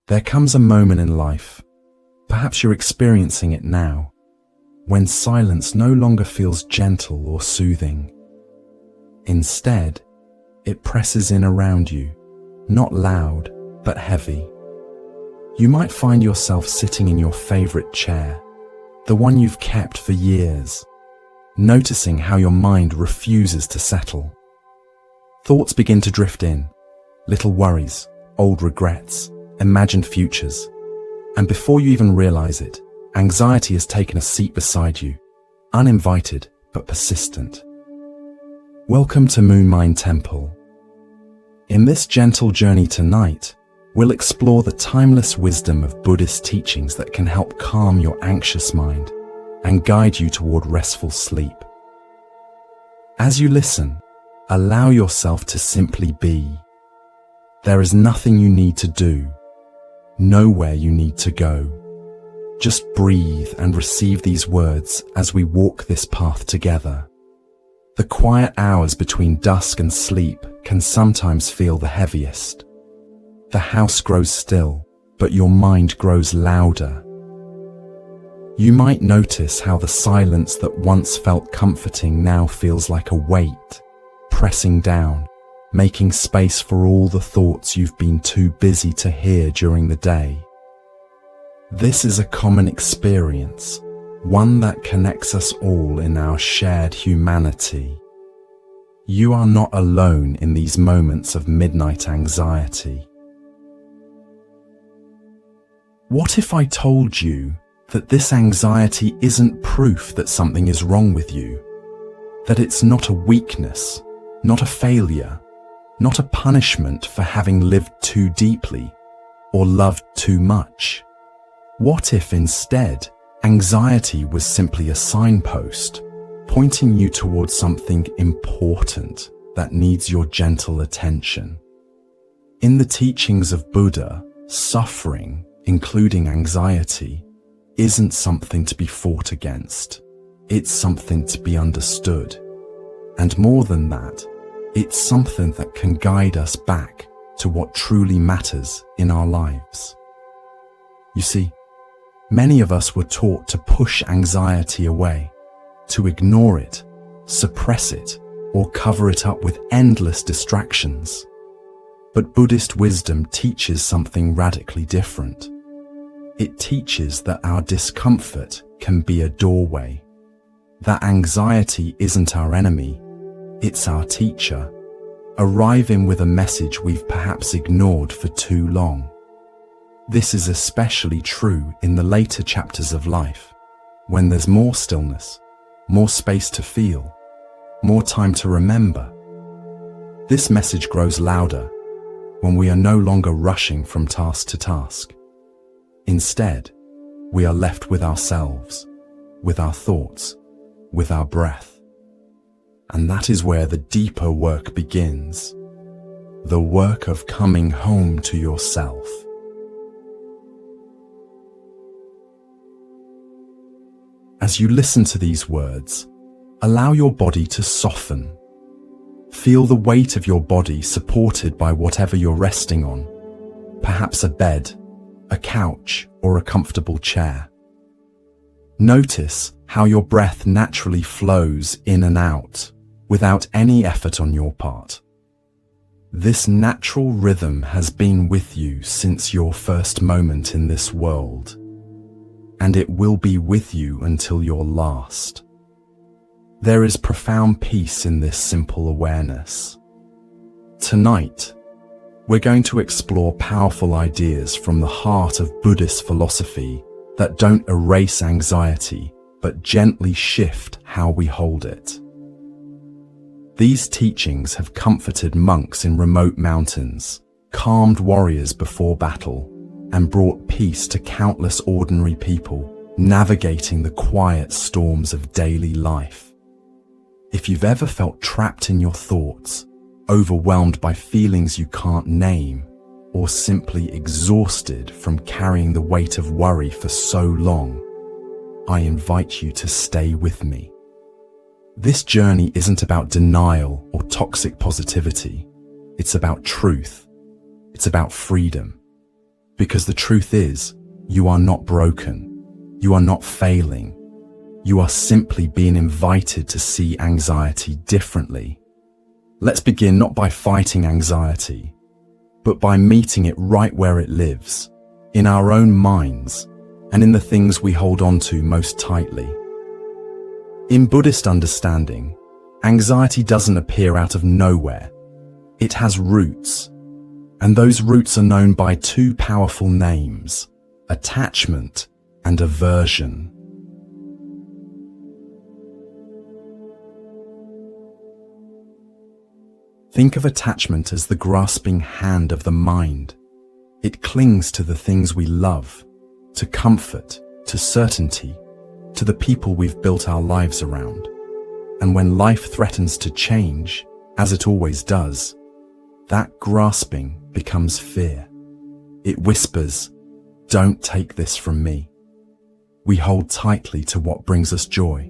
There comes a moment in life, perhaps you're experiencing it now, when silence no longer feels gentle or soothing. Instead, it presses in around you, not loud, but heavy. You might find yourself sitting in your favorite chair, the one you've kept for years, noticing how your mind refuses to settle. Thoughts begin to drift in, little worries, old regrets, imagined futures. And before you even realize it, anxiety has taken a seat beside you, uninvited but persistent. Welcome to Moon Mind Temple. In this gentle journey tonight, we'll explore the timeless wisdom of Buddhist teachings that can help calm your anxious mind and guide you toward restful sleep. As you listen, allow yourself to simply be. There is nothing you need to do, nowhere you need to go. Just breathe and receive these words as we walk this path together. The quiet hours between dusk and sleep can sometimes feel the heaviest. The house grows still, but your mind grows louder. You might notice how the silence that once felt comforting now feels like a weight, pressing down, making space for all the thoughts you've been too busy to hear during the day. This is a common experience, one that connects us all in our shared humanity. You are not alone in these moments of midnight anxiety. What if I told you that this anxiety isn't proof that something is wrong with you? That it's not a weakness, not a failure, not a punishment for having lived too deeply or loved too much? What if instead, anxiety was simply a signpost, pointing you towards something important that needs your gentle attention? In the teachings of Buddha, suffering, including anxiety, isn't something to be fought against. It's something to be understood. And more than that, it's something that can guide us back to what truly matters in our lives. You see, many of us were taught to push anxiety away, to ignore it, suppress it, or cover it up with endless distractions. But Buddhist wisdom teaches something radically different. It teaches that our discomfort can be a doorway, that anxiety isn't our enemy, it's our teacher, arriving with a message we've perhaps ignored for too long. This is especially true in the later chapters of life, when there's more stillness, more space to feel, more time to remember. This message grows louder when we are no longer rushing from task to task. Instead, we are left with ourselves, with our thoughts, with our breath. And that is where the deeper work begins, the work of coming home to yourself. As you listen to these words, allow your body to soften. Feel the weight of your body supported by whatever you're resting on, perhaps a bed, a couch, or a comfortable chair. Notice how your breath naturally flows in and out without any effort on your part. This natural rhythm has been with you since your first moment in this world, and it will be with you until your last. There is profound peace in this simple awareness. Tonight, we're going to explore powerful ideas from the heart of Buddhist philosophy that don't erase anxiety, but gently shift how we hold it. These teachings have comforted monks in remote mountains, calmed warriors before battle, and brought peace to countless ordinary people navigating the quiet storms of daily life. If you've ever felt trapped in your thoughts, overwhelmed by feelings you can't name, or simply exhausted from carrying the weight of worry for so long, I invite you to stay with me. This journey isn't about denial or toxic positivity. It's about truth. It's about freedom. Because the truth is, you are not broken. You are not failing. You are simply being invited to see anxiety differently. Let's begin not by fighting anxiety, but by meeting it right where it lives, in our own minds and in the things we hold on to most tightly. In Buddhist understanding, anxiety doesn't appear out of nowhere. It has roots, and those roots are known by two powerful names: attachment and aversion. Think of attachment as the grasping hand of the mind. It clings to the things we love, to comfort, to certainty, to the people we've built our lives around. And when life threatens to change, as it always does, that grasping becomes fear. It whispers, "Don't take this from me." We hold tightly to what brings us joy,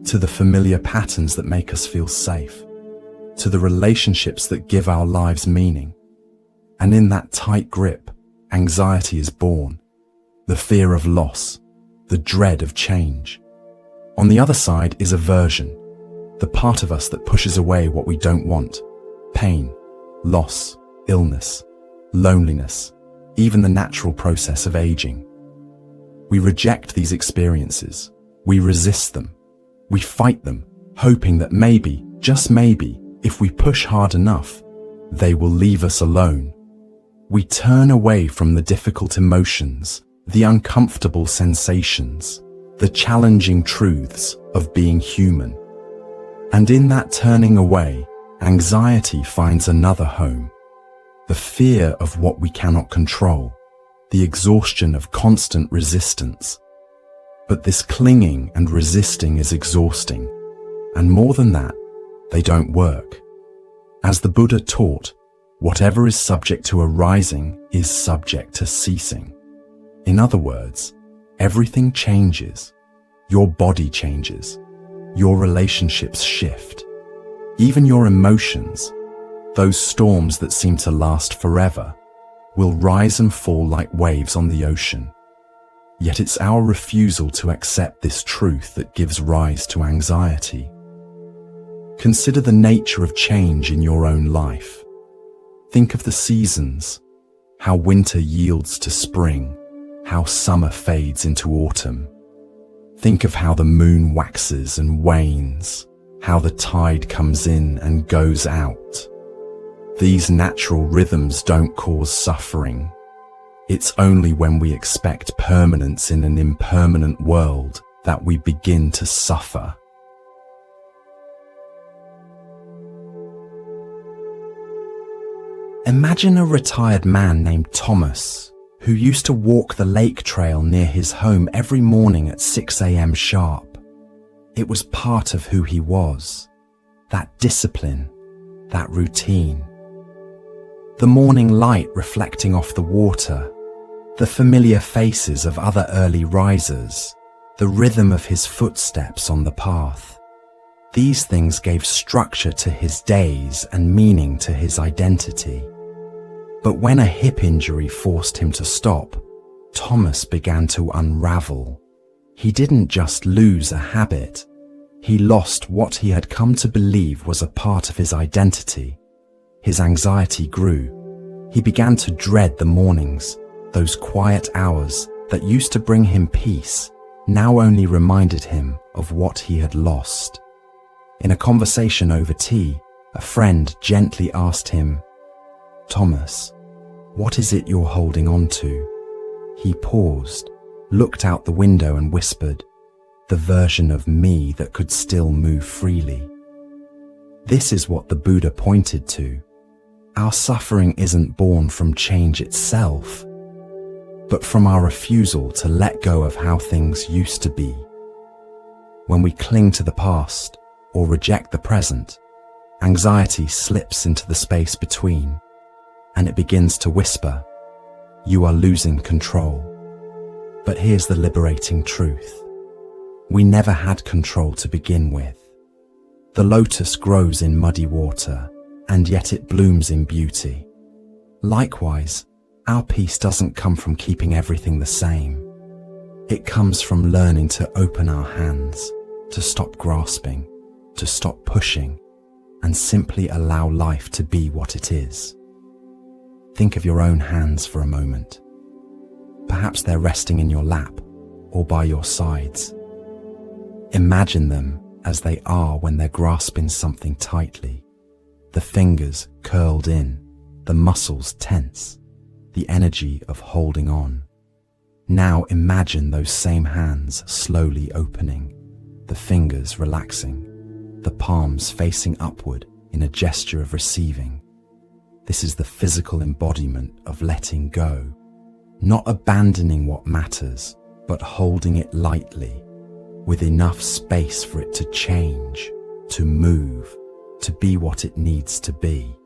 to the familiar patterns that make us feel safe, to the relationships that give our lives meaning. And in that tight grip, anxiety is born. The fear of loss, the dread of change. On the other side is aversion, the part of us that pushes away what we don't want. Pain, loss, illness, loneliness, even the natural process of aging. We reject these experiences. We resist them. We fight them, hoping that maybe, just maybe, if we push hard enough, they will leave us alone. We turn away from the difficult emotions, the uncomfortable sensations, the challenging truths of being human. And in that turning away, anxiety finds another home. The fear of what we cannot control, the exhaustion of constant resistance. But this clinging and resisting is exhausting. And more than that, they don't work. As the Buddha taught, whatever is subject to arising is subject to ceasing. In other words, everything changes. Your body changes. Your relationships shift. Even your emotions, those storms that seem to last forever, will rise and fall like waves on the ocean. Yet it's our refusal to accept this truth that gives rise to anxiety. Consider the nature of change in your own life. Think of the seasons, how winter yields to spring, how summer fades into autumn. Think of how the moon waxes and wanes, how the tide comes in and goes out. These natural rhythms don't cause suffering. It's only when we expect permanence in an impermanent world that we begin to suffer. Imagine a retired man named Thomas, who used to walk the lake trail near his home every morning at 6 a.m. sharp. It was part of who he was, that discipline, that routine. The morning light reflecting off the water, the familiar faces of other early risers, the rhythm of his footsteps on the path. These things gave structure to his days and meaning to his identity. But when a hip injury forced him to stop, Thomas began to unravel. He didn't just lose a habit. He lost what he had come to believe was a part of his identity. His anxiety grew. He began to dread the mornings, those quiet hours that used to bring him peace, now only reminded him of what he had lost. In a conversation over tea, a friend gently asked him, "Thomas, what is it you're holding on to?" He paused, looked out the window and whispered, "The version of me that could still move freely." This is what the Buddha pointed to. Our suffering isn't born from change itself, but from our refusal to let go of how things used to be. When we cling to the past or reject the present, anxiety slips into the space between, and it begins to whisper, "You are losing control." But here's the liberating truth. We never had control to begin with. The lotus grows in muddy water, and yet it blooms in beauty. Likewise, Our peace doesn't come from keeping everything the same. It comes from learning to open our hands, to stop grasping, to stop pushing, and simply allow life to be what it is. Think of your own hands for a moment. Perhaps they're resting in your lap or by your sides. Imagine them as they are when they're grasping something tightly. The fingers curled in, the muscles tense, the energy of holding on. Now imagine those same hands slowly opening, the fingers relaxing, the palms facing upward in a gesture of receiving. This is the physical embodiment of letting go, not abandoning what matters, but holding it lightly, with enough space for it to change, to move, to be what it needs to be.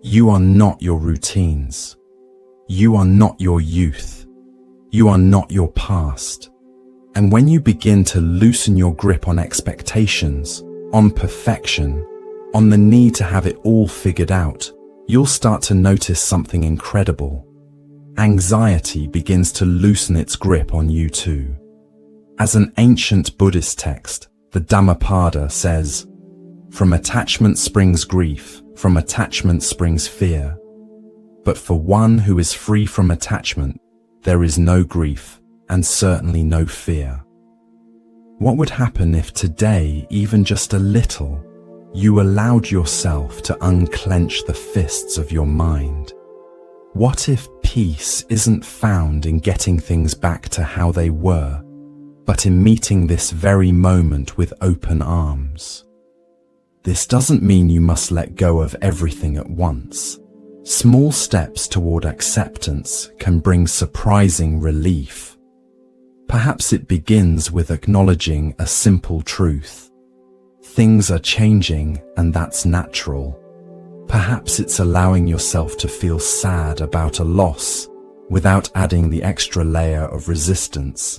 You are not your routines. You are not your youth. You are not your past. And when you begin to loosen your grip on expectations, on perfection, on the need to have it all figured out, you'll start to notice something incredible. Anxiety begins to loosen its grip on you too. As an ancient Buddhist text, the Dhammapada says, "From attachment springs grief, from attachment springs fear. But for one who is free from attachment, there is no grief and certainly no fear." What would happen if today, even just a little, you allowed yourself to unclench the fists of your mind? What if peace isn't found in getting things back to how they were, but in meeting this very moment with open arms? This doesn't mean you must let go of everything at once. Small steps toward acceptance can bring surprising relief. Perhaps it begins with acknowledging a simple truth. Things are changing and that's natural. Perhaps it's allowing yourself to feel sad about a loss without adding the extra layer of resistance.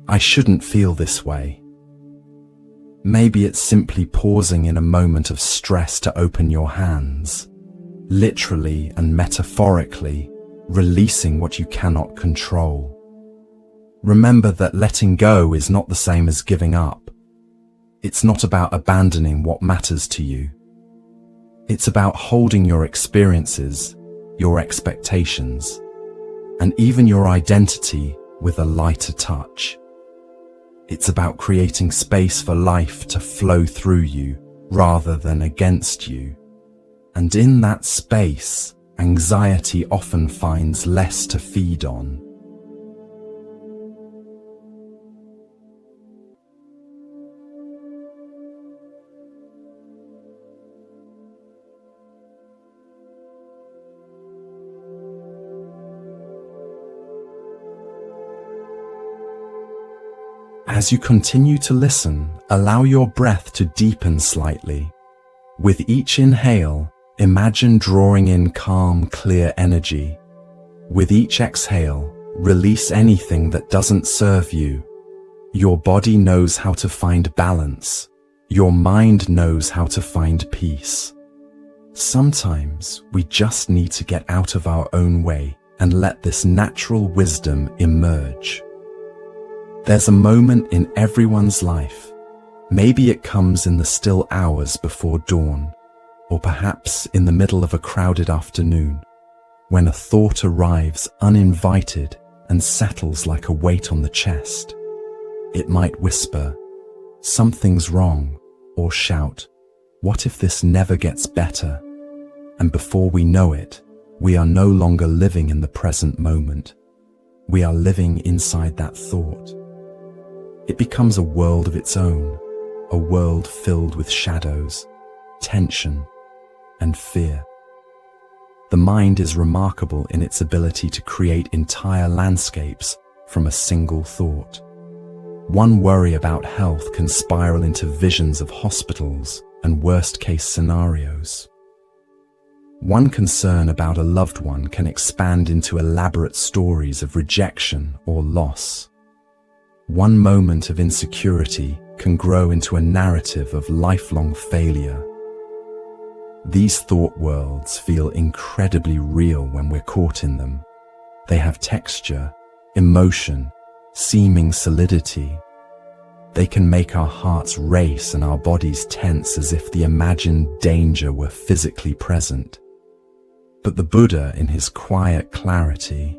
I shouldn't feel this way. Maybe it's simply pausing in a moment of stress to open your hands, literally and metaphorically, releasing what you cannot control. Remember that letting go is not the same as giving up. It's not about abandoning what matters to you. It's about holding your experiences, your expectations, and even your identity with a lighter touch. It's about creating space for life to flow through you rather than against you. And in that space, anxiety often finds less to feed on. As you continue to listen, allow your breath to deepen slightly. With each inhale, imagine drawing in calm, clear energy. With each exhale, release anything that doesn't serve you. Your body knows how to find balance. Your mind knows how to find peace. Sometimes we just need to get out of our own way and let this natural wisdom emerge. There's a moment in everyone's life. Maybe it comes in the still hours before dawn, or perhaps in the middle of a crowded afternoon, when a thought arrives uninvited and settles like a weight on the chest. It might whisper, "Something's wrong," or shout, "What if this never gets better?" And before we know it, we are no longer living in the present moment. We are living inside that thought. It becomes a world of its own, a world filled with shadows, tension, and fear. The mind is remarkable in its ability to create entire landscapes from a single thought. One worry about health can spiral into visions of hospitals and worst-case scenarios. One concern about a loved one can expand into elaborate stories of rejection or loss. One moment of insecurity can grow into a narrative of lifelong failure. These thought worlds feel incredibly real when we're caught in them. They have texture, emotion, seeming solidity. They can make our hearts race and our bodies tense as if the imagined danger were physically present. But the Buddha, in his quiet clarity,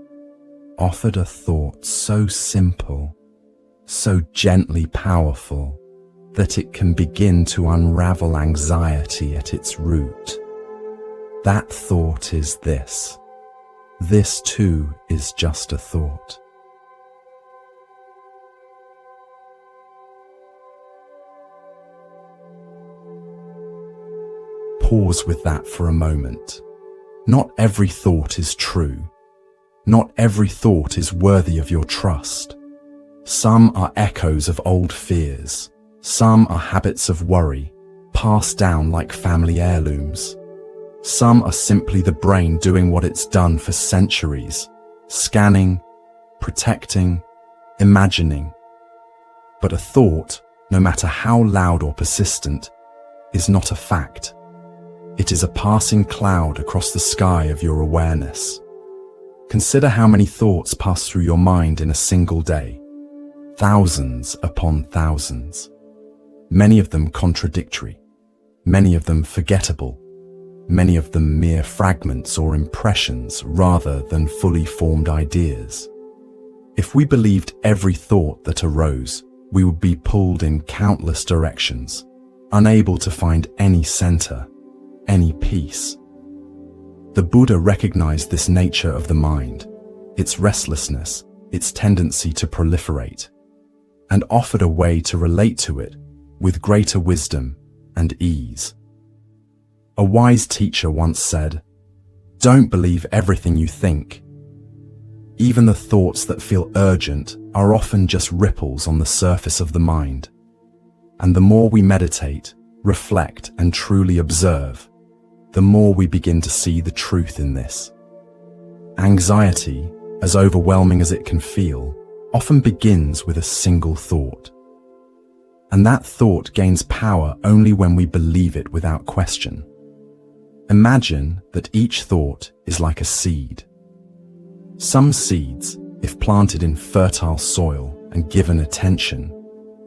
offered a thought so simple, so gently powerful, that it can begin to unravel anxiety at its root. That thought is this. This too is just a thought. Pause with that for a moment. Not every thought is true. Not every thought is worthy of your trust. Some are echoes of old fears. Some are habits of worry, passed down like family heirlooms. Some are simply the brain doing what it's done for centuries, scanning, protecting, imagining. But a thought, no matter how loud or persistent, is not a fact. It is a passing cloud across the sky of your awareness. Consider how many thoughts pass through your mind in a single day. Thousands upon thousands. Many of them contradictory. Many of them forgettable. Many of them mere fragments or impressions rather than fully formed ideas. If we believed every thought that arose, we would be pulled in countless directions, unable to find any center, any peace. The Buddha recognized this nature of the mind, its restlessness, its tendency to proliferate, and offered a way to relate to it with greater wisdom and ease. A wise teacher once said, "Don't believe everything you think. Even the thoughts that feel urgent are often just ripples on the surface of the mind. And the more we meditate, reflect, and truly observe, the more we begin to see the truth in this. Anxiety, as overwhelming as it can feel, often begins with a single thought. And that thought gains power only when we believe it without question. Imagine that each thought is like a seed. Some seeds, if planted in fertile soil and given attention,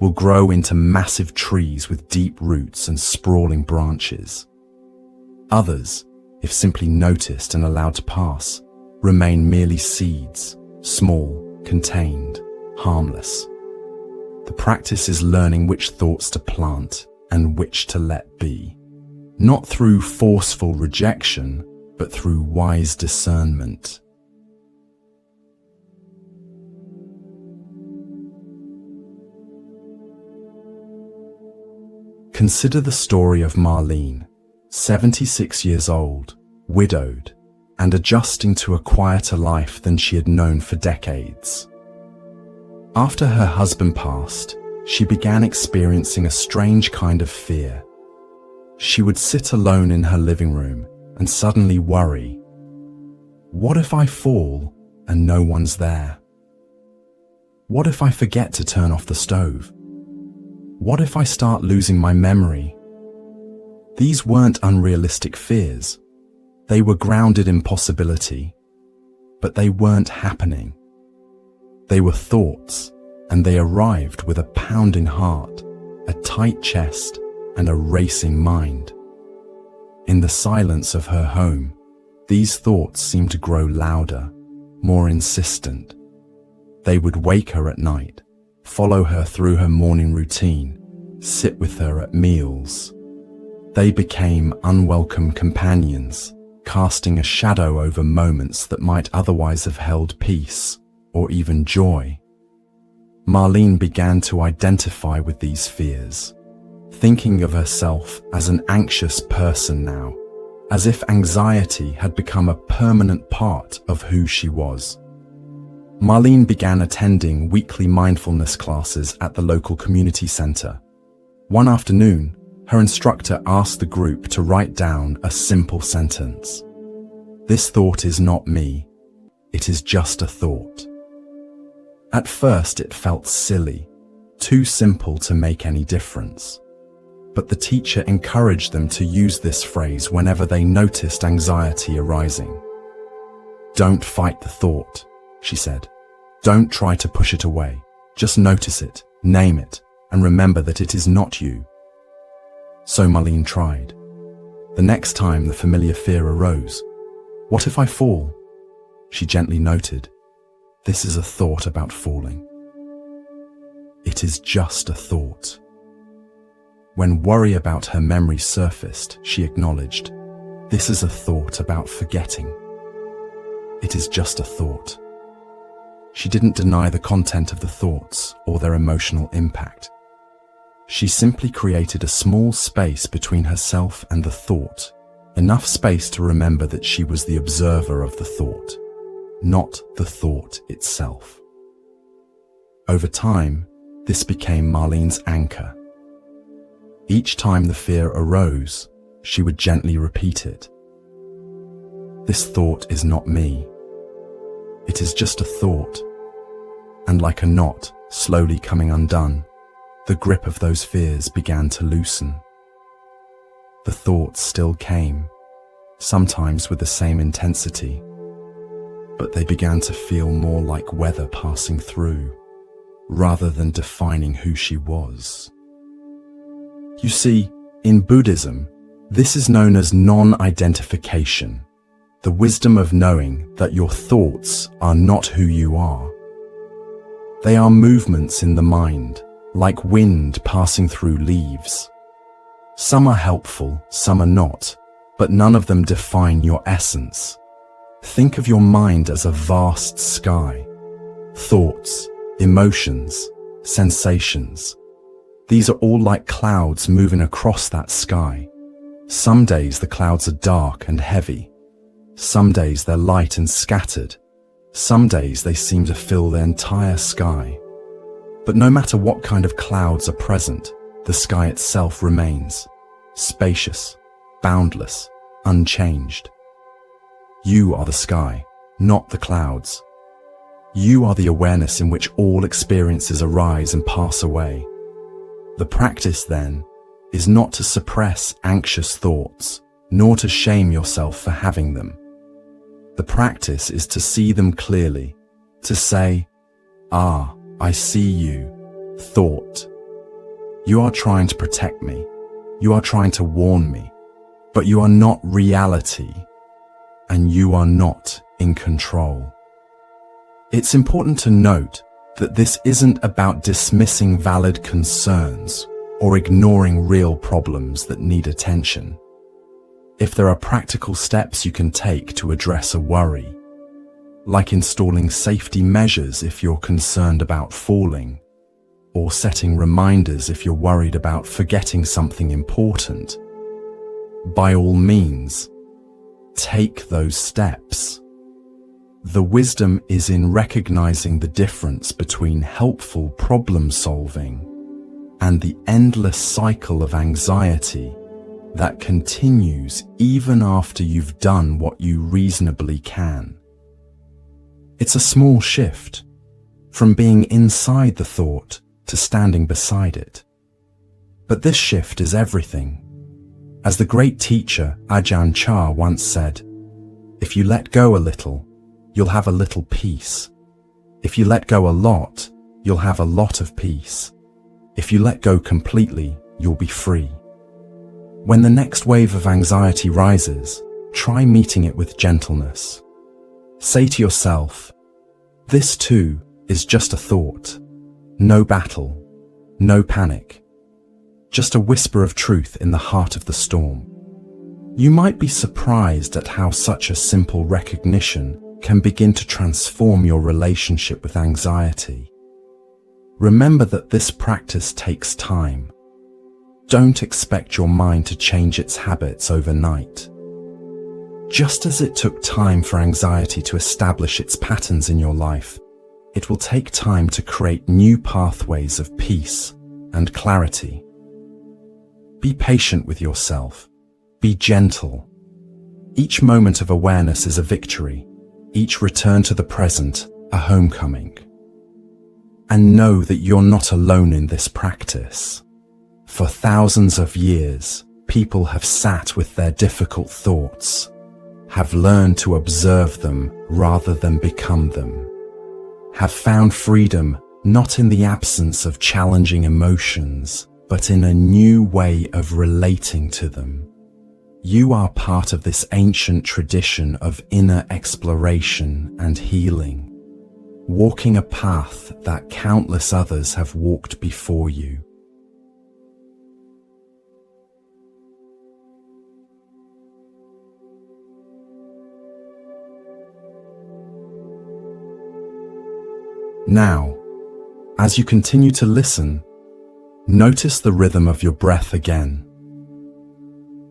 will grow into massive trees with deep roots and sprawling branches. Others, if simply noticed and allowed to pass, remain merely seeds, small, contained, harmless. The practice is learning which thoughts to plant and which to let be, not through forceful rejection, but through wise discernment. Consider the story of Marlene, 76 years old, widowed, and adjusting to a quieter life than she had known for decades. After her husband passed, she began experiencing a strange kind of fear. She would sit alone in her living room and suddenly worry, "What if I fall and no one's there? What if I forget to turn off the stove? What if I start losing my memory?" These weren't unrealistic fears. They were grounded in possibility, but they weren't happening. They were thoughts, and they arrived with a pounding heart, a tight chest, and a racing mind. In the silence of her home, these thoughts seemed to grow louder, more insistent. They would wake her at night, follow her through her morning routine, sit with her at meals. They became unwelcome companions, casting a shadow over moments that might otherwise have held peace or even joy. Marlene began to identify with these fears, thinking of herself as an anxious person now, as if anxiety had become a permanent part of who she was. Marlene began attending weekly mindfulness classes at the local community center. One afternoon, her instructor asked the group to write down a simple sentence. This thought is not me. It is just a thought. At first it felt silly, too simple to make any difference. But the teacher encouraged them to use this phrase whenever they noticed anxiety arising. Don't fight the thought, she said. Don't try to push it away. Just notice it, name it, and remember that it is not you. So Marlene tried. The next time the familiar fear arose, what if I fall? She gently noted, this is a thought about falling. It is just a thought. When worry about her memory surfaced, she acknowledged, this is a thought about forgetting. It is just a thought. She didn't deny the content of the thoughts or their emotional impact. She simply created a small space between herself and the thought, enough space to remember that she was the observer of the thought, not the thought itself. Over time, this became Marlene's anchor. Each time the fear arose, she would gently repeat it. This thought is not me. It is just a thought. And like a knot slowly coming undone, the grip of those fears began to loosen. The thoughts still came, sometimes with the same intensity, but they began to feel more like weather passing through, rather than defining who she was. You see, in Buddhism, this is known as non-identification, the wisdom of knowing that your thoughts are not who you are. They are movements in the mind, like wind passing through leaves. Some are helpful, some are not, but none of them define your essence. Think of your mind as a vast sky. Thoughts, emotions, sensations. These are all like clouds moving across that sky. Some days the clouds are dark and heavy. Some days they're light and scattered. Some days they seem to fill the entire sky. But no matter what kind of clouds are present, the sky itself remains spacious, boundless, unchanged. You are the sky, not the clouds. You are the awareness in which all experiences arise and pass away. The practice, then, is not to suppress anxious thoughts, nor to shame yourself for having them. The practice is to see them clearly, to say, I see you, thought. You are trying to protect me. You are trying to warn me. But you are not reality, and you are not in control. It's important to note that this isn't about dismissing valid concerns or ignoring real problems that need attention. If there are practical steps you can take to address a worry, like installing safety measures if you're concerned about falling, or setting reminders if you're worried about forgetting something important, by all means, take those steps. The wisdom is in recognizing the difference between helpful problem solving and the endless cycle of anxiety that continues even after you've done what you reasonably can. It's a small shift from being inside the thought to standing beside it. But this shift is everything. As the great teacher Ajahn Chah once said, if you let go a little, you'll have a little peace. If you let go a lot, you'll have a lot of peace. If you let go completely, you'll be free. When the next wave of anxiety rises, try meeting it with gentleness. Say to yourself, this too is just a thought. No battle, no panic. Just a whisper of truth in the heart of the storm. You might be surprised at how such a simple recognition can begin to transform your relationship with anxiety. Remember that this practice takes time. Don't expect your mind to change its habits overnight. Just as it took time for anxiety to establish its patterns in your life, it will take time to create new pathways of peace and clarity. Be patient with yourself. Be gentle. Each moment of awareness is a victory, each return to the present a homecoming. And know that you're not alone in this practice. For thousands of years, people have sat with their difficult thoughts, have learned to observe them rather than become them, have found freedom not in the absence of challenging emotions, but in a new way of relating to them. You are part of this ancient tradition of inner exploration and healing, walking a path that countless others have walked before you. Now, as you continue to listen, notice the rhythm of your breath again.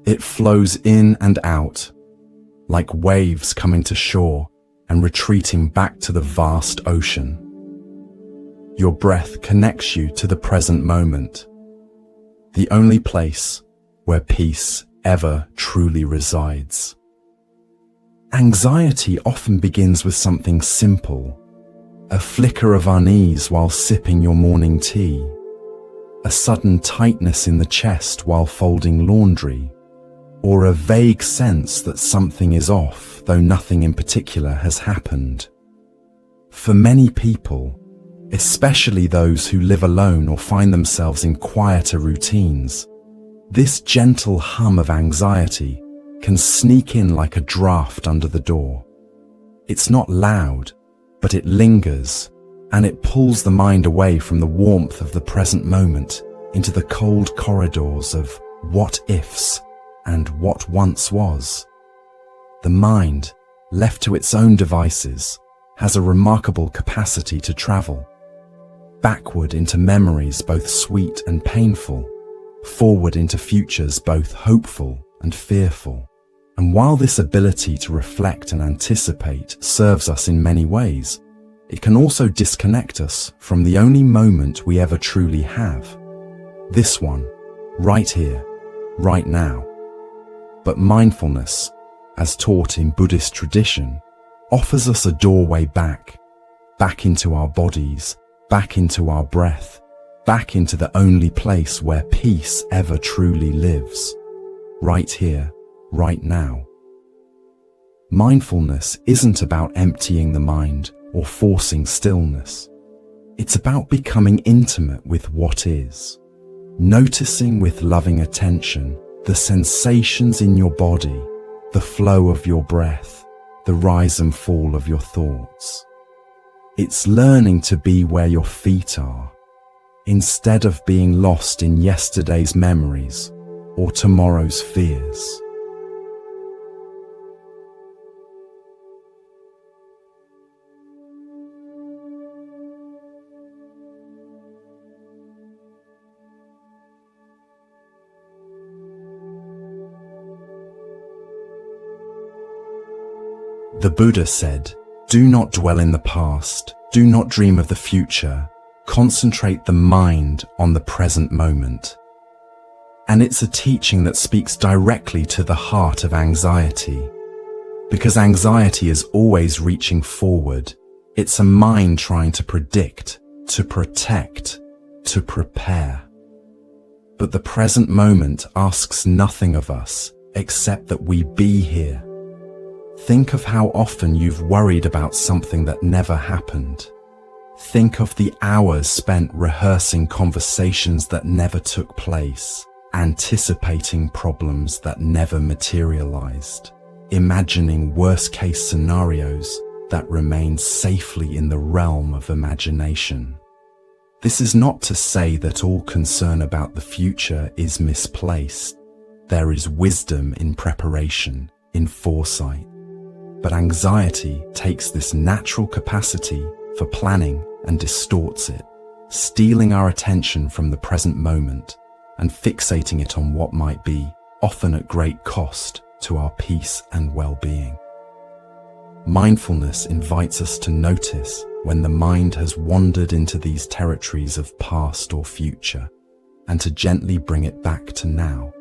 It flows in and out, like waves coming to shore and retreating back to the vast ocean. Your breath connects you to the present moment, the only place where peace ever truly resides. Anxiety often begins with something simple, a flicker of unease while sipping your morning tea, a sudden tightness in the chest while folding laundry, or a vague sense that something is off, though nothing in particular has happened. For many people, especially those who live alone or find themselves in quieter routines, this gentle hum of anxiety can sneak in like a draft under the door. It's not loud, but it lingers, and it pulls the mind away from the warmth of the present moment into the cold corridors of what ifs and what once was. The mind, left to its own devices, has a remarkable capacity to travel, backward into memories both sweet and painful, forward into futures both hopeful and fearful. And while this ability to reflect and anticipate serves us in many ways, it can also disconnect us from the only moment we ever truly have. This one, right here, right now. But mindfulness, as taught in Buddhist tradition, offers us a doorway back into our bodies, back into our breath, back into the only place where peace ever truly lives, right here, right now. Mindfulness isn't about emptying the mind or forcing stillness. It's about becoming intimate with what is, noticing with loving attention the sensations in your body, the flow of your breath, the rise and fall of your thoughts. It's learning to be where your feet are, instead of being lost in yesterday's memories or tomorrow's fears. The Buddha said, "Do not dwell in the past, do not dream of the future, concentrate the mind on the present moment." And it's a teaching that speaks directly to the heart of anxiety. Because anxiety is always reaching forward. It's a mind trying to predict, to protect, to prepare. But the present moment asks nothing of us except that we be here. Think of how often you've worried about something that never happened. Think of the hours spent rehearsing conversations that never took place, anticipating problems that never materialized, imagining worst-case scenarios that remain safely in the realm of imagination. This is not to say that all concern about the future is misplaced. There is wisdom in preparation, in foresight. But anxiety takes this natural capacity for planning and distorts it, stealing our attention from the present moment and fixating it on what might be, often at great cost to our peace and well-being. Mindfulness invites us to notice when the mind has wandered into these territories of past or future, and to gently bring it back to now,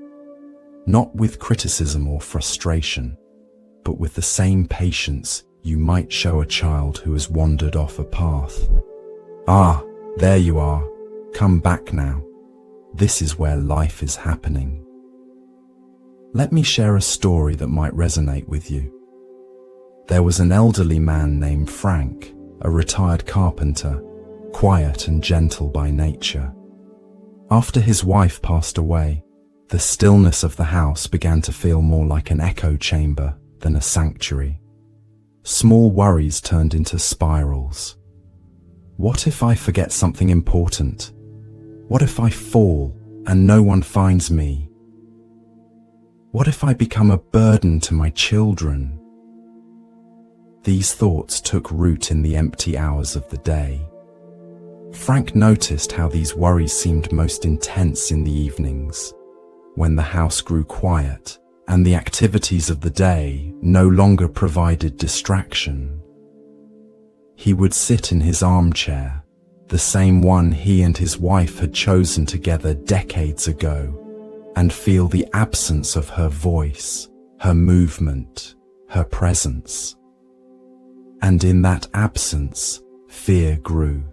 not with criticism or frustration, but with the same patience you might show a child who has wandered off a path. Ah, there you are. Come back now. This is where life is happening. Let me share a story that might resonate with you. There was an elderly man named Frank, a retired carpenter, quiet and gentle by nature. After his wife passed away, the stillness of the house began to feel more like an echo chamber than a sanctuary. Small worries turned into spirals. What if I forget something important? What if I fall and no one finds me? What if I become a burden to my children? These thoughts took root in the empty hours of the day. Frank noticed how these worries seemed most intense in the evenings, when the house grew quiet and the activities of the day no longer provided distraction. He would sit in his armchair, the same one he and his wife had chosen together decades ago, and feel the absence of her voice, her movement, her presence. And in that absence, fear grew.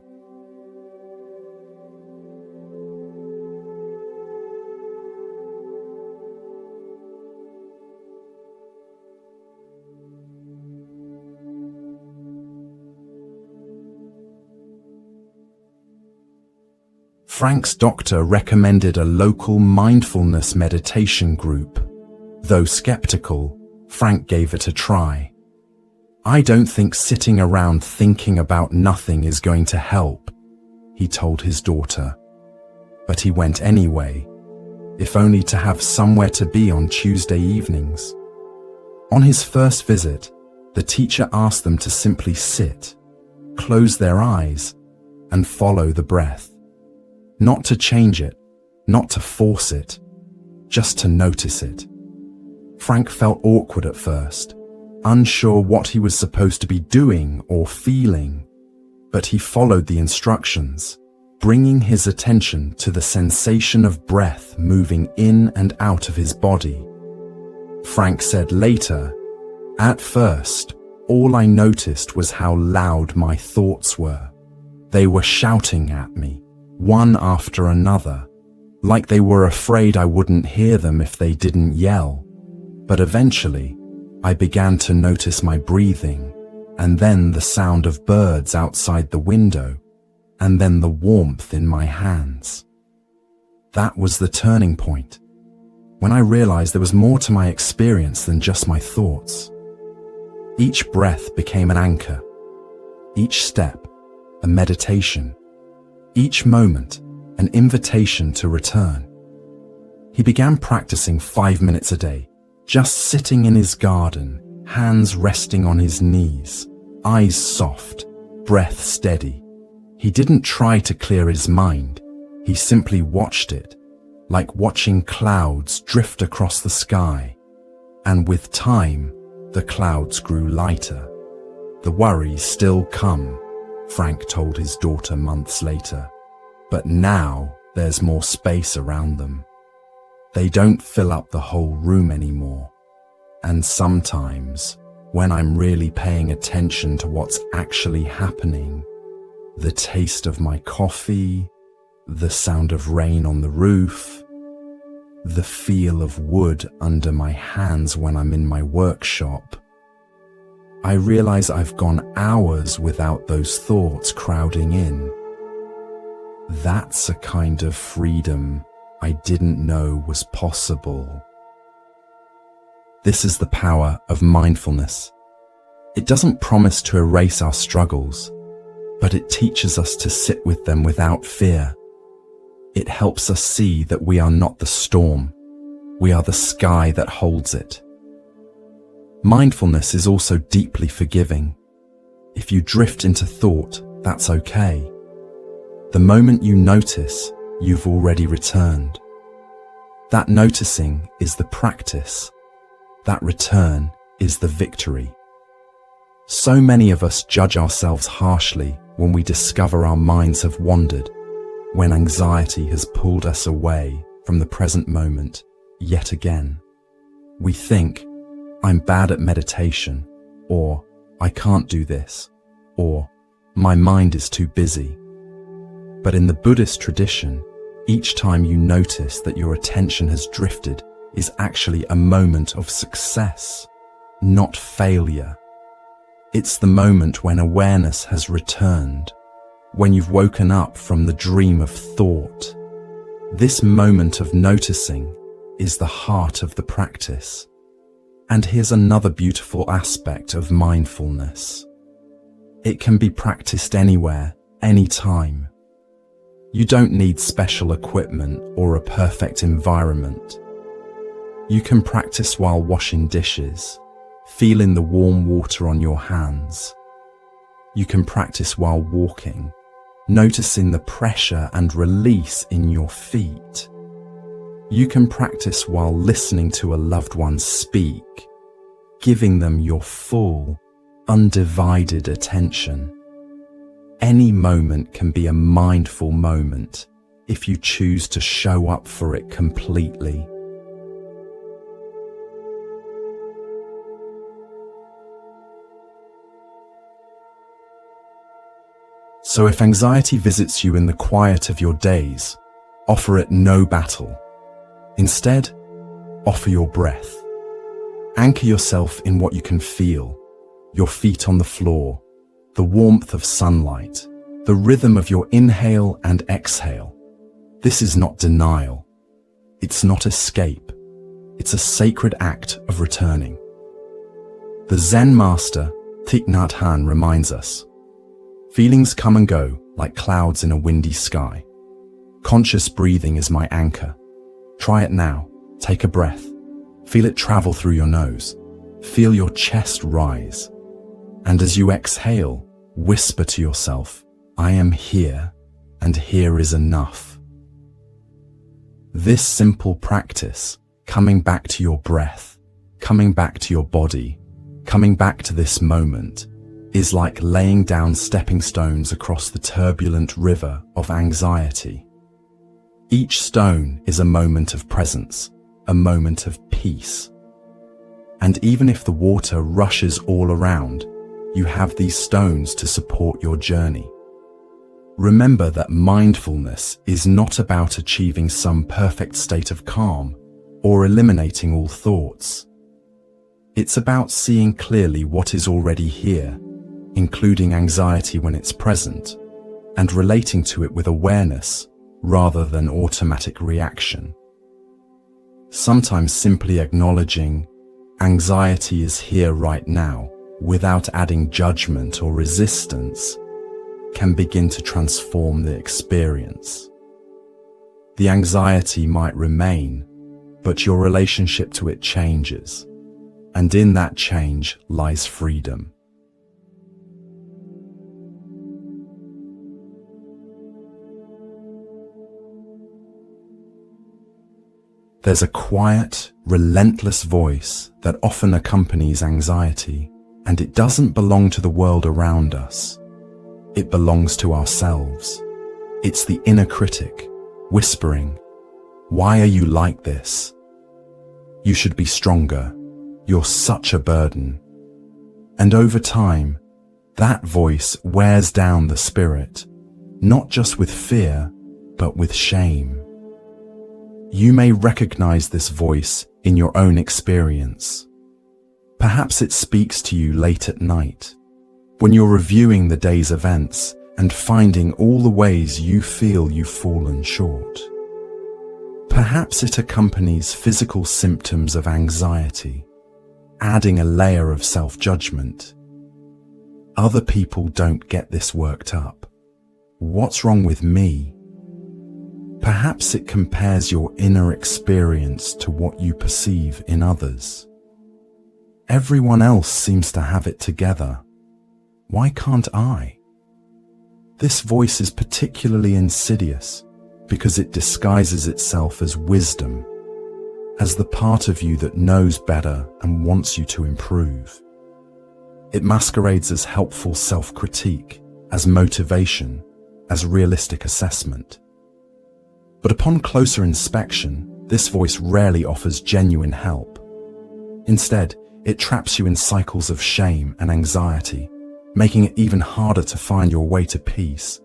Frank's doctor recommended a local mindfulness meditation group. Though skeptical, Frank gave it a try. "I don't think sitting around thinking about nothing is going to help," he told his daughter. But he went anyway, if only to have somewhere to be on Tuesday evenings. On his first visit, the teacher asked them to simply sit, close their eyes, and follow the breath. Not to change it, not to force it, just to notice it. Frank felt awkward at first, unsure what he was supposed to be doing or feeling, but he followed the instructions, bringing his attention to the sensation of breath moving in and out of his body. Frank said later, "At first, all I noticed was how loud my thoughts were. They were shouting at me, one after another, like they were afraid I wouldn't hear them if they didn't yell. But eventually, I began to notice my breathing, and then the sound of birds outside the window, and then the warmth in my hands. That was the turning point, when I realized there was more to my experience than just my thoughts. Each breath became an anchor, each step a meditation, each moment an invitation to return." He began practicing 5 minutes a day, just sitting in his garden, hands resting on his knees, eyes soft, breath steady. He didn't try to clear his mind, he simply watched it, like watching clouds drift across the sky. And with time, the clouds grew lighter. "The worries still come," Frank told his daughter months later, "but now there's more space around them. They don't fill up the whole room anymore. And sometimes, when I'm really paying attention to what's actually happening, the taste of my coffee, the sound of rain on the roof, the feel of wood under my hands when I'm in my workshop, I realize I've gone hours without those thoughts crowding in. That's a kind of freedom I didn't know was possible." This is the power of mindfulness. It doesn't promise to erase our struggles, but it teaches us to sit with them without fear. It helps us see that we are not the storm, we are the sky that holds it. Mindfulness is also deeply forgiving. If you drift into thought, that's okay. The moment you notice, you've already returned. That noticing is the practice. That return is the victory. So many of us judge ourselves harshly when we discover our minds have wandered, when anxiety has pulled us away from the present moment yet again. We think, I'm bad at meditation, or I can't do this, or my mind is too busy. But in the Buddhist tradition, each time you notice that your attention has drifted is actually a moment of success, not failure. It's the moment when awareness has returned, when you've woken up from the dream of thought. This moment of noticing is the heart of the practice. And here's another beautiful aspect of mindfulness. It can be practiced anywhere, anytime. You don't need special equipment or a perfect environment. You can practice while washing dishes, feeling the warm water on your hands. You can practice while walking, noticing the pressure and release in your feet. You can practice while listening to a loved one speak, giving them your full, undivided attention. Any moment can be a mindful moment if you choose to show up for it completely. So if anxiety visits you in the quiet of your days, offer it no battle. Instead, offer your breath. Anchor yourself in what you can feel, your feet on the floor, the warmth of sunlight, the rhythm of your inhale and exhale. This is not denial. It's not escape. It's a sacred act of returning. The Zen master, Thich Nhat Hanh, reminds us, feelings come and go like clouds in a windy sky. Conscious breathing is my anchor. Try it now. Take a breath. Feel it travel through your nose. Feel your chest rise. And as you exhale, whisper to yourself, I am here, and here is enough. This simple practice, coming back to your breath, coming back to your body, coming back to this moment, is like laying down stepping stones across the turbulent river of anxiety. Each stone is a moment of presence, a moment of peace. And even if the water rushes all around, you have these stones to support your journey. Remember that mindfulness is not about achieving some perfect state of calm or eliminating all thoughts. It's about seeing clearly what is already here, including anxiety when it's present, and relating to it with awareness rather than automatic reaction. Sometimes simply acknowledging anxiety is here right now without adding judgment or resistance can begin to transform the experience. The anxiety might remain, but your relationship to it changes, and in that change lies freedom. There's a quiet, relentless voice that often accompanies anxiety, and it doesn't belong to the world around us. It belongs to ourselves. It's the inner critic, whispering, "Why are you like this? You should be stronger. You're such a burden." And over time, that voice wears down the spirit, not just with fear, but with shame. You may recognize this voice in your own experience. Perhaps it speaks to you late at night, when you're reviewing the day's events and finding all the ways you feel you've fallen short. Perhaps it accompanies physical symptoms of anxiety, adding a layer of self-judgment. Other people don't get this worked up. What's wrong with me? Perhaps it compares your inner experience to what you perceive in others. Everyone else seems to have it together. Why can't I? This voice is particularly insidious because it disguises itself as wisdom, as the part of you that knows better and wants you to improve. It masquerades as helpful self-critique, as motivation, as realistic assessment. But upon closer inspection, this voice rarely offers genuine help. Instead, It traps you in cycles of shame and anxiety, making it even harder to find your way to peace.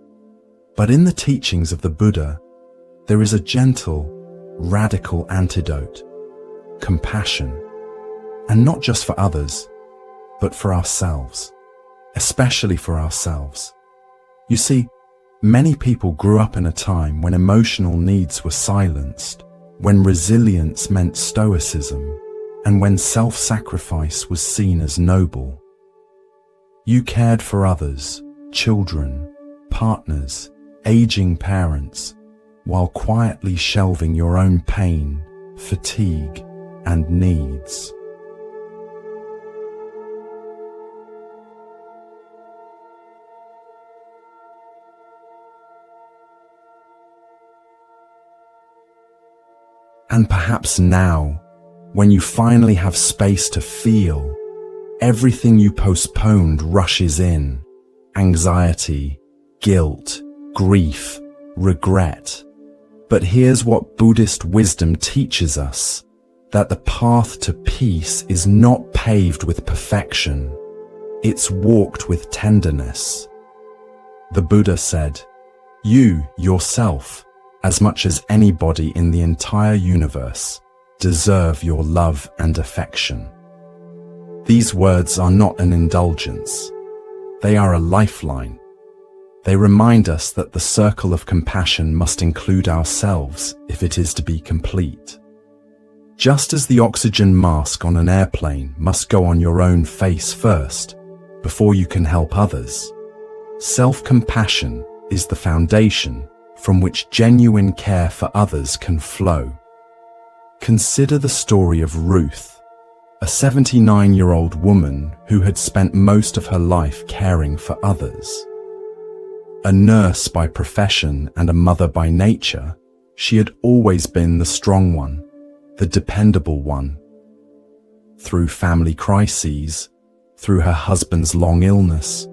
But in the teachings of the Buddha, there is a gentle, radical antidote: compassion. And not just for others, but for ourselves, especially for ourselves. You see, many people grew up in a time when emotional needs were silenced, when resilience meant stoicism, and when self-sacrifice was seen as noble. You cared for others, children, partners, aging parents, while quietly shelving your own pain, fatigue, and needs. And perhaps now, when you finally have space to feel, everything you postponed rushes in: anxiety, guilt, grief, regret. But here's what Buddhist wisdom teaches us: that the path to peace is not paved with perfection, it's walked with tenderness. The Buddha said, "You, yourself, as much as anybody in the entire universe, deserve your love and affection." These words are not an indulgence. They are a lifeline. They remind us that the circle of compassion must include ourselves if it is to be complete. Just as the oxygen mask on an airplane must go on your own face first, before you can help others, self-compassion is the foundation from which genuine care for others can flow. Consider the story of Ruth, a 79-year-old woman who had spent most of her life caring for others. A nurse by profession and a mother by nature, she had always been the strong one, the dependable one. Through family crises, through her husband's long illness,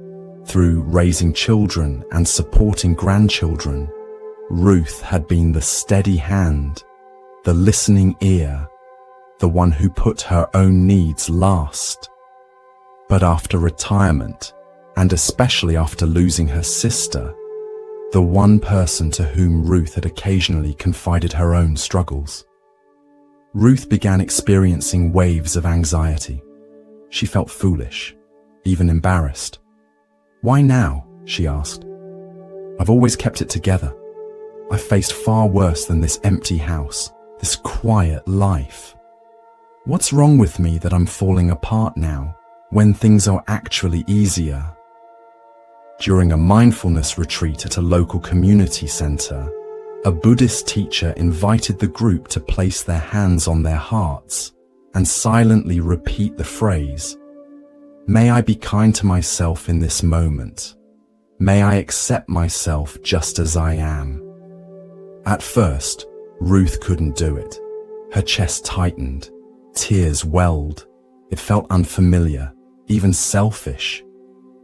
through raising children and supporting grandchildren, Ruth had been the steady hand, the listening ear, the one who put her own needs last. But after retirement, and especially after losing her sister, the one person to whom Ruth had occasionally confided her own struggles, Ruth began experiencing waves of anxiety. She felt foolish, even embarrassed. "Why now?" she asked. "I've always kept it together. I've faced far worse than this empty house, this quiet life. What's wrong with me that I'm falling apart now, when things are actually easier?" During a mindfulness retreat at a local community center, a Buddhist teacher invited the group to place their hands on their hearts and silently repeat the phrase, "May I be kind to myself in this moment. May I accept myself just as I am." At first, Ruth couldn't do it. Her chest tightened, tears welled. It felt unfamiliar, even selfish.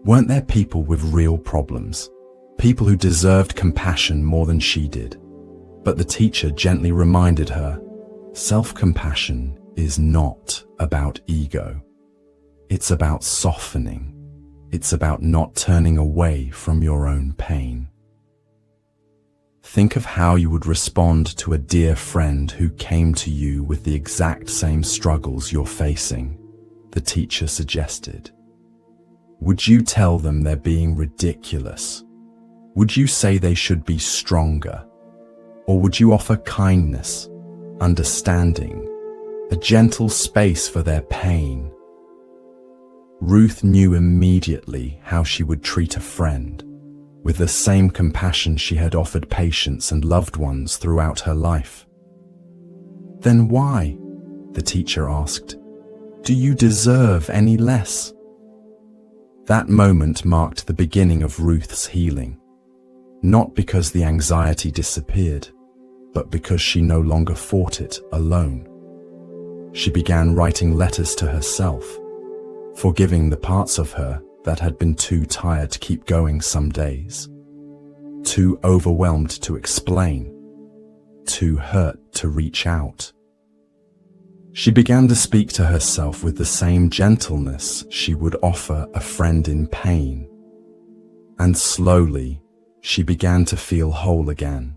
Weren't there people with real problems? People who deserved compassion more than she did? But the teacher gently reminded her, self-compassion is not about ego. It's about softening. It's about not turning away from your own pain. Think of how you would respond to a dear friend who came to you with the exact same struggles you're facing, the teacher suggested. Would you tell them they're being ridiculous? Would you say they should be stronger? Or would you offer kindness, understanding, a gentle space for their pain? Ruth knew immediately how she would treat a friend, with the same compassion she had offered patients and loved ones throughout her life. "Then why?" the teacher asked. "Do you deserve any less?" That moment marked the beginning of Ruth's healing, not because the anxiety disappeared, but because she no longer fought it alone. She began writing letters to herself, forgiving the parts of her that had been too tired to keep going some days, too overwhelmed to explain, too hurt to reach out. She began to speak to herself with the same gentleness she would offer a friend in pain. And slowly, she began to feel whole again.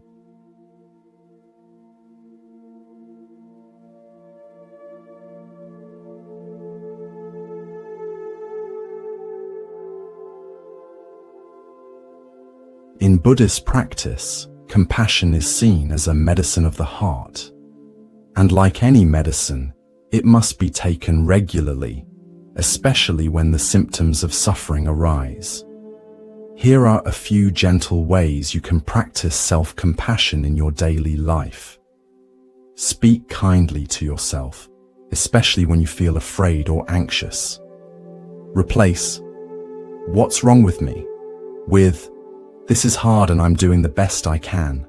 In Buddhist practice, compassion is seen as a medicine of the heart. And like any medicine, it must be taken regularly, especially when the symptoms of suffering arise. Here are a few gentle ways you can practice self-compassion in your daily life. Speak kindly to yourself, especially when you feel afraid or anxious. Replace "What's wrong with me?" with "This is hard and I'm doing the best I can."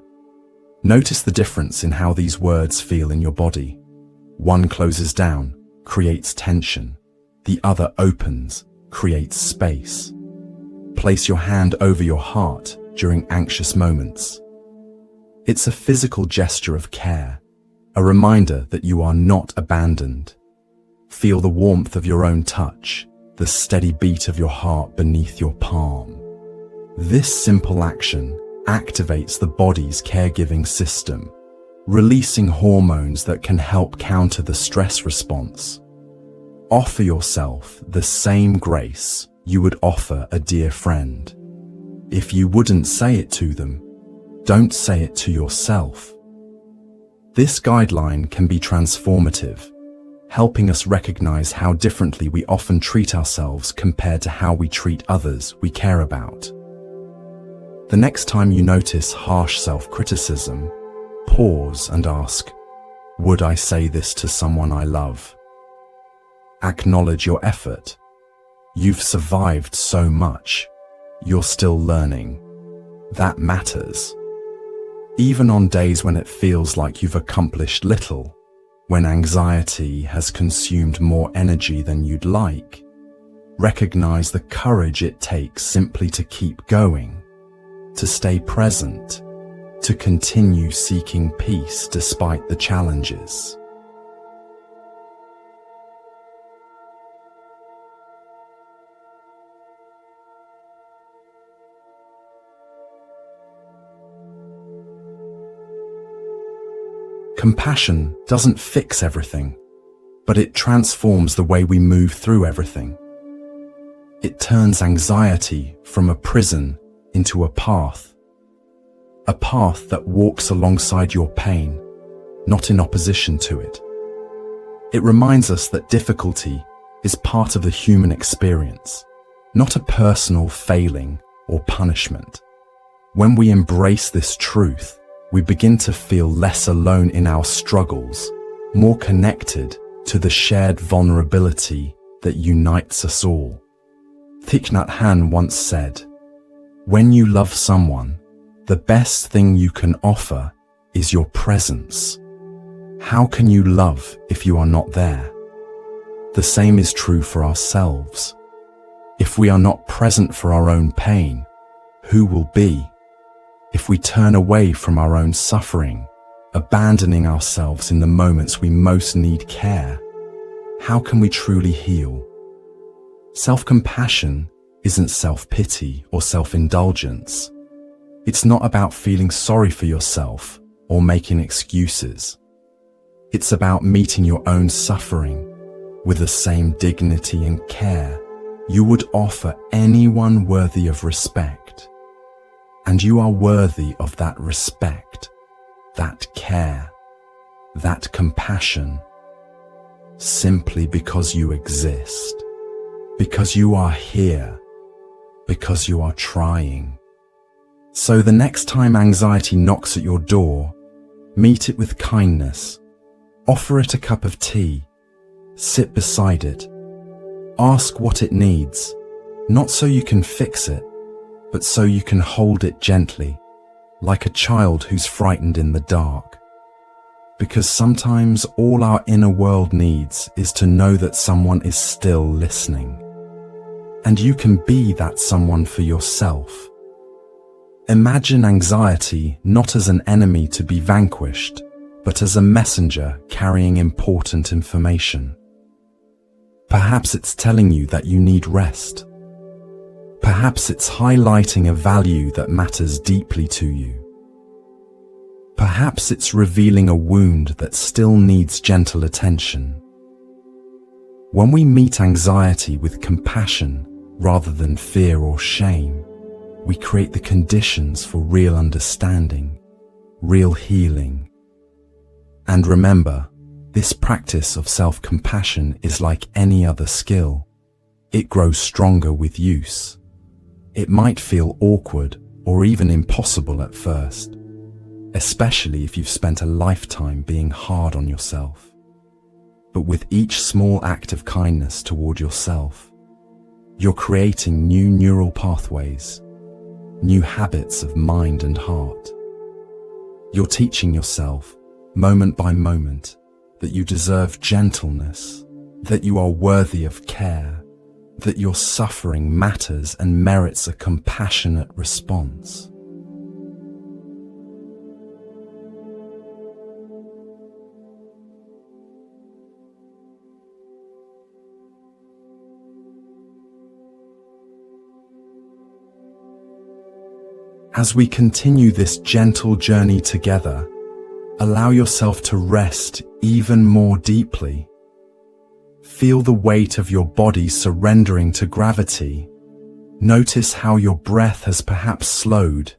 Notice the difference in how these words feel in your body. One closes down, creates tension. The other opens, creates space. Place your hand over your heart during anxious moments. It's a physical gesture of care, a reminder that you are not abandoned. Feel the warmth of your own touch, the steady beat of your heart beneath your palm. This simple action activates the body's caregiving system, releasing hormones that can help counter the stress response. Offer yourself the same grace you would offer a dear friend. If you wouldn't say it to them, don't say it to yourself. This guideline can be transformative, helping us recognize how differently we often treat ourselves compared to how we treat others we care about. The next time you notice harsh self-criticism, pause and ask, "Would I say this to someone I love?" Acknowledge your effort. You've survived so much. You're still learning. That matters. Even on days when it feels like you've accomplished little, when anxiety has consumed more energy than you'd like, recognize the courage it takes simply to keep going, to stay present, to continue seeking peace despite the challenges. Compassion doesn't fix everything, but it transforms the way we move through everything. It turns anxiety from a prison into a path that walks alongside your pain, not in opposition to it. It reminds us that difficulty is part of the human experience, not a personal failing or punishment. When we embrace this truth, we begin to feel less alone in our struggles, more connected to the shared vulnerability that unites us all. Thich Nhat Hanh once said, "When you love someone, the best thing you can offer is your presence. How can you love if you are not there?" The same is true for ourselves. If we are not present for our own pain, who will be? If we turn away from our own suffering, abandoning ourselves in the moments we most need care, how can we truly heal? Self-compassion isn't self-pity or self-indulgence. It's not about feeling sorry for yourself or making excuses. It's about meeting your own suffering with the same dignity and care you would offer anyone worthy of respect. And you are worthy of that respect, that care, that compassion, simply because you exist, because you are here, because you are trying. So the next time anxiety knocks at your door, meet it with kindness. Offer it a cup of tea. Sit beside it. Ask what it needs, not so you can fix it, but so you can hold it gently, like a child who's frightened in the dark. Because sometimes all our inner world needs is to know that someone is still listening. And you can be that someone for yourself. Imagine anxiety not as an enemy to be vanquished, but as a messenger carrying important information. Perhaps it's telling you that you need rest. Perhaps it's highlighting a value that matters deeply to you. Perhaps it's revealing a wound that still needs gentle attention. When we meet anxiety with compassion rather than fear or shame, we create the conditions for real understanding, real healing. And remember, this practice of self-compassion is like any other skill. It grows stronger with use. It might feel awkward or even impossible at first, especially if you've spent a lifetime being hard on yourself. But with each small act of kindness toward yourself, you're creating new neural pathways, new habits of mind and heart. You're teaching yourself, moment by moment, that you deserve gentleness, that you are worthy of care, that your suffering matters and merits a compassionate response. As we continue this gentle journey together, allow yourself to rest even more deeply. Feel the weight of your body surrendering to gravity. Notice how your breath has perhaps slowed,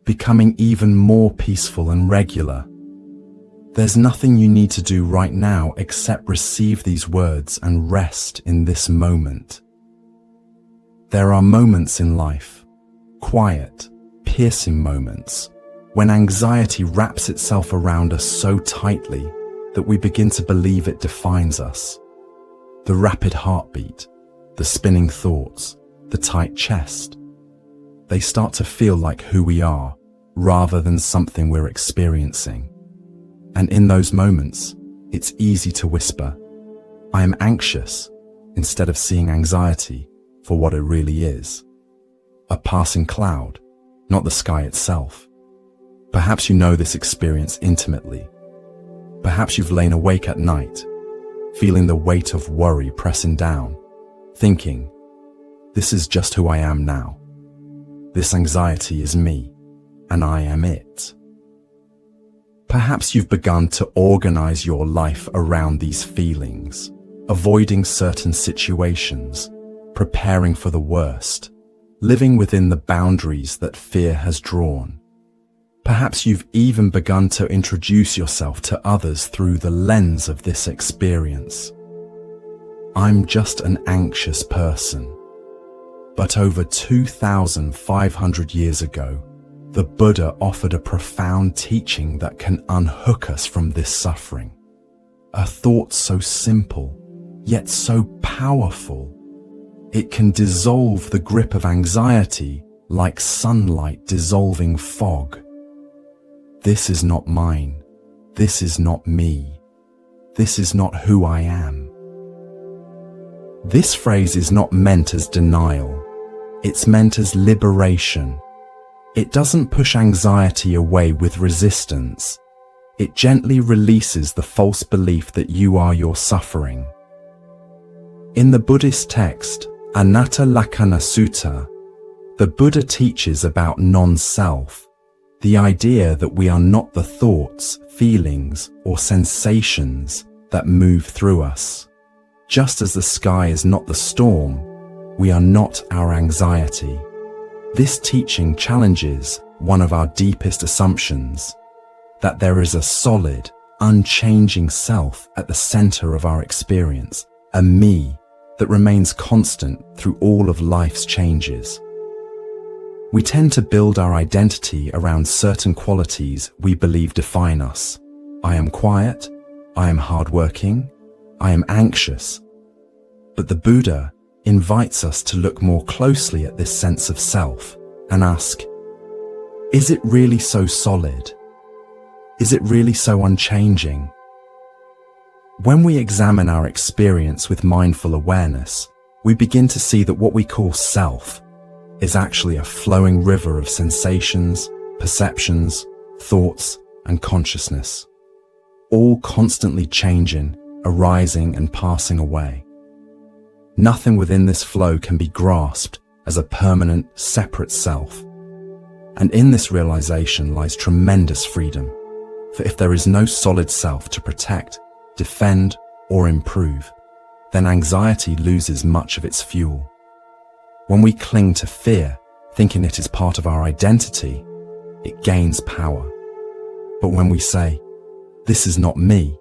becoming even more peaceful and regular. There's nothing you need to do right now except receive these words and rest in this moment. There are moments in life, quiet, piercing moments, when anxiety wraps itself around us so tightly that we begin to believe it defines us. The rapid heartbeat, the spinning thoughts, the tight chest. They start to feel like who we are, rather than something we're experiencing. And in those moments, it's easy to whisper, "I am anxious," instead of seeing anxiety for what it really is. A passing cloud, not the sky itself. Perhaps you know this experience intimately. Perhaps you've lain awake at night, feeling the weight of worry pressing down, thinking, "This is just who I am now. This anxiety is me, and I am it." Perhaps you've begun to organize your life around these feelings, avoiding certain situations, preparing for the worst, living within the boundaries that fear has drawn. Perhaps you've even begun to introduce yourself to others through the lens of this experience. "I'm just an anxious person." But over 2,500 years ago, the Buddha offered a profound teaching that can unhook us from this suffering. A thought so simple, yet so powerful. It can dissolve the grip of anxiety like sunlight dissolving fog. This is not mine. This is not me. This is not who I am. This phrase is not meant as denial. It's meant as liberation. It doesn't push anxiety away with resistance. It gently releases the false belief that you are your suffering. In the Buddhist text, Anatta Lakkhana Sutta, the Buddha teaches about non-self, the idea that we are not the thoughts, feelings, or sensations that move through us. Just as the sky is not the storm, we are not our anxiety. This teaching challenges one of our deepest assumptions, that there is a solid, unchanging self at the center of our experience, a me that remains constant through all of life's changes. We tend to build our identity around certain qualities we believe define us. I am quiet, I am hardworking, I am anxious. But the Buddha invites us to look more closely at this sense of self and ask, is it really so solid? Is it really so unchanging? When we examine our experience with mindful awareness, we begin to see that what we call self is actually a flowing river of sensations, perceptions, thoughts, and consciousness. all constantly changing, arising and passing away. Nothing within this flow can be grasped as a permanent, separate self. And in this realization lies tremendous freedom, for if there is no solid self to protect, defend, or improve, then anxiety loses much of its fuel. When we cling to fear, thinking it is part of our identity, it gains power. But when we say, "This is not me,"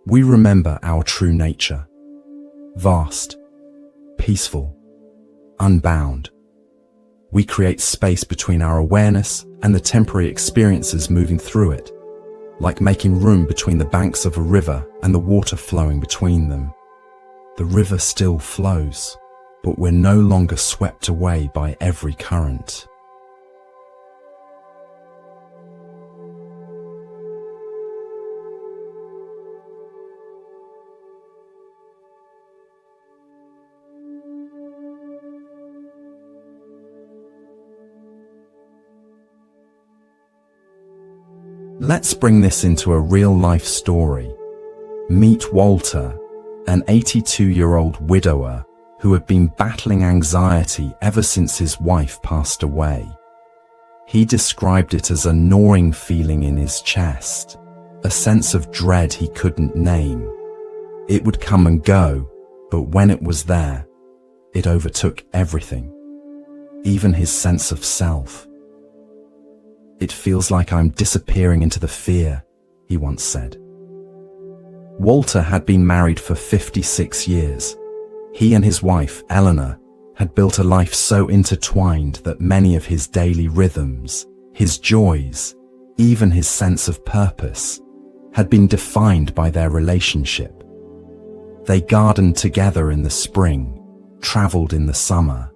we remember our true nature, vast, peaceful, unbound. We create space between our awareness and the temporary experiences moving through it, like making room between the banks of a river and the water flowing between them. The river still flows, but we're no longer swept away by every current. Let's bring this into a real-life story. Meet Walter, an 82-year-old widower who had been battling anxiety ever since his wife passed away. He described it as a gnawing feeling in his chest, a sense of dread he couldn't name. It would come and go, but when it was there, it overtook everything, even his sense of self. "It feels like I'm disappearing into the fear," he once said. Walter had been married for 56 years. He and his wife, Eleanor, had built a life so intertwined that many of his daily rhythms, his joys, even his sense of purpose, had been defined by their relationship. They gardened together in the spring, traveled in the summer,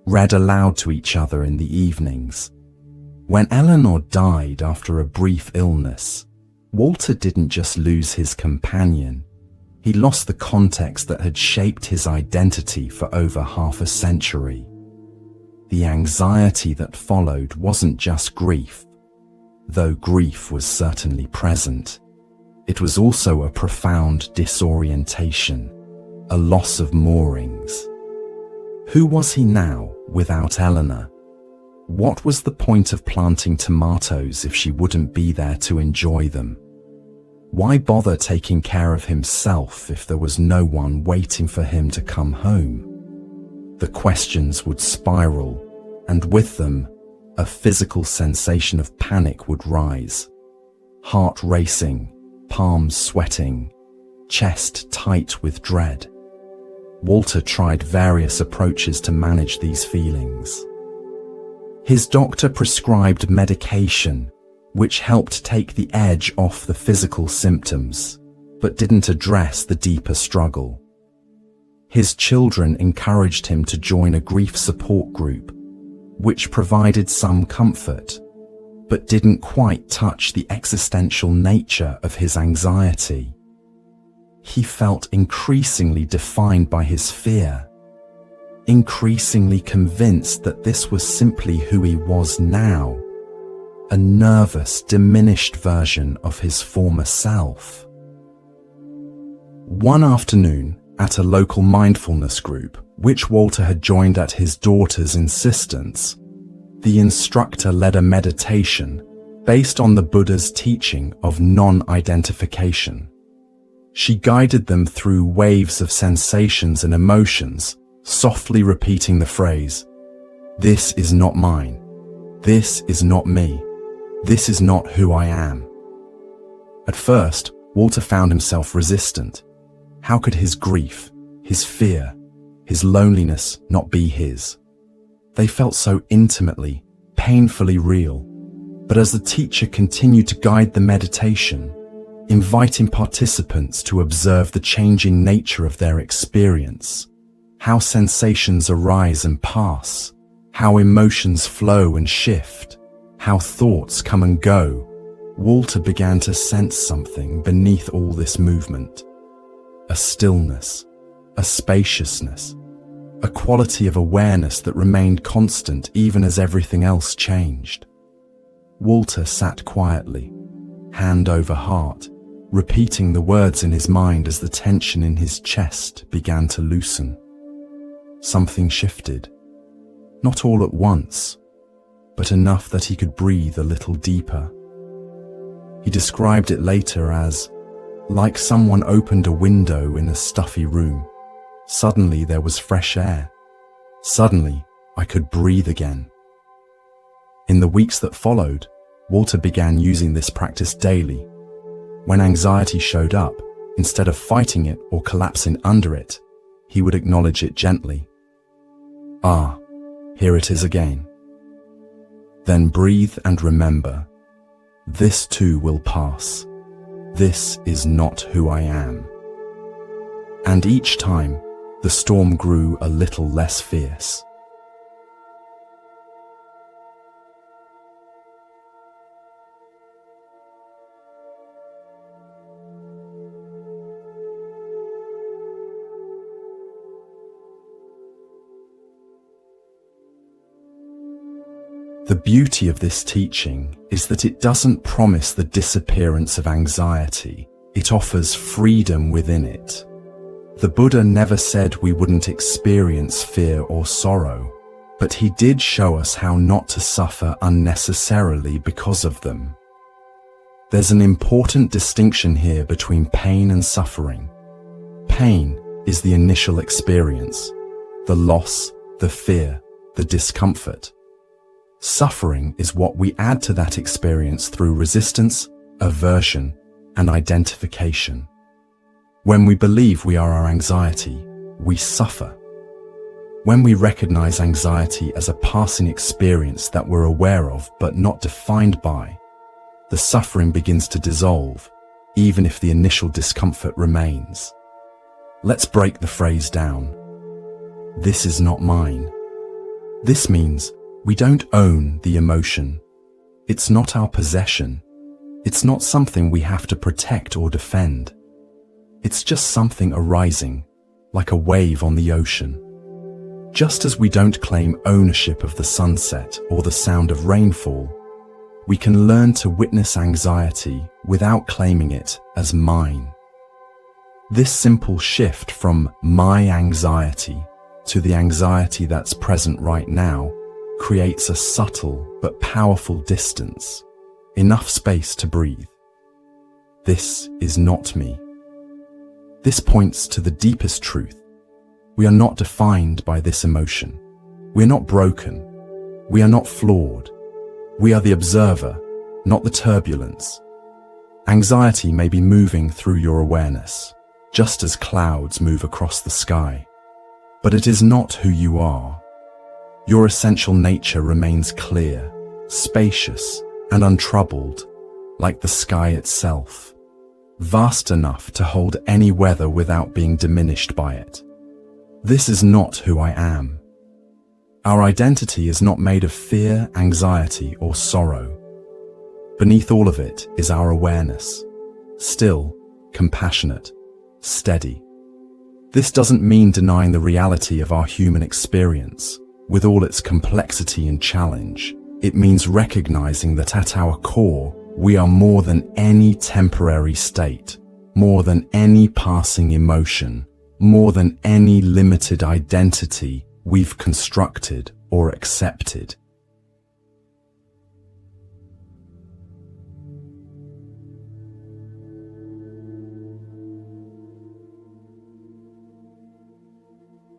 read aloud to each other in the evenings. When Eleanor died after a brief illness, Walter didn't just lose his companion. He lost the context that had shaped his identity for over half a century. The anxiety that followed wasn't just grief, though grief was certainly present. It was also a profound disorientation, a loss of moorings. Who was he now without Eleanor? What was the point of planting tomatoes if she wouldn't be there to enjoy them? Why bother taking care of himself if there was no one waiting for him to come home? The questions would spiral, and with them, a physical sensation of panic would rise. Heart racing, palms sweating, chest tight with dread. Walter tried various approaches to manage these feelings. His doctor prescribed medication, which helped take the edge off the physical symptoms, but didn't address the deeper struggle. His children encouraged him to join a grief support group, which provided some comfort, but didn't quite touch the existential nature of his anxiety. He felt increasingly defined by his fear, increasingly convinced that this was simply who he was now, a nervous, diminished version of his former self. One afternoon, at a local mindfulness group, which Walter had joined at his daughter's insistence, the instructor led a meditation based on the Buddha's teaching of non-identification. She guided them through waves of sensations and emotions, softly repeating the phrase, "This is not mine. This is not me. This is not who I am." At first, Walter found himself resistant. How could his grief, his fear, his loneliness not be his? They felt so intimately, painfully real. But as the teacher continued to guide the meditation, inviting participants to observe the changing nature of their experience, how sensations arise and pass, how emotions flow and shift, how thoughts come and go, Walter began to sense something beneath all this movement. A stillness, a spaciousness, a quality of awareness that remained constant even as everything else changed. Walter sat quietly, hand over heart, repeating the words in his mind as the tension in his chest began to loosen. Something shifted, not all at once, but enough that he could breathe a little deeper. He described it later as, like someone opened a window in a stuffy room. Suddenly there was fresh air. Suddenly I could breathe again. In the weeks that followed, Walter began using this practice daily. When anxiety showed up, instead of fighting it or collapsing under it, he would acknowledge it gently. Ah, here it is again. Then breathe and remember, this too will pass. This is not who I am. And each time, the storm grew a little less fierce. The beauty of this teaching is that it doesn't promise the disappearance of anxiety. It offers freedom within it. The Buddha never said we wouldn't experience fear or sorrow, but he did show us how not to suffer unnecessarily because of them. There's an important distinction here between pain and suffering. Pain is the initial experience, the loss, the fear, the discomfort. Suffering is what we add to that experience through resistance, aversion, and identification. When we believe we are our anxiety, we suffer. When we recognize anxiety as a passing experience that we're aware of but not defined by, the suffering begins to dissolve, even if the initial discomfort remains. Let's break the phrase down. This is not mine. This means we don't own the emotion. It's not our possession. It's not something we have to protect or defend. It's just something arising, like a wave on the ocean. Just as we don't claim ownership of the sunset or the sound of rainfall, we can learn to witness anxiety without claiming it as mine. This simple shift from my anxiety to the anxiety that's present right now creates a subtle but powerful distance, enough space to breathe. This is not me. This points to the deepest truth. We are not defined by this emotion. We are not broken. We are not flawed. We are the observer, not the turbulence. Anxiety may be moving through your awareness, just as clouds move across the sky. But it is not who you are. Your essential nature remains clear, spacious, and untroubled, like the sky itself, vast enough to hold any weather without being diminished by it. This is not who I am. Our identity is not made of fear, anxiety, or sorrow. Beneath all of it is our awareness, still, compassionate, steady. This doesn't mean denying the reality of our human experience, with all its complexity and challenge. It means recognizing that at our core, we are more than any temporary state, more than any passing emotion, more than any limited identity we've constructed or accepted.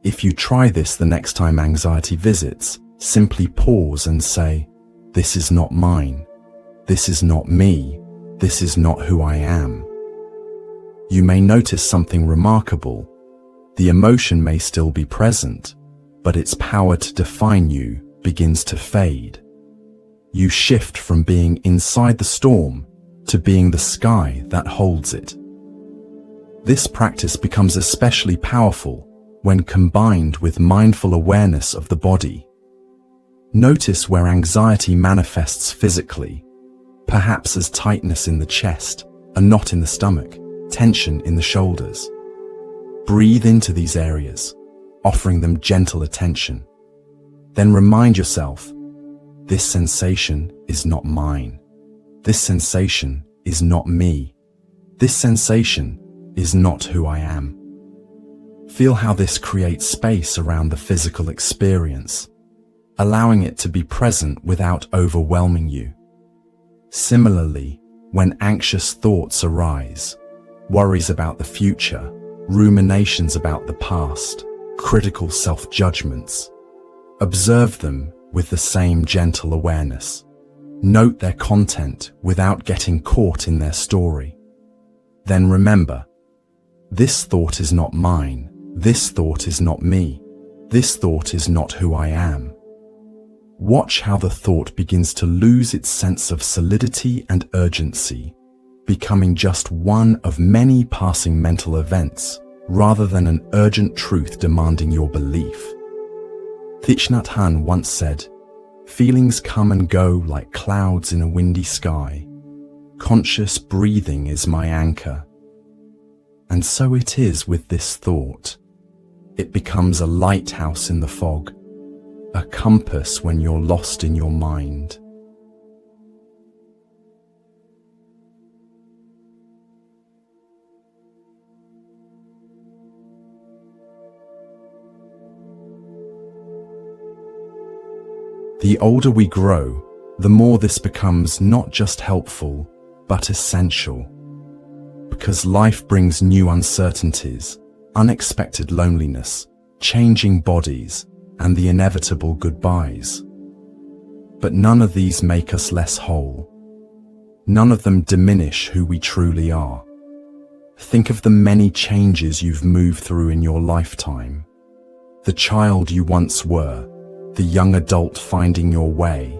If you try this the next time anxiety visits, simply pause and say, this is not mine. This is not me. This is not who I am. You may notice something remarkable. The emotion may still be present, but its power to define you begins to fade. You shift from being inside the storm to being the sky that holds it. This practice becomes especially powerful when combined with mindful awareness of the body. Notice where anxiety manifests physically, perhaps as tightness in the chest, a knot in the stomach, tension in the shoulders. Breathe into these areas, offering them gentle attention. Then remind yourself, this sensation is not mine. This sensation is not me. This sensation is not who I am. Feel how this creates space around the physical experience, allowing it to be present without overwhelming you. Similarly, when anxious thoughts arise, worries about the future, ruminations about the past, critical self-judgments, observe them with the same gentle awareness. Note their content without getting caught in their story. Then remember, this thought is not mine, this thought is not me, this thought is not who I am. Watch how the thought begins to lose its sense of solidity and urgency, becoming just one of many passing mental events rather than an urgent truth demanding your belief. Thich Nhat Hanh once said, "Feelings come and go like clouds in a windy sky. Conscious breathing is my anchor." And so it is with this thought. It becomes a lighthouse in the fog, a compass when you're lost in your mind. The older we grow, the more this becomes not just helpful, but essential. Because life brings new uncertainties, unexpected loneliness, changing bodies, and the inevitable goodbyes. But none of these make us less whole. None of them diminish who we truly are. Think of the many changes you've moved through in your lifetime. The child you once were, the young adult finding your way,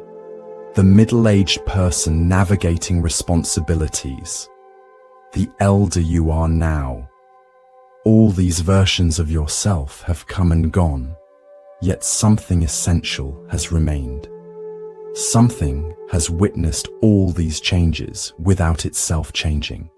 the middle-aged person navigating responsibilities, the elder you are now. All these versions of yourself have come and gone, yet something essential has remained. Something has witnessed all these changes without itself changing.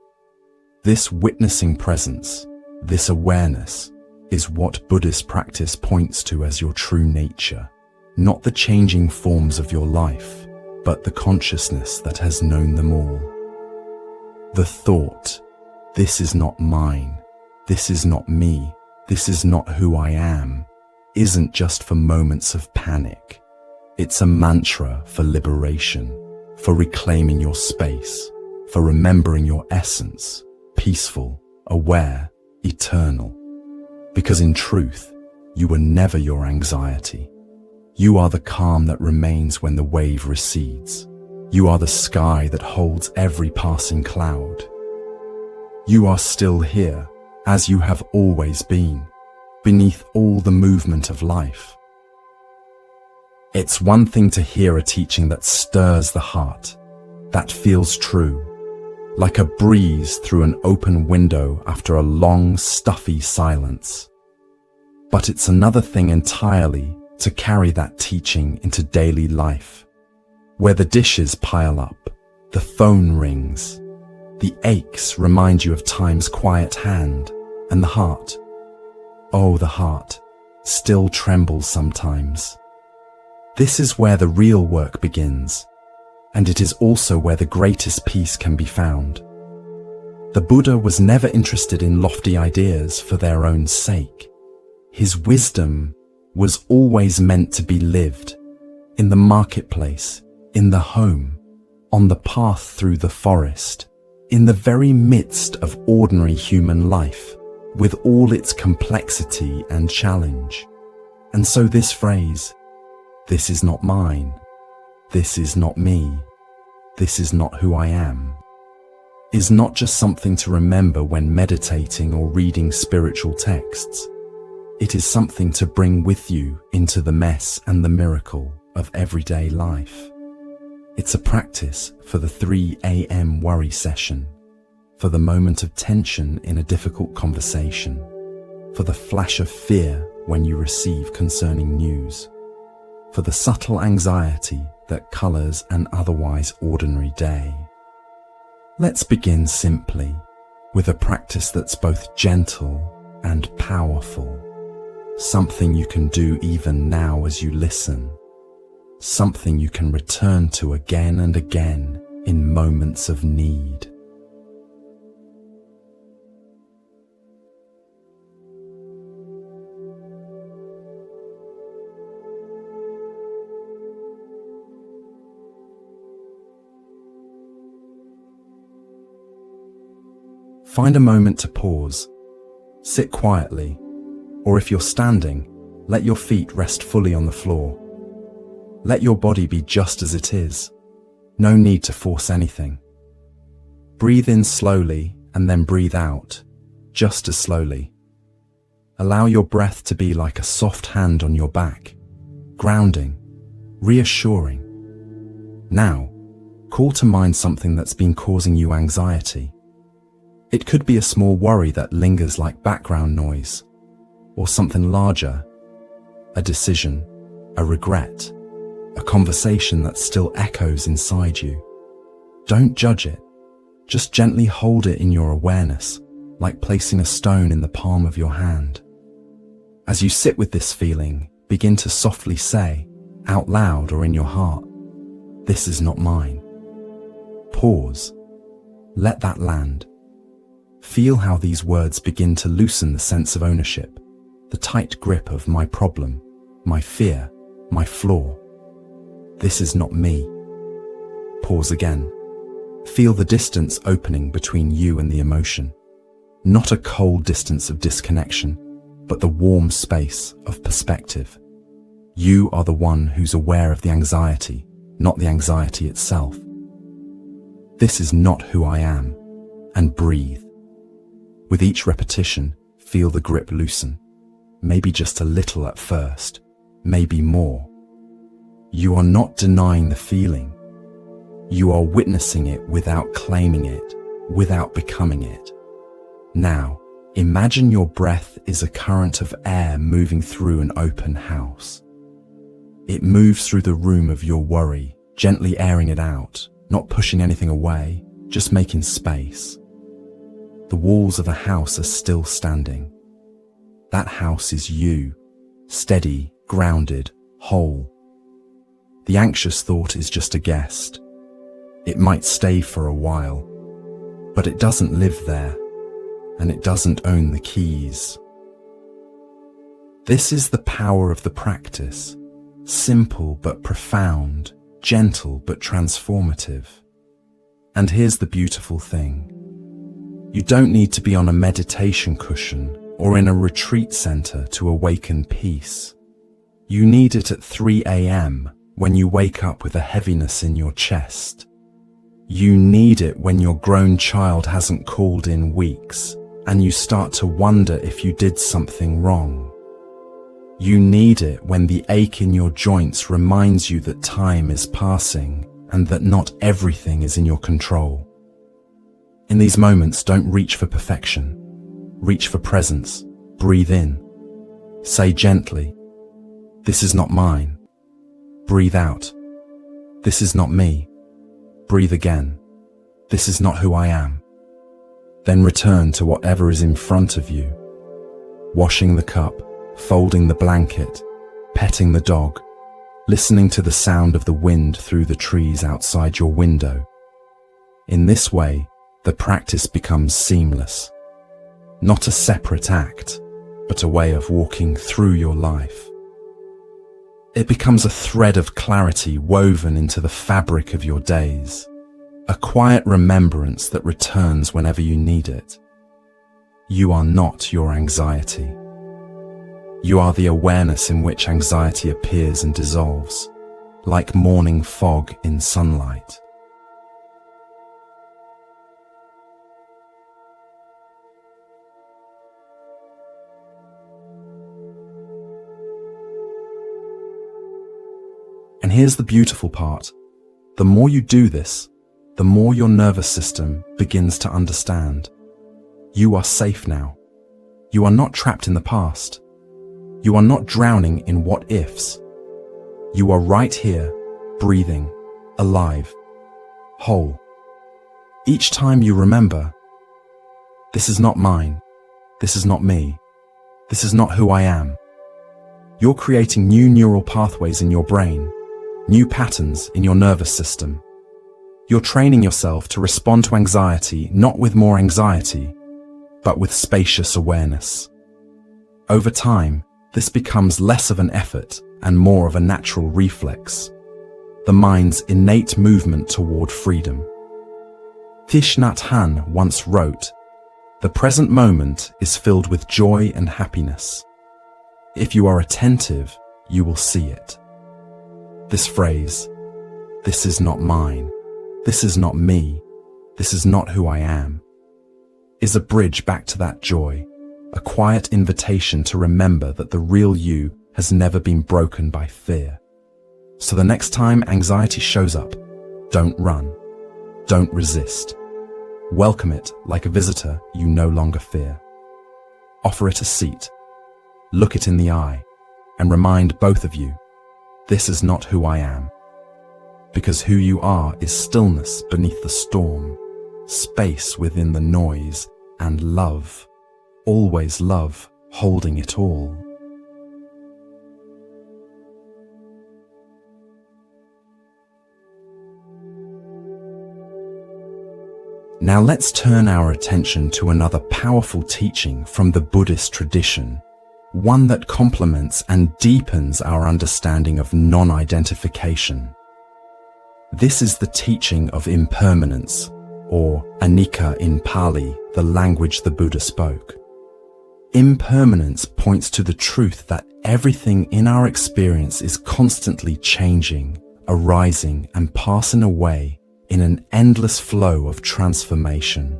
This witnessing presence, this awareness, is what Buddhist practice points to as your true nature. Not the changing forms of your life, but the consciousness that has known them all. The thought, "This is not mine, this is not me, this is not who I am," isn't just for moments of panic. It's a mantra for liberation, for reclaiming your space, for remembering your essence, peaceful, aware, eternal. Because in truth, you were never your anxiety. You are the calm that remains when the wave recedes. You are the sky that holds every passing cloud. You are still here, as you have always been, beneath all the movement of life. It's one thing to hear a teaching that stirs the heart, that feels true, like a breeze through an open window after a long, stuffy silence. But it's another thing entirely to carry that teaching into daily life, where the dishes pile up, the phone rings, the aches remind you of time's quiet hand, and the heart, oh, the heart, still trembles sometimes. This is where the real work begins, and it is also where the greatest peace can be found. The Buddha was never interested in lofty ideas for their own sake. His wisdom was always meant to be lived, in the marketplace, in the home, on the path through the forest, in the very midst of ordinary human life, with all its complexity and challenge. And so this phrase, "This is not mine, this is not me, this is not who I am," is not just something to remember when meditating or reading spiritual texts. It is something to bring with you into the mess and the miracle of everyday life. It's a practice for the 3 a.m. worry session, for the moment of tension in a difficult conversation, for the flash of fear when you receive concerning news, for the subtle anxiety that colors an otherwise ordinary day. Let's begin simply with a practice that's both gentle and powerful. Something you can do even now as you listen. Something you can return to again and again in moments of need. Find a moment to pause. Sit quietly, or if you're standing, let your feet rest fully on the floor. Let your body be just as it is. No need to force anything. Breathe in slowly and then breathe out, just as slowly. Allow your breath to be like a soft hand on your back, grounding, reassuring. Now, call to mind something that's been causing you anxiety. It could be a small worry that lingers like background noise, or something larger, a decision, a regret, a conversation that still echoes inside you. Don't judge it. Just gently hold it in your awareness, like placing a stone in the palm of your hand. As you sit with this feeling, begin to softly say, out loud or in your heart, "This is not mine." Pause. Let that land. Feel how these words begin to loosen the sense of ownership, the tight grip of my problem, my fear, my flaw. This is not me. Pause again. Feel the distance opening between you and the emotion. Not a cold distance of disconnection, but the warm space of perspective. You are the one who's aware of the anxiety, not the anxiety itself. This is not who I am, and breathe. With each repetition, feel the grip loosen. Maybe just a little at first, maybe more. You are not denying the feeling. You are witnessing it without claiming it, without becoming it. Now, imagine your breath is a current of air moving through an open house. It moves through the room of your worry, gently airing it out, not pushing anything away, just making space. The walls of a house are still standing. That house is you, steady, grounded, whole. The anxious thought is just a guest. It might stay for a while, but it doesn't live there, and it doesn't own the keys. This is the power of the practice, simple but profound, gentle but transformative. And here's the beautiful thing. You don't need to be on a meditation cushion or in a retreat center to awaken peace. You need it at 3 a.m. when you wake up with a heaviness in your chest. You need it when your grown child hasn't called in weeks and you start to wonder if you did something wrong. You need it when the ache in your joints reminds you that time is passing and that not everything is in your control. In these moments, don't reach for perfection. Reach for presence. Breathe in. Say gently, "This is not mine." Breathe out. "This is not me." Breathe again. "This is not who I am." Then return to whatever is in front of you. Washing the cup, folding the blanket, petting the dog, listening to the sound of the wind through the trees outside your window. In this way, the practice becomes seamless. Not a separate act, but a way of walking through your life. It becomes a thread of clarity woven into the fabric of your days, a quiet remembrance that returns whenever you need it. You are not your anxiety. You are the awareness in which anxiety appears and dissolves, like morning fog in sunlight. And here's the beautiful part. The more you do this, the more your nervous system begins to understand. You are safe now. You are not trapped in the past. You are not drowning in what ifs. You are right here, breathing, alive, whole. Each time you remember, "This is not mine. This is not me. This is not who I am." You're creating new neural pathways in your brain, new patterns in your nervous system. You're training yourself to respond to anxiety not with more anxiety, but with spacious awareness. Over time, this becomes less of an effort and more of a natural reflex, the mind's innate movement toward freedom. Thich Nhat Hanh once wrote, The present moment is filled with joy and happiness. If you are attentive, you will see it. This phrase, "This is not mine, this is not me, this is not who I am," is a bridge back to that joy, a quiet invitation to remember that the real you has never been broken by fear. So the next time anxiety shows up, don't run, don't resist. Welcome it like a visitor you no longer fear. Offer it a seat, look it in the eye, and remind both of you, this is not who I am. Because who you are is stillness beneath the storm, space within the noise, and love, always love, holding it all. Now let's turn our attention to another powerful teaching from the Buddhist tradition, one that complements and deepens our understanding of non-identification. This is the teaching of impermanence, or anicca in Pali, the language the Buddha spoke. Impermanence points to the truth that everything in our experience is constantly changing, arising, and passing away in an endless flow of transformation.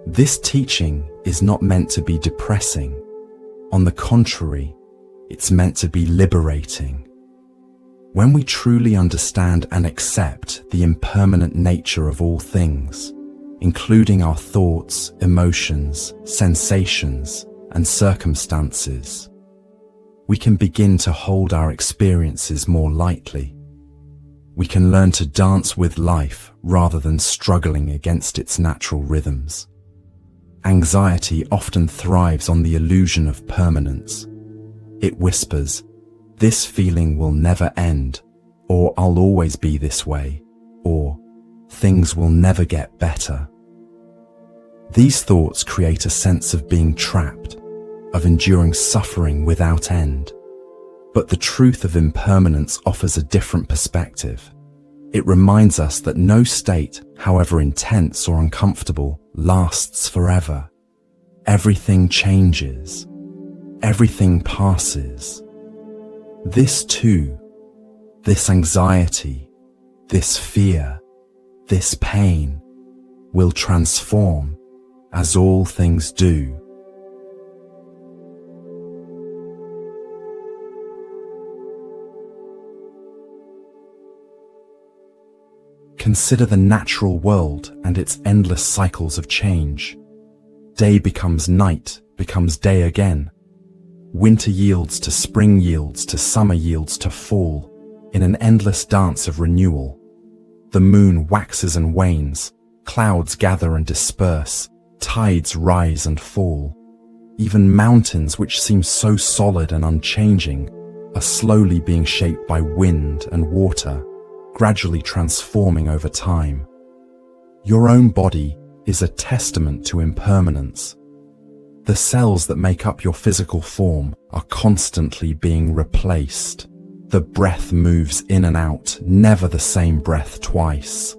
This teaching is not meant to be depressing. On the contrary, it's meant to be liberating. When we truly understand and accept the impermanent nature of all things, including our thoughts, emotions, sensations, and circumstances, we can begin to hold our experiences more lightly. We can learn to dance with life rather than struggling against its natural rhythms. Anxiety often thrives on the illusion of permanence. It whispers, "This feeling will never end," or "I'll always be this way," or "Things will never get better." These thoughts create a sense of being trapped, of enduring suffering without end. But the truth of impermanence offers a different perspective. It reminds us that no state, however intense or uncomfortable, lasts forever. Everything changes. Everything passes. This too, this anxiety, this fear, this pain, will transform, as all things do. Consider the natural world and its endless cycles of change. Day becomes night, becomes day again. Winter yields to spring, yields to summer, yields to fall, in an endless dance of renewal. The moon waxes and wanes, clouds gather and disperse, tides rise and fall. Even mountains, which seem so solid and unchanging, are slowly being shaped by wind and water, gradually transforming over time. Your own body is a testament to impermanence. The cells that make up your physical form are constantly being replaced. The breath moves in and out, never the same breath twice.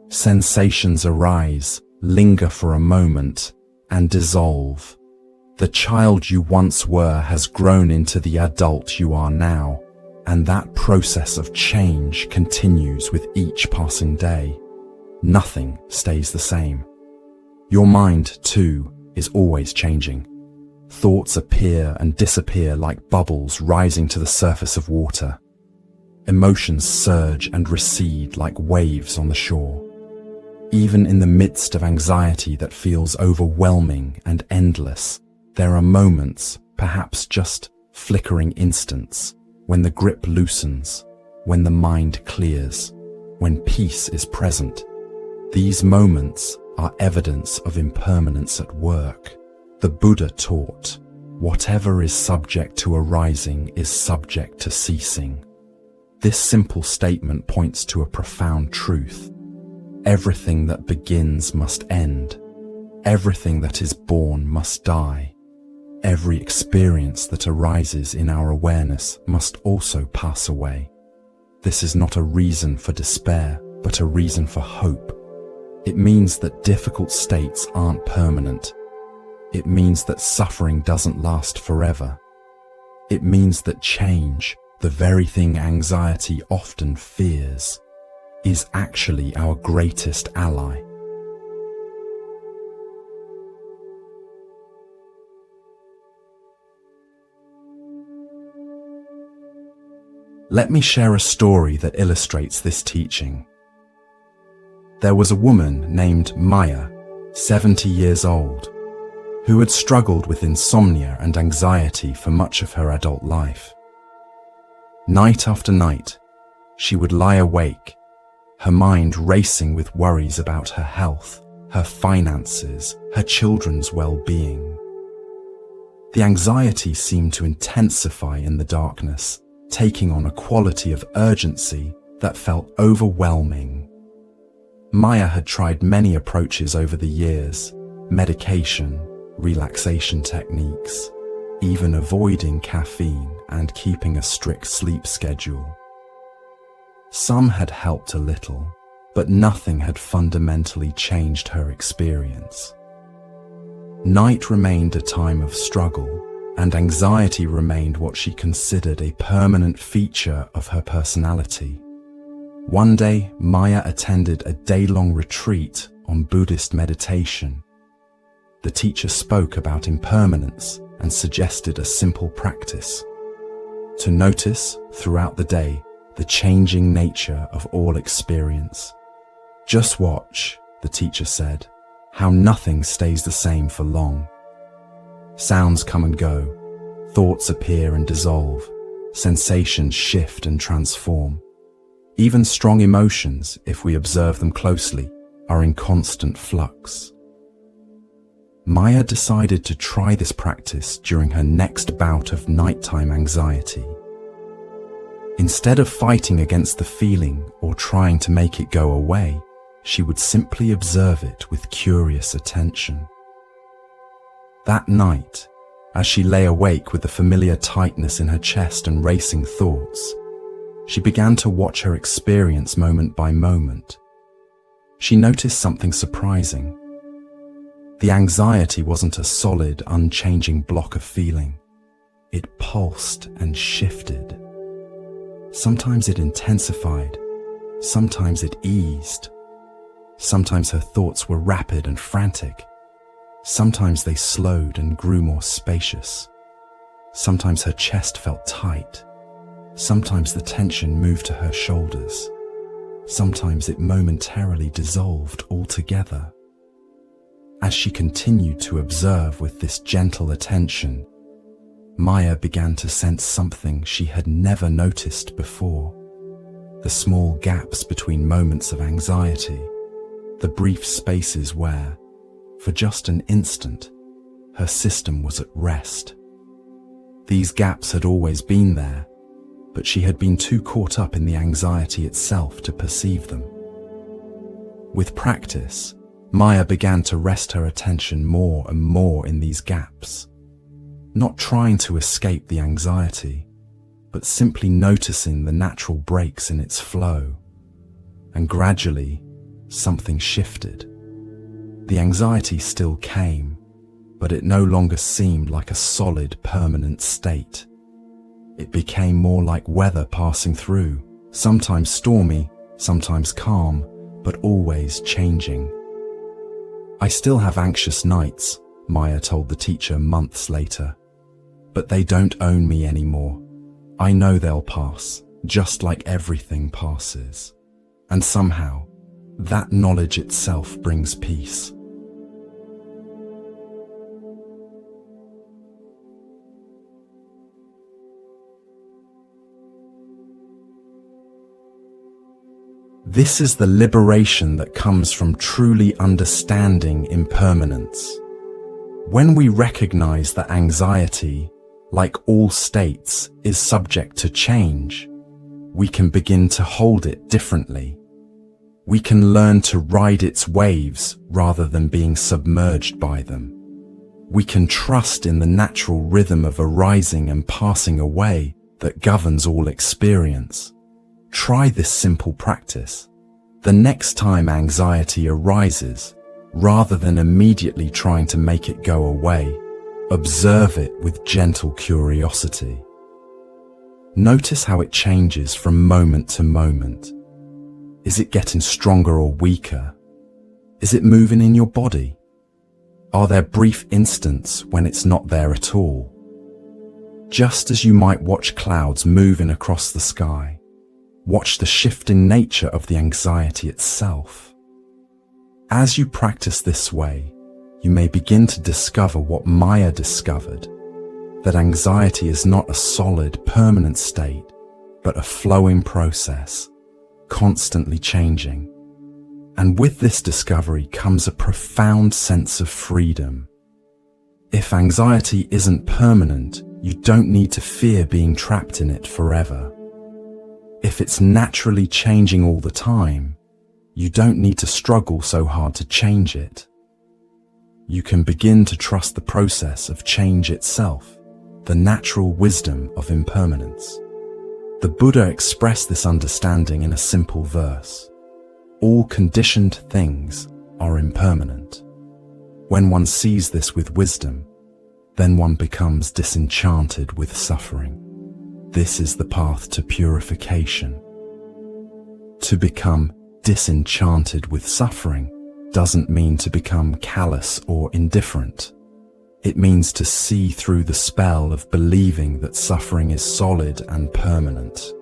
Sensations arise, linger for a moment, and dissolve. The child you once were has grown into the adult you are now, and that process of change continues with each passing day. Nothing stays the same. Your mind, too, is always changing. Thoughts appear and disappear like bubbles rising to the surface of water. Emotions surge and recede like waves on the shore. Even in the midst of anxiety that feels overwhelming and endless, there are moments, perhaps just flickering instants, when the grip loosens, when the mind clears, when peace is present. These moments are evidence of impermanence at work. The Buddha taught, whatever is subject to arising is subject to ceasing. This simple statement points to a profound truth. Everything that begins must end. Everything that is born must die. Every experience that arises in our awareness must also pass away. This is not a reason for despair, but a reason for hope. It means that difficult states aren't permanent. It means that suffering doesn't last forever. It means that change, the very thing anxiety often fears, is actually our greatest ally. Let me share a story that illustrates this teaching. There was a woman named Maya, 70 years old, who had struggled with insomnia and anxiety for much of her adult life. Night after night, she would lie awake, her mind racing with worries about her health, her finances, her children's well-being. The anxiety seemed to intensify in the darkness, taking on a quality of urgency that felt overwhelming. Maya had tried many approaches over the years: medication, relaxation techniques, even avoiding caffeine and keeping a strict sleep schedule. Some had helped a little, but nothing had fundamentally changed her experience. Night remained a time of struggle, and anxiety remained what she considered a permanent feature of her personality. One day, Maya attended a day-long retreat on Buddhist meditation. The teacher spoke about impermanence and suggested a simple practice: to notice throughout the day the changing nature of all experience. Just watch, the teacher said, how nothing stays the same for long. Sounds come and go, thoughts appear and dissolve, sensations shift and transform. Even strong emotions, if we observe them closely, are in constant flux. Maya decided to try this practice during her next bout of nighttime anxiety. Instead of fighting against the feeling or trying to make it go away, she would simply observe it with curious attention. That night, as she lay awake with the familiar tightness in her chest and racing thoughts, she began to watch her experience moment by moment. She noticed something surprising. The anxiety wasn't a solid, unchanging block of feeling. It pulsed and shifted. Sometimes it intensified, sometimes it eased. Sometimes her thoughts were rapid and frantic. Sometimes they slowed and grew more spacious. Sometimes her chest felt tight. Sometimes the tension moved to her shoulders. Sometimes it momentarily dissolved altogether. As she continued to observe with this gentle attention, Maya began to sense something she had never noticed before. The small gaps between moments of anxiety, the brief spaces where, for just an instant, her system was at rest. These gaps had always been there, but she had been too caught up in the anxiety itself to perceive them. With practice, Maya began to rest her attention more and more in these gaps, not trying to escape the anxiety, but simply noticing the natural breaks in its flow. And gradually, something shifted. The anxiety still came, but it no longer seemed like a solid, permanent state. It became more like weather passing through, sometimes stormy, sometimes calm, but always changing. "I still have anxious nights," Maya told the teacher months later, "but they don't own me anymore. I know they'll pass, just like everything passes." And somehow, that knowledge itself brings peace. This is the liberation that comes from truly understanding impermanence. When we recognize that anxiety, like all states, is subject to change, we can begin to hold it differently. We can learn to ride its waves rather than being submerged by them. We can trust in the natural rhythm of arising and passing away that governs all experience. Try this simple practice. The next time anxiety arises, Rather than immediately trying to make it go away, observe it with gentle curiosity. Notice how it changes from moment to moment. Is it getting stronger or weaker? Is it moving in your body? Are there brief instants when it's not there at all? Just as you might watch clouds moving across the sky, watch the shifting nature of the anxiety itself. As you practice this way, you may begin to discover what Maya discovered, that anxiety is not a solid, permanent state, but a flowing process, constantly changing. And with this discovery comes a profound sense of freedom. If anxiety isn't permanent, you don't need to fear being trapped in it forever. If it's naturally changing all the time, you don't need to struggle so hard to change it. You can begin to trust the process of change itself, the natural wisdom of impermanence. The Buddha expressed this understanding in a simple verse. All conditioned things are impermanent. When one sees this with wisdom, then one becomes disenchanted with suffering. This is the path to purification. To become disenchanted with suffering doesn't mean to become callous or indifferent. It means to see through the spell of believing that suffering is solid and permanent.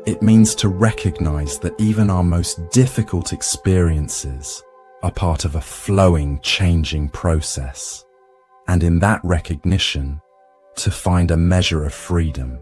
It means to recognize that even our most difficult experiences are part of a flowing, changing process. And in that recognition, to find a measure of freedom.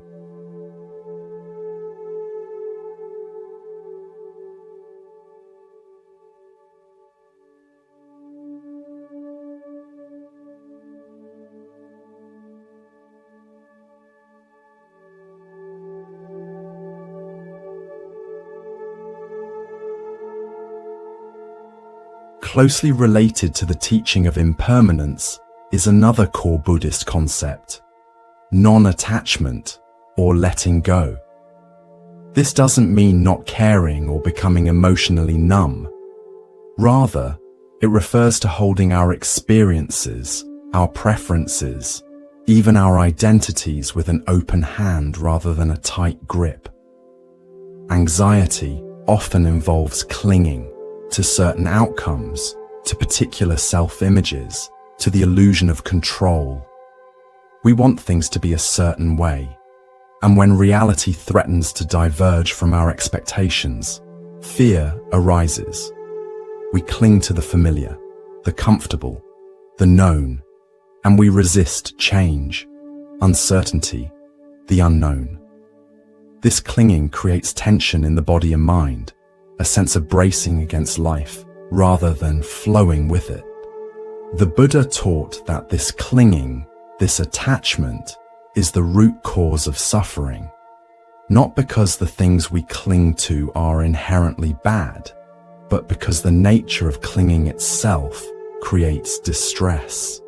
Closely related to the teaching of impermanence is another core Buddhist concept, non-attachment or letting go. This doesn't mean not caring or becoming emotionally numb. Rather, it refers to holding our experiences, our preferences, even our identities with an open hand rather than a tight grip. Anxiety often involves clinging to certain outcomes, to particular self-images, to the illusion of control. We want things to be a certain way, and when reality threatens to diverge from our expectations, fear arises. We cling to the familiar, the comfortable, the known, and we resist change, uncertainty, the unknown. This clinging creates tension in the body and mind, a sense of bracing against life rather than flowing with it. The Buddha taught that this clinging, this attachment, is the root cause of suffering, not because the things we cling to are inherently bad, but because the nature of clinging itself creates distress.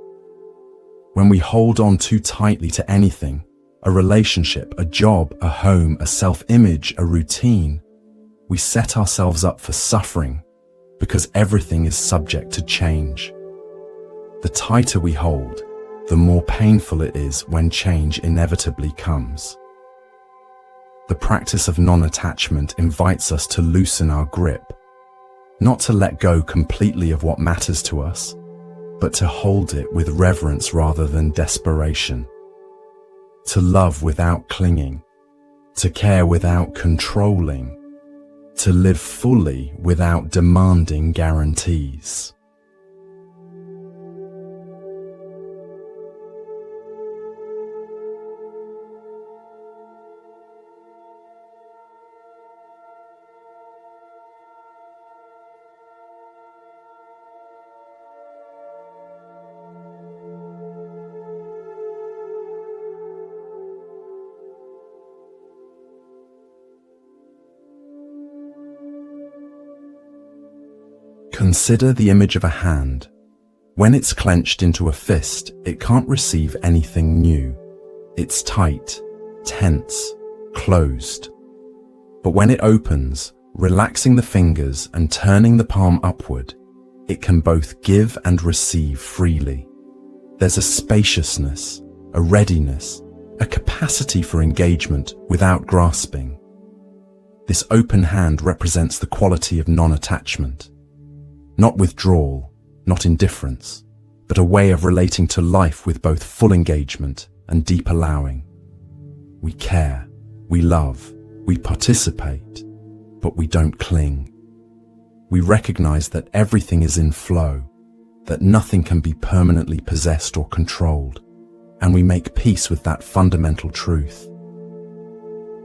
When we hold on too tightly to anything, a relationship, a job, a home, a self-image, a routine, we set ourselves up for suffering because everything is subject to change. The tighter we hold, the more painful it is when change inevitably comes. The practice of non-attachment invites us to loosen our grip, not to let go completely of what matters to us, but to hold it with reverence rather than desperation. To love without clinging, to care without controlling, to live fully without demanding guarantees. Consider the image of a hand. When it's clenched into a fist, it can't receive anything new. It's tight, tense, closed. But when it opens, relaxing the fingers and turning the palm upward, it can both give and receive freely. There's a spaciousness, a readiness, a capacity for engagement without grasping. This open hand represents the quality of non-attachment. Not withdrawal, not indifference, but a way of relating to life with both full engagement and deep allowing. We care, we love, we participate, but we don't cling. We recognize that everything is in flow, that nothing can be permanently possessed or controlled, and we make peace with that fundamental truth.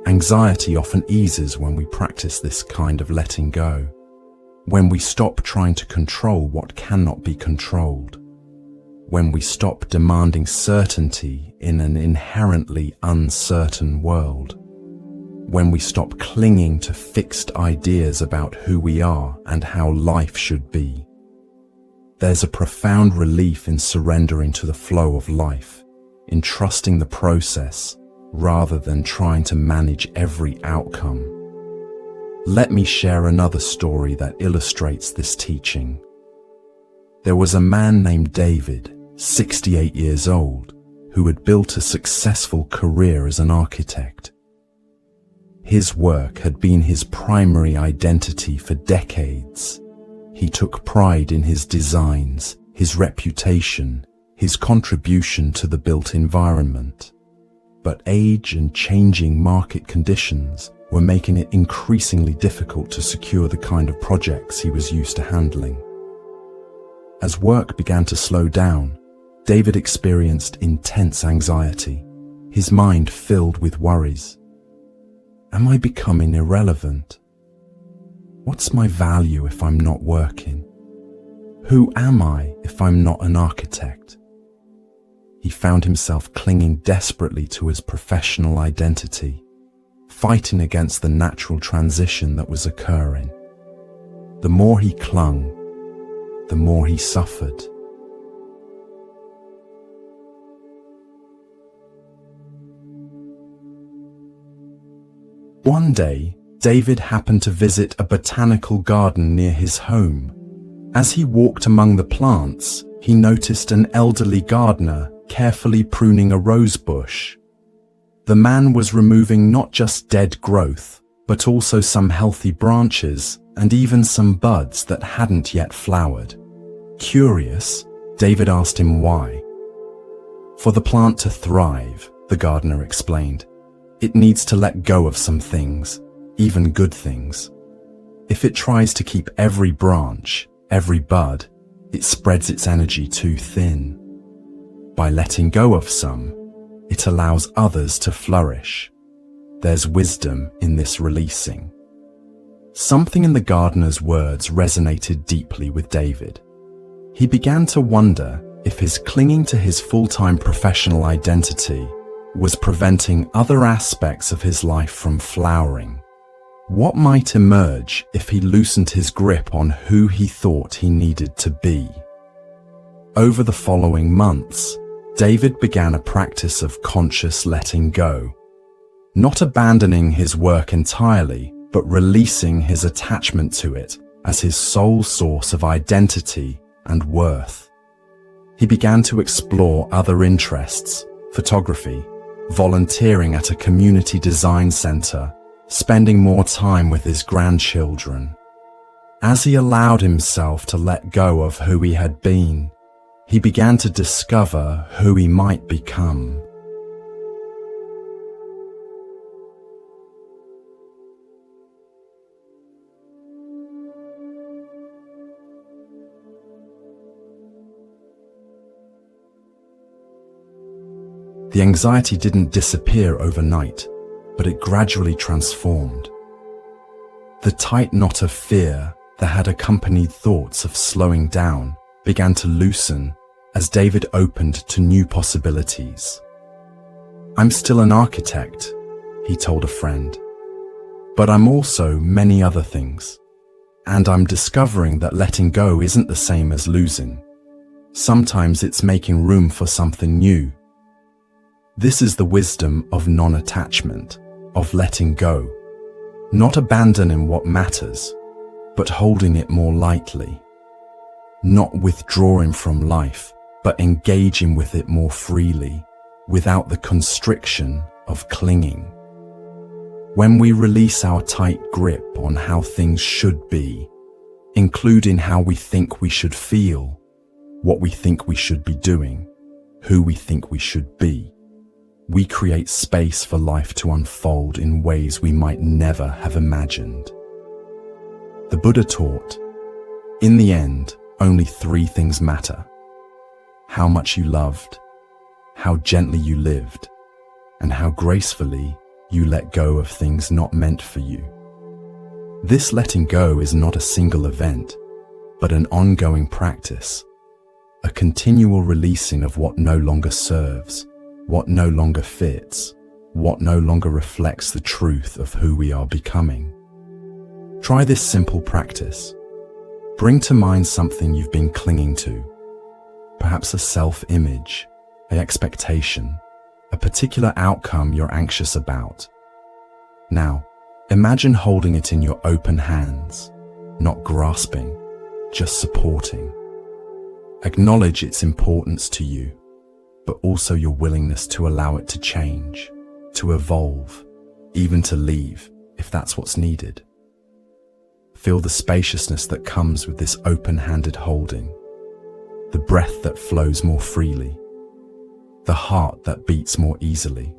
Anxiety often eases when we practice this kind of letting go, when we stop trying to control what cannot be controlled, when we stop demanding certainty in an inherently uncertain world, when we stop clinging to fixed ideas about who we are and how life should be. There's a profound relief in surrendering to the flow of life, in trusting the process rather than trying to manage every outcome. Let me share another story that illustrates this teaching. There was a man named David, 68 years old, who had built a successful career as an architect. His work had been his primary identity for decades. He took pride in his designs, his reputation, his contribution to the built environment. But age and changing market conditions were making it increasingly difficult to secure the kind of projects he was used to handling. As work began to slow down, David experienced intense anxiety, his mind filled with worries. Am I becoming irrelevant? What's my value if I'm not working? Who am I if I'm not an architect? He found himself clinging desperately to his professional identity, fighting against the natural transition that was occurring. The more he clung, the more he suffered. One day, David happened to visit a botanical garden near his home. As he walked among the plants, he noticed an elderly gardener carefully pruning a rose bush. The man was removing not just dead growth, but also some healthy branches and even some buds that hadn't yet flowered. Curious, David asked him why. For the plant to thrive, the gardener explained, it needs to let go of some things, even good things. If it tries to keep every branch, every bud, it spreads its energy too thin. By letting go of some, it allows others to flourish. There's wisdom in this releasing. Something in the gardener's words resonated deeply with David. He began to wonder if his clinging to his full-time professional identity was preventing other aspects of his life from flowering. What might emerge if he loosened his grip on who he thought he needed to be? Over the following months, David began a practice of conscious letting go, not abandoning his work entirely, but releasing his attachment to it as his sole source of identity and worth. He began to explore other interests, photography, volunteering at a community design center, spending more time with his grandchildren. As he allowed himself to let go of who he had been, he began to discover who he might become. The anxiety didn't disappear overnight, but it gradually transformed. The tight knot of fear that had accompanied thoughts of slowing down began to loosen as David opened to new possibilities. I'm still an architect, he told a friend, but I'm also many other things. And I'm discovering that letting go isn't the same as losing. Sometimes it's making room for something new. This is the wisdom of non-attachment, of letting go, not abandoning what matters, but holding it more lightly. not withdrawing from life, but engaging with it more freely, without the constriction of clinging. When we release our tight grip on how things should be, including how we think we should feel, what we think we should be doing, who we think we should be, we create space for life to unfold in ways we might never have imagined. The Buddha taught, in the end, only 3 things matter: how much you loved, how gently you lived, and how gracefully you let go of things not meant for you. This letting go is not a single event, but an ongoing practice, a continual releasing of what no longer serves, what no longer fits, what no longer reflects the truth of who we are becoming. Try this simple practice. Bring to mind something you've been clinging to, perhaps a self-image, an expectation, a particular outcome you're anxious about. Now, imagine holding it in your open hands, not grasping, just supporting. Acknowledge its importance to you, but also your willingness to allow it to change, to evolve, even to leave, if that's what's needed. Feel the spaciousness that comes with this open-handed holding, the breath that flows more freely, the heart that beats more easily.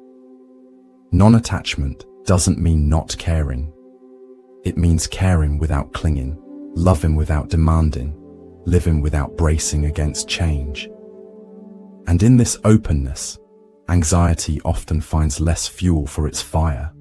Non-attachment doesn't mean not caring. It means caring without clinging, loving without demanding, living without bracing against change. And in this openness, anxiety often finds less fuel for its fire.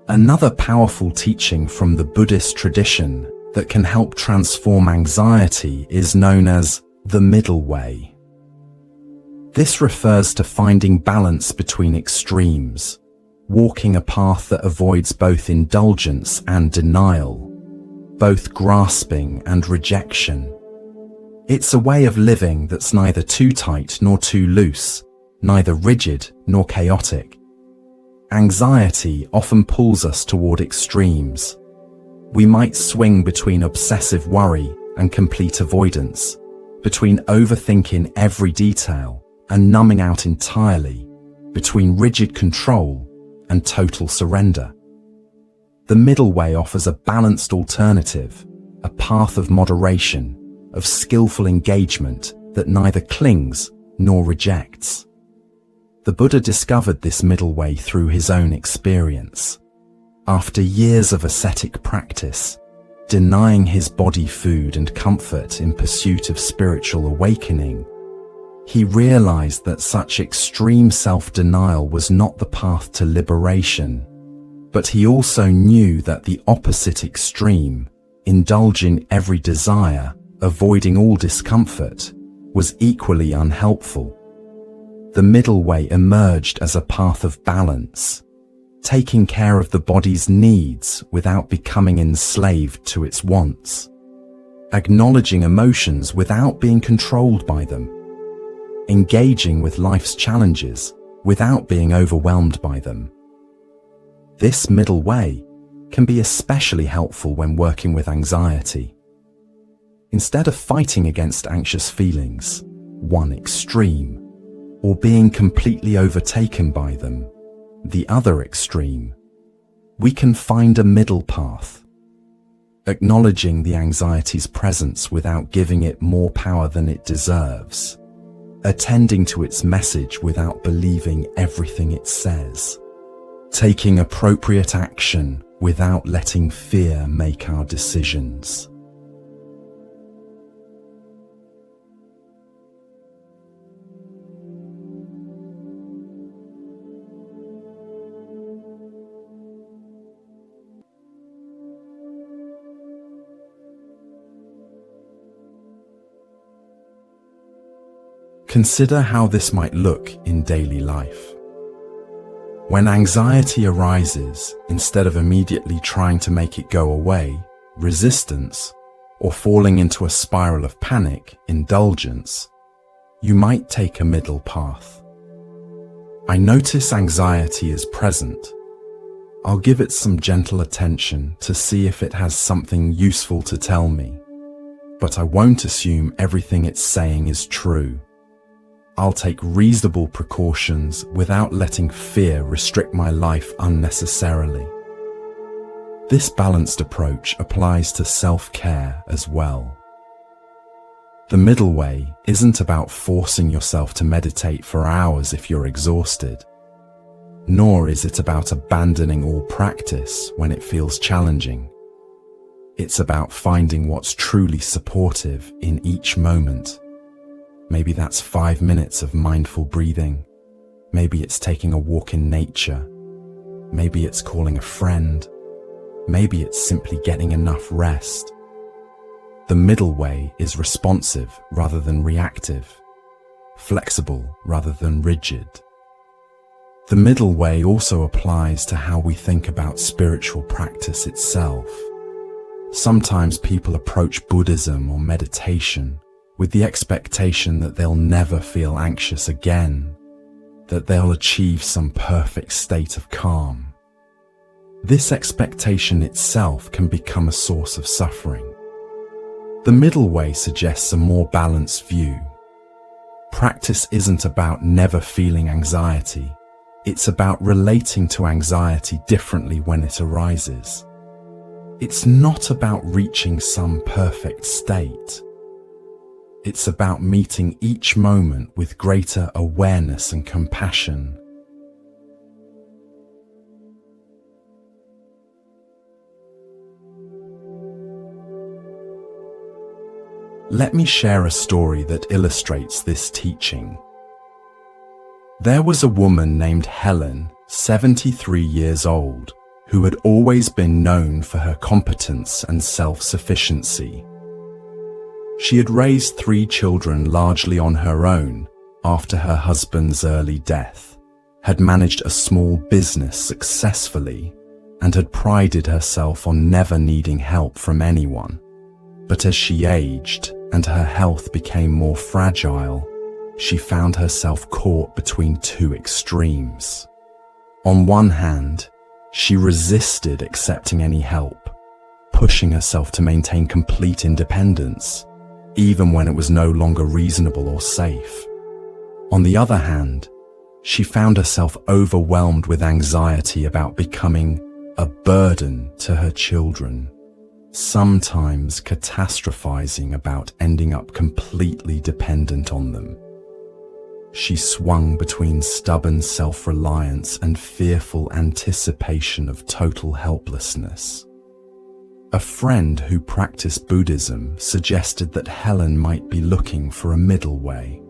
Another powerful teaching from the Buddhist tradition that can help transform anxiety is known as the middle way. This refers to finding balance between extremes, walking a path that avoids both indulgence and denial, both grasping and rejection. It's a way of living that's neither too tight nor too loose, neither rigid nor chaotic. Anxiety often pulls us toward extremes. We might swing between obsessive worry and complete avoidance, between overthinking every detail and numbing out entirely, between rigid control and total surrender. The middle way offers a balanced alternative, a path of moderation, of skillful engagement that neither clings nor rejects. The Buddha discovered this middle way through his own experience. After years of ascetic practice, denying his body food and comfort in pursuit of spiritual awakening, he realized that such extreme self-denial was not the path to liberation, but he also knew that the opposite extreme, indulging every desire, avoiding all discomfort, was equally unhelpful. The middle way emerged as a path of balance, taking care of the body's needs without becoming enslaved to its wants, acknowledging emotions without being controlled by them, engaging with life's challenges without being overwhelmed by them. This middle way can be especially helpful when working with anxiety. Instead of fighting against anxious feelings, one extreme, or being completely overtaken by them, the other extreme, we can find a middle path, acknowledging the anxiety's presence without giving it more power than it deserves, attending to its message without believing everything it says, taking appropriate action without letting fear make our decisions. Consider how this might look in daily life. When anxiety arises, instead of immediately trying to make it go away, resistance, or falling into a spiral of panic, indulgence, you might take a middle path. I notice anxiety is present. I'll give it some gentle attention to see if it has something useful to tell me, but I won't assume everything it's saying is true. I'll take reasonable precautions without letting fear restrict my life unnecessarily. This balanced approach applies to self-care as well. The middle way isn't about forcing yourself to meditate for hours if you're exhausted, nor is it about abandoning all practice when it feels challenging. It's about finding what's truly supportive in each moment. Maybe that's 5 minutes of mindful breathing. Maybe it's taking a walk in nature. Maybe it's calling a friend. Maybe it's simply getting enough rest. The middle way is responsive rather than reactive, flexible rather than rigid. The middle way also applies to how we think about spiritual practice itself. Sometimes people approach Buddhism or meditation with the expectation that they'll never feel anxious again, that they'll achieve some perfect state of calm. This expectation itself can become a source of suffering. The middle way suggests a more balanced view. Practice isn't about never feeling anxiety. It's about relating to anxiety differently when it arises. It's not about reaching some perfect state. It's about meeting each moment with greater awareness and compassion. Let me share a story that illustrates this teaching. There was a woman named Helen, 73 years old, who had always been known for her competence and self-sufficiency. She had raised 3 children largely on her own after her husband's early death, had managed a small business successfully, and had prided herself on never needing help from anyone. But as she aged and her health became more fragile, she found herself caught between 2 extremes. On one hand, she resisted accepting any help, pushing herself to maintain complete independence, even when it was no longer reasonable or safe. On the other hand, she found herself overwhelmed with anxiety about becoming a burden to her children, sometimes catastrophizing about ending up completely dependent on them. She swung between stubborn self-reliance and fearful anticipation of total helplessness. A friend who practiced Buddhism suggested that Helen might be looking for a middle way.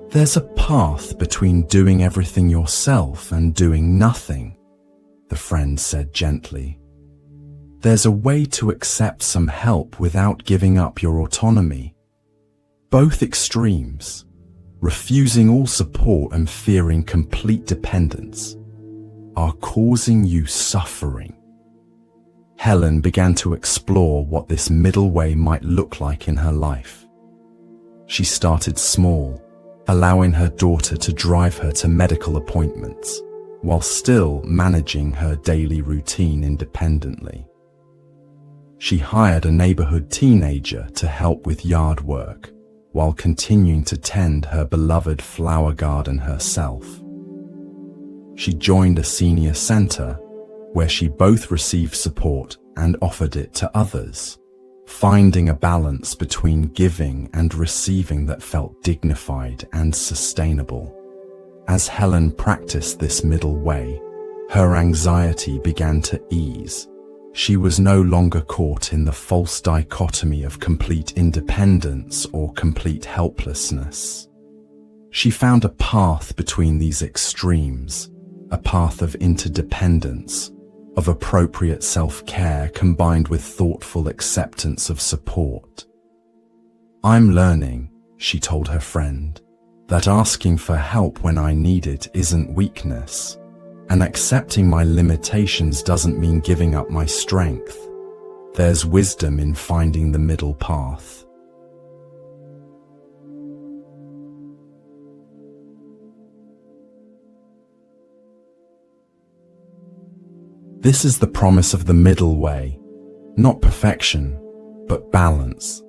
There's a path between doing everything yourself and doing nothing, the friend said gently. There's a way to accept some help without giving up your autonomy. Both extremes, refusing all support and fearing complete dependence, are causing you suffering. Helen began to explore what this middle way might look like in her life. She started small, allowing her daughter to drive her to medical appointments, while still managing her daily routine independently. She hired a neighborhood teenager to help with yard work, while continuing to tend her beloved flower garden herself. She joined a senior center, where she both received support and offered it to others, finding a balance between giving and receiving that felt dignified and sustainable. As Helen practiced this middle way, her anxiety began to ease. She was no longer caught in the false dichotomy of complete independence or complete helplessness. She found a path between these extremes, a path of interdependence, of appropriate self-care combined with thoughtful acceptance of support. I'm learning, she told her friend, that asking for help when I need it isn't weakness, And accepting my limitations doesn't mean giving up my strength. There's wisdom in finding the middle path. This is the promise of the middle way, not perfection, but balance.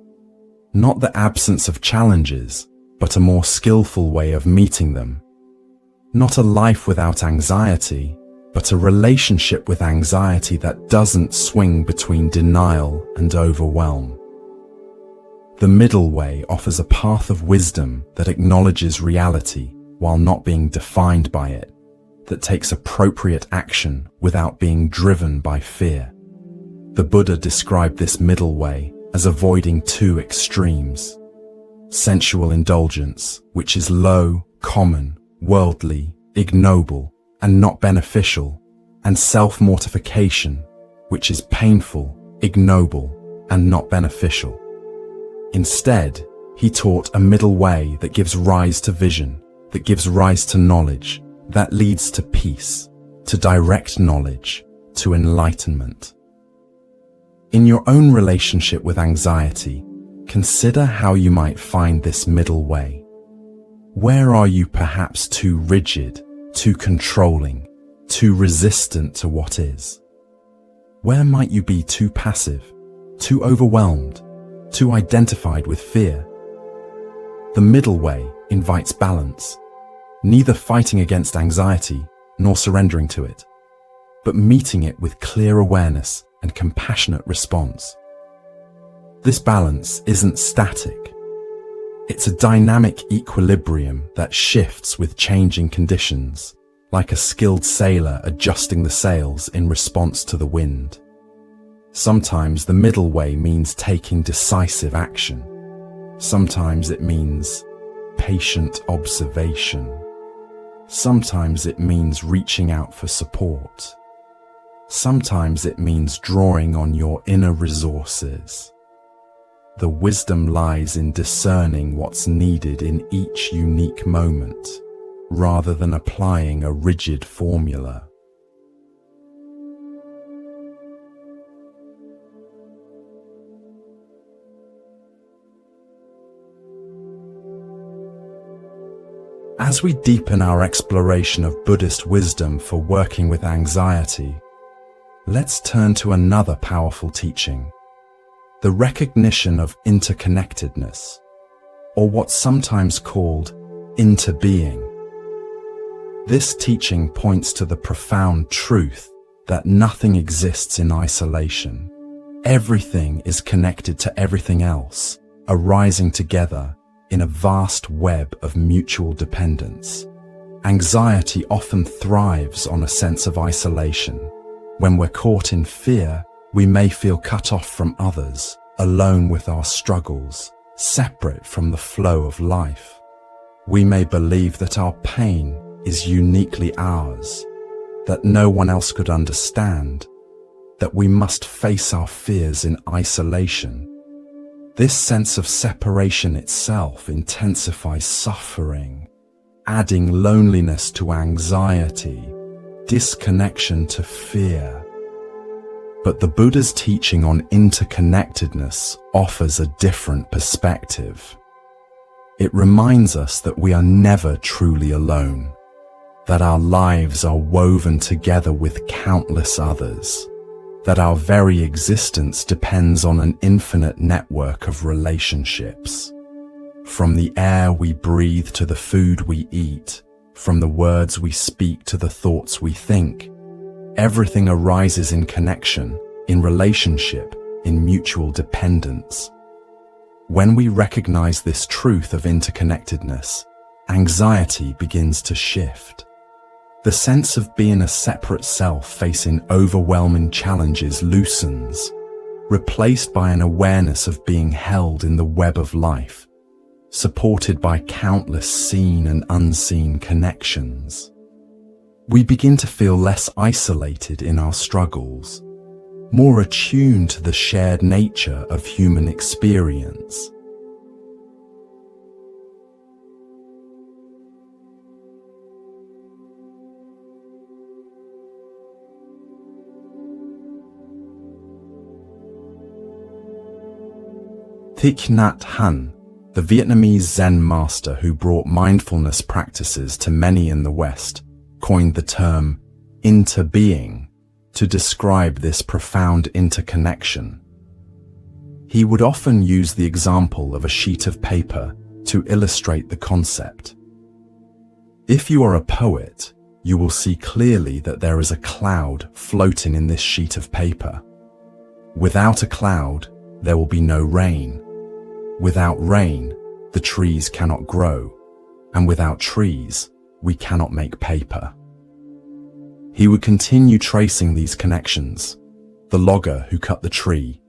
Not the absence of challenges, but a more skillful way of meeting them. Not a life without anxiety, but a relationship with anxiety that doesn't swing between denial and overwhelm. The middle way offers a path of wisdom that acknowledges reality while not being defined by it, that takes appropriate action without being driven by fear. The Buddha described this middle way as avoiding two extremes: sensual indulgence, which is low, common, worldly, ignoble, and not beneficial, and self-mortification, which is painful, ignoble, and not beneficial. Instead, he taught a middle way that gives rise to vision, that gives rise to knowledge, that leads to peace, to direct knowledge, to enlightenment. In your own relationship with anxiety, consider how you might find this middle way. Where are you perhaps too rigid, too controlling, too resistant to what is? Where might you be too passive, too overwhelmed, too identified with fear? The middle way invites balance, neither fighting against anxiety nor surrendering to it, but meeting it with clear awareness and compassionate response. This balance isn't static. It's a dynamic equilibrium that shifts with changing conditions, like a skilled sailor adjusting the sails in response to the wind. Sometimes the middle way means taking decisive action. Sometimes it means patient observation. Sometimes it means reaching out for support. Sometimes it means drawing on your inner resources. The wisdom lies in discerning what's needed in each unique moment, rather than applying a rigid formula. As we deepen our exploration of Buddhist wisdom for working with anxiety, let's turn to another powerful teaching: the recognition of interconnectedness, or what's sometimes called interbeing. This teaching points to the profound truth that nothing exists in isolation. Everything is connected to everything else, arising together in a vast web of mutual dependence. Anxiety often thrives on a sense of isolation. When we're caught in fear, we may feel cut off from others, alone with our struggles, separate from the flow of life. We may believe that our pain is uniquely ours, that no one else could understand, that we must face our fears in isolation. This sense of separation itself intensifies suffering, adding loneliness to anxiety, disconnection to fear. But the Buddha's teaching on interconnectedness offers a different perspective. It reminds us that we are never truly alone, that our lives are woven together with countless others, that our very existence depends on an infinite network of relationships. From the air we breathe to the food we eat, from the words we speak to the thoughts we think, everything arises in connection, in relationship, in mutual dependence. When we recognize this truth of interconnectedness, anxiety begins to shift. The sense of being a separate self facing overwhelming challenges loosens, replaced by an awareness of being held in the web of life, supported by countless seen and unseen connections. We begin to feel less isolated in our struggles, more attuned to the shared nature of human experience. Thich Nhat Hanh, the Vietnamese Zen master who brought mindfulness practices to many in the West, coined the term interbeing to describe this profound interconnection. He would often use the example of a sheet of paper to illustrate the concept. If you are a poet, you will see clearly that there is a cloud floating in this sheet of paper. Without a cloud, there will be no rain. Without rain, the trees cannot grow, and without trees, we cannot make paper. He would continue tracing these connections: the logger who cut the tree,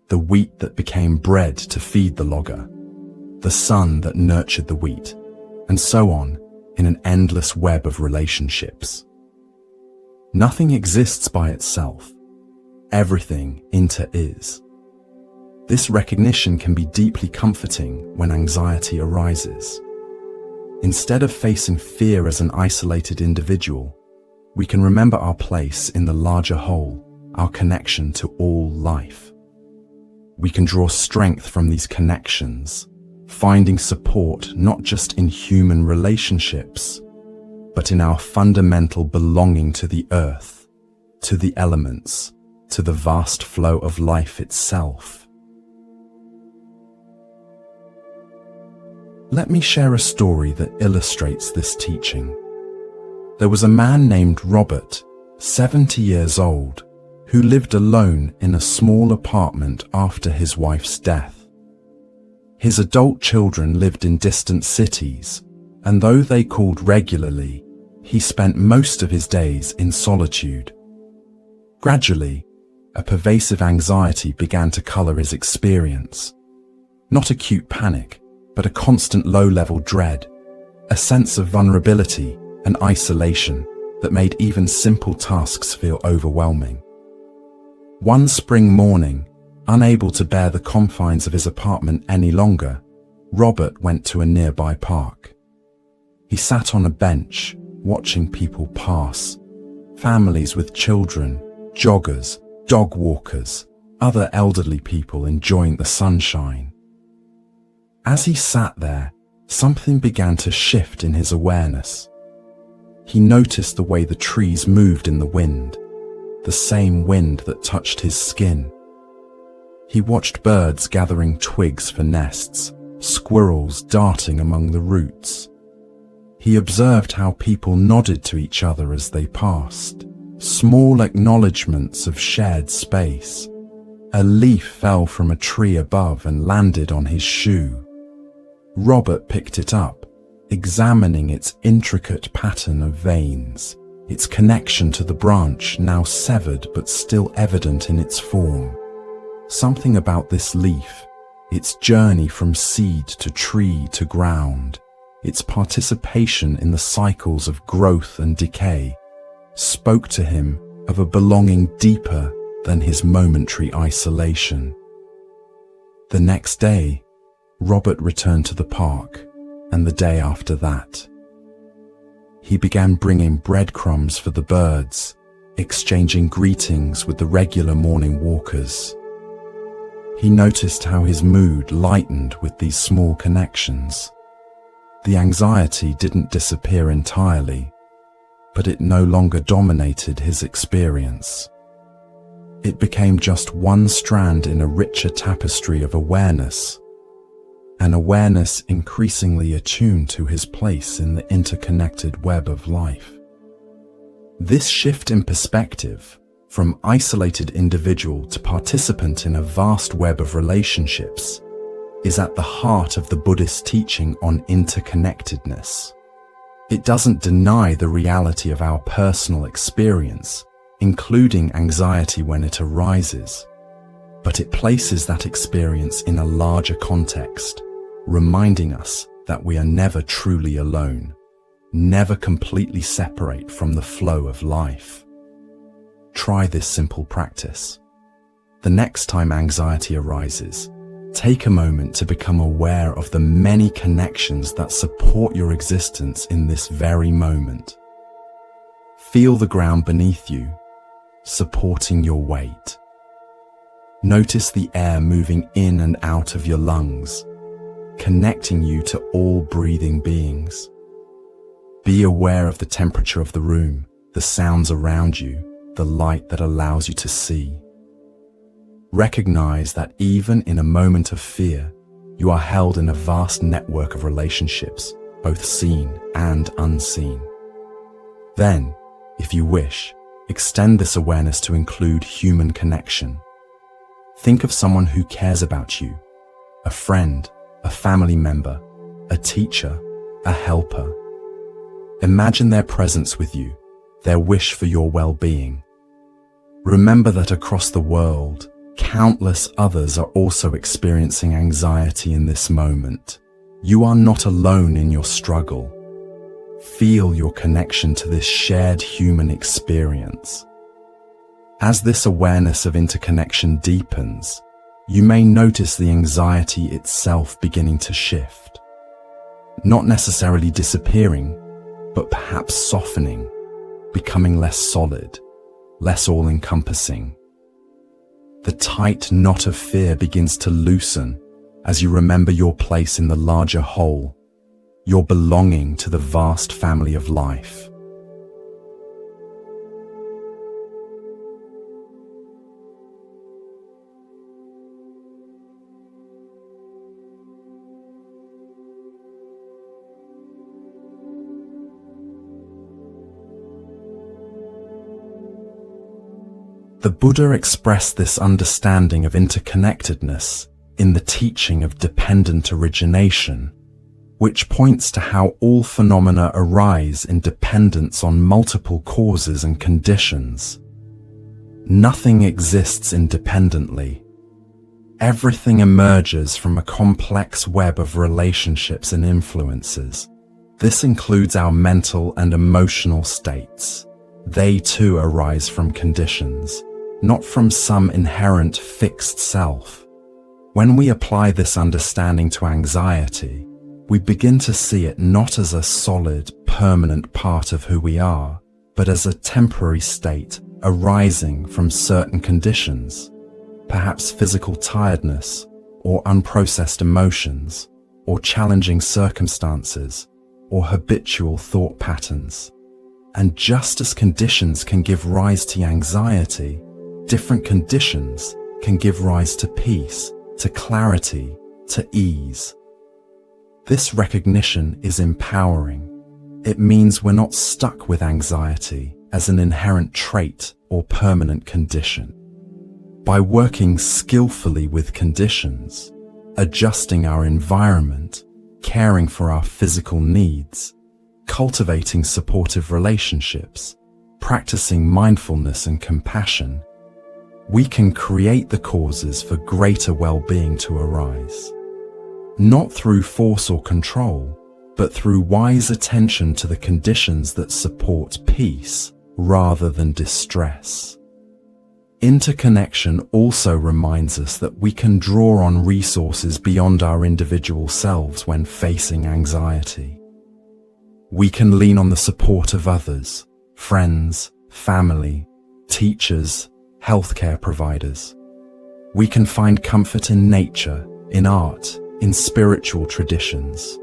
the wheat that became bread to feed the logger, the sun that nurtured the wheat, and so on in an endless web of relationships. Nothing exists by itself. Everything inter-is. This recognition can be deeply comforting when anxiety arises. Instead of facing fear as an isolated individual, we can remember our place in the larger whole, our connection to all life. We can draw strength from these connections, finding support not just in human relationships, but in our fundamental belonging to the earth, to the elements, to the vast flow of life itself. Let me share a story that illustrates this teaching. There was a man named Robert, 70 years old, who lived alone in a small apartment after his wife's death. His adult children lived in distant cities, and though they called regularly, he spent most of his days in solitude. Gradually, a pervasive anxiety began to color his experience. Not acute panic, but a constant low-level dread, a sense of vulnerability and isolation that made even simple tasks feel overwhelming. One spring morning, unable to bear the confines of his apartment any longer, Robert went to a nearby park. He sat on a bench, watching people pass, families with children, joggers, dog walkers, other elderly people enjoying the sunshine. As he sat there, something began to shift in his awareness. He noticed the way the trees moved in the wind, the same wind that touched his skin. He watched birds gathering twigs for nests, squirrels darting among the roots. He observed how people nodded to each other as they passed, small acknowledgements of shared space. A leaf fell from a tree above and landed on his shoe. Robert picked it up, examining its intricate pattern of veins, its connection to the branch now severed but still evident in its form. Something about this leaf, its journey from seed to tree to ground, its participation in the cycles of growth and decay, spoke to him of a belonging deeper than his momentary isolation. The next day, Robert returned to the park, and the day after that. He began bringing breadcrumbs for the birds, exchanging greetings with the regular morning walkers. He noticed how his mood lightened with these small connections. The anxiety didn't disappear entirely, but it no longer dominated his experience. It became just one strand in a richer tapestry of awareness, an awareness increasingly attuned to his place in the interconnected web of life. This shift in perspective, from isolated individual to participant in a vast web of relationships, is at the heart of the Buddhist teaching on interconnectedness. It doesn't deny the reality of our personal experience, including anxiety when it arises, but it places that experience in a larger context, reminding us that we are never truly alone, never completely separate from the flow of life. Try this simple practice. The next time anxiety arises, take a moment to become aware of the many connections that support your existence in this very moment. Feel the ground beneath you, supporting your weight. Notice the air moving in and out of your lungs, connecting you to all breathing beings. Be aware of the temperature of the room, the sounds around you, the light that allows you to see. Recognize that even in a moment of fear, you are held in a vast network of relationships, both seen and unseen. Then, if you wish, extend this awareness to include human connection. Think of someone who cares about you, a friend, a family member, a teacher, a helper. Imagine their presence with you, their wish for your well-being. Remember that across the world, countless others are also experiencing anxiety in this moment. You are not alone in your struggle. Feel your connection to this shared human experience. As this awareness of interconnection deepens, you may notice the anxiety itself beginning to shift. Not necessarily disappearing, but perhaps softening, becoming less solid, less all-encompassing. The tight knot of fear begins to loosen as you remember your place in the larger whole, your belonging to the vast family of life. The Buddha expressed this understanding of interconnectedness in the teaching of dependent origination, which points to how all phenomena arise in dependence on multiple causes and conditions. Nothing exists independently. Everything emerges from a complex web of relationships and influences. This includes our mental and emotional states. They too arise from conditions, not from some inherent fixed self. When we apply this understanding to anxiety, we begin to see it not as a solid, permanent part of who we are, but as a temporary state arising from certain conditions, perhaps physical tiredness, or unprocessed emotions, or challenging circumstances, or habitual thought patterns. And just as conditions can give rise to anxiety, different conditions can give rise to peace, to clarity, to ease. This recognition is empowering. It means we're not stuck with anxiety as an inherent trait or permanent condition. By working skillfully with conditions, adjusting our environment, caring for our physical needs, cultivating supportive relationships, practicing mindfulness and compassion, we can create the causes for greater well-being to arise. Not through force or control, but through wise attention to the conditions that support peace rather than distress. Interconnection also reminds us that we can draw on resources beyond our individual selves when facing anxiety. We can lean on the support of others, friends, family, teachers, healthcare providers. We can find comfort in nature, in art, in spiritual traditions.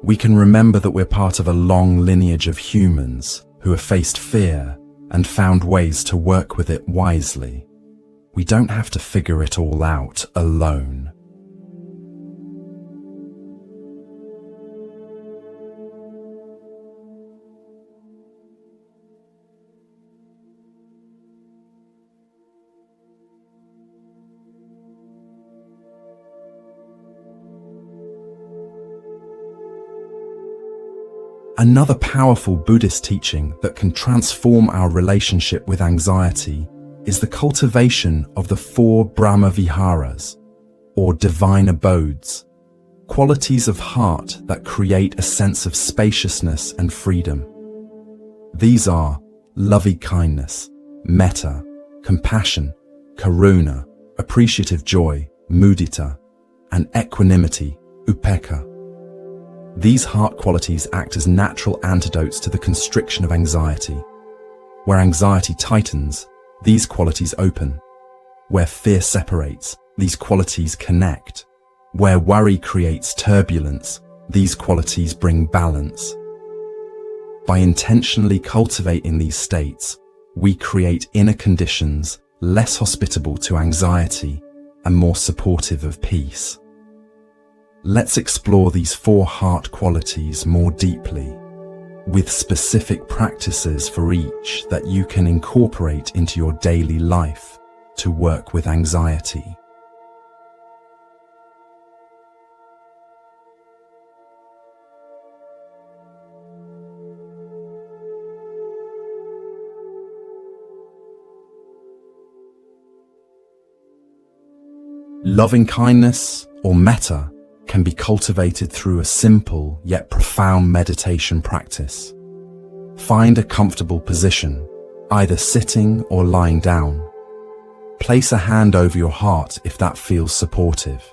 We can remember that we're part of a long lineage of humans who have faced fear and found ways to work with it wisely. We don't have to figure it all out alone. Another powerful Buddhist teaching that can transform our relationship with anxiety is the cultivation of the 4 Brahma Viharas, or divine abodes, qualities of heart that create a sense of spaciousness and freedom. These are loving-kindness, metta, compassion, karuna, appreciative joy, mudita, and equanimity, upekkha. These heart qualities act as natural antidotes to the constriction of anxiety. Where anxiety tightens, these qualities open. Where fear separates, these qualities connect. Where worry creates turbulence, these qualities bring balance. By intentionally cultivating these states, we create inner conditions less hospitable to anxiety and more supportive of peace. Let's explore these 4 heart qualities more deeply, with specific practices for each that you can incorporate into your daily life to work with anxiety. Loving kindness, or metta, can be cultivated through a simple yet profound meditation practice. Find a comfortable position, either sitting or lying down. Place a hand over your heart if that feels supportive.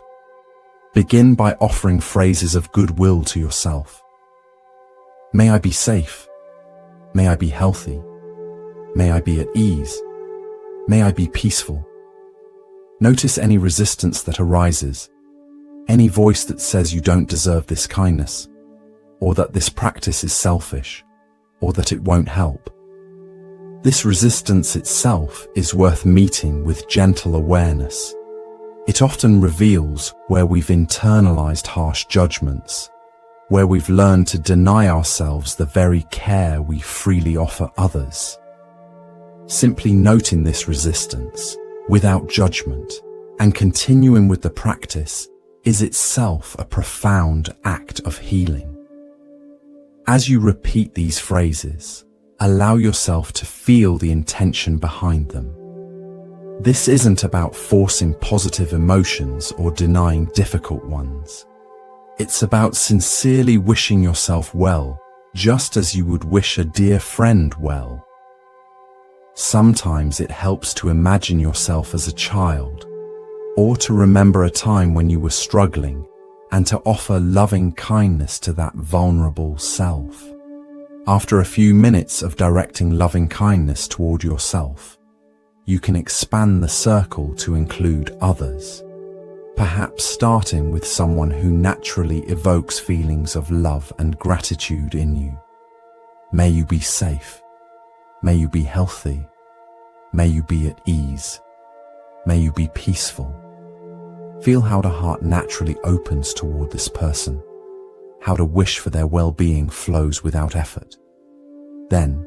Begin by offering phrases of goodwill to yourself. May I be safe. May I be healthy. May I be at ease. May I be peaceful. Notice any resistance that arises, any voice that says you don't deserve this kindness, or that this practice is selfish, or that it won't help. This resistance itself is worth meeting with gentle awareness. It often reveals where we've internalized harsh judgments, where we've learned to deny ourselves the very care we freely offer others. Simply noting this resistance, without judgment, and continuing with the practice is itself a profound act of healing. As you repeat these phrases, allow yourself to feel the intention behind them. This isn't about forcing positive emotions or denying difficult ones. It's about sincerely wishing yourself well, just as you would wish a dear friend well. Sometimes it helps to imagine yourself as a child, or to remember a time when you were struggling, and to offer loving kindness to that vulnerable self. After a few minutes of directing loving kindness toward yourself, you can expand the circle to include others, perhaps starting with someone who naturally evokes feelings of love and gratitude in you. May you be safe. May you be healthy. May you be at ease. May you be peaceful. Feel how the heart naturally opens toward this person, how the wish for their well-being flows without effort. Then,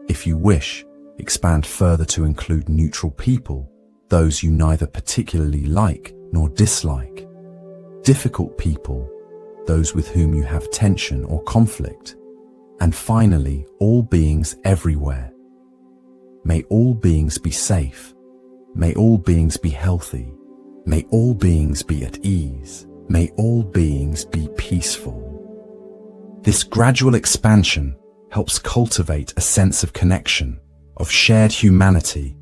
if you wish, expand further to include neutral people, those you neither particularly like nor dislike. Difficult people, those with whom you have tension or conflict. And finally, all beings everywhere. May all beings be safe. May all beings be healthy. May all beings be at ease. May all beings be peaceful. This gradual expansion helps cultivate a sense of connection, of shared humanity,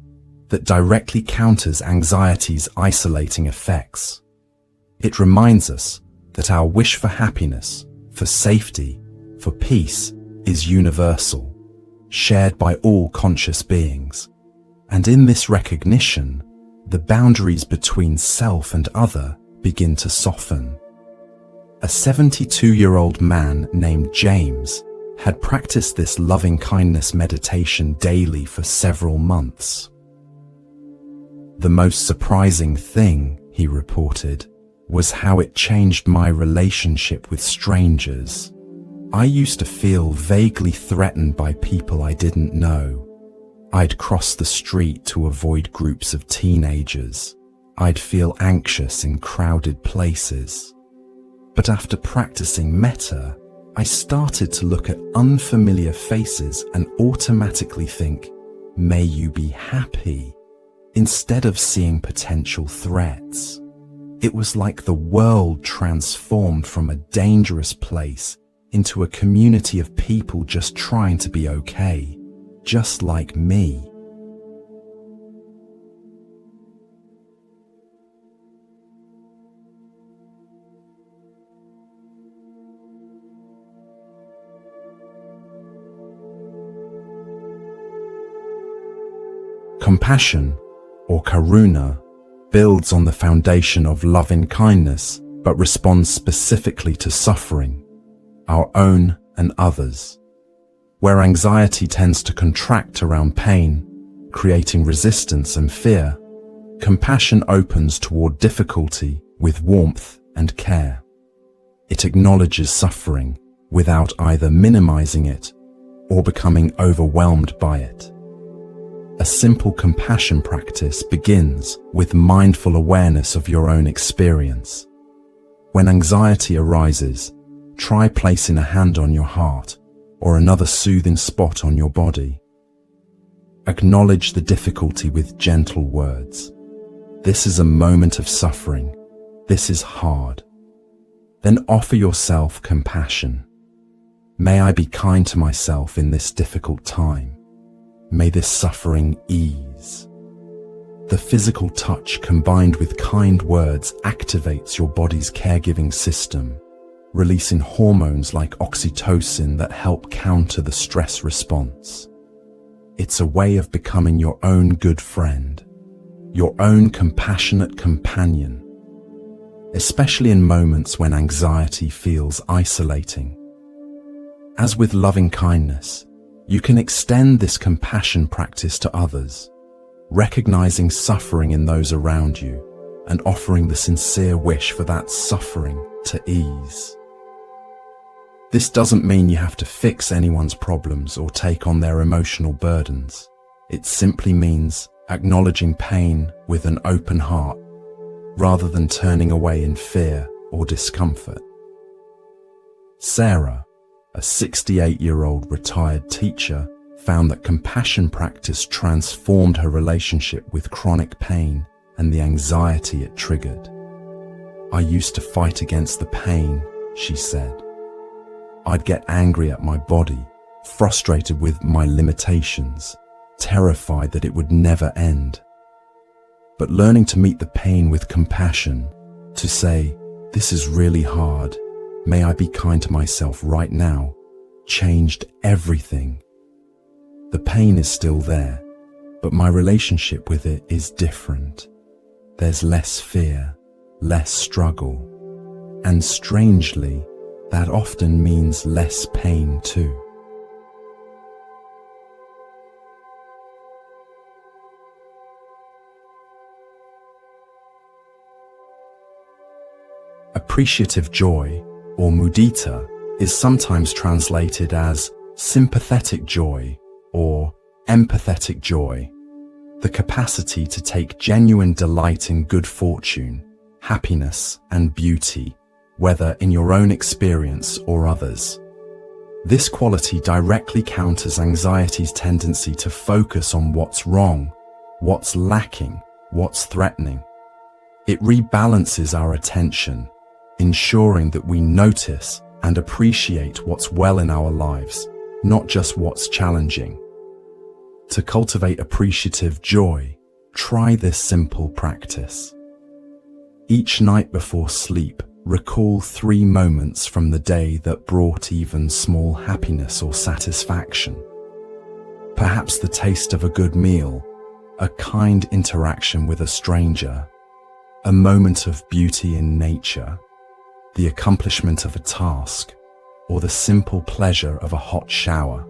that directly counters anxiety's isolating effects. It reminds us that our wish for happiness, for safety, for peace is universal, shared by all conscious beings. And in this recognition, the boundaries between self and other begin to soften. A 72-year-old man named James had practiced this loving-kindness meditation daily for several months. The most surprising thing, he reported, was how it changed my relationship with strangers. I used to feel vaguely threatened by people I didn't know. I'd cross the street to avoid groups of teenagers. I'd feel anxious in crowded places. But after practicing metta, I started to look at unfamiliar faces and automatically think, may you be happy, instead of seeing potential threats. It was like the world transformed from a dangerous place into a community of people just trying to be okay, just like me. Compassion, or karuna, builds on the foundation of loving-kindness but responds specifically to suffering, our own and others. Where anxiety tends to contract around pain, creating resistance and fear, compassion opens toward difficulty with warmth and care. It acknowledges suffering without either minimizing it or becoming overwhelmed by it. A simple compassion practice begins with mindful awareness of your own experience. When anxiety arises, try placing a hand on your heart or another soothing spot on your body. Acknowledge the difficulty with gentle words. This is a moment of suffering. This is hard. Then offer yourself compassion. May I be kind to myself in this difficult time. May this suffering ease. The physical touch combined with kind words activates your body's caregiving system, releasing hormones like oxytocin that help counter the stress response. It's a way of becoming your own good friend, your own compassionate companion, especially in moments when anxiety feels isolating. As with loving kindness, you can extend this compassion practice to others, recognizing suffering in those around you and offering the sincere wish for that suffering to ease. This doesn't mean you have to fix anyone's problems or take on their emotional burdens. It simply means acknowledging pain with an open heart, rather than turning away in fear or discomfort. Sarah, a 68-year-old retired teacher, found that compassion practice transformed her relationship with chronic pain and the anxiety it triggered. I used to fight against the pain, she said. I'd get angry at my body, frustrated with my limitations, terrified that it would never end. But learning to meet the pain with compassion, to say, "This is really hard, may I be kind to myself right now," changed everything. The pain is still there, but my relationship with it is different. There's less fear, less struggle, and strangely, that often means less pain too. Appreciative joy, or mudita, is sometimes translated as sympathetic joy or empathetic joy, the capacity to take genuine delight in good fortune, happiness, and beauty, whether in your own experience or others. This quality directly counters anxiety's tendency to focus on what's wrong, what's lacking, what's threatening. It rebalances our attention, ensuring that we notice and appreciate what's well in our lives, not just what's challenging. To cultivate appreciative joy, try this simple practice. Each night before sleep, recall 3 moments from the day that brought even small happiness or satisfaction. Perhaps the taste of a good meal, a kind interaction with a stranger, a moment of beauty in nature, the accomplishment of a task, or the simple pleasure of a hot shower.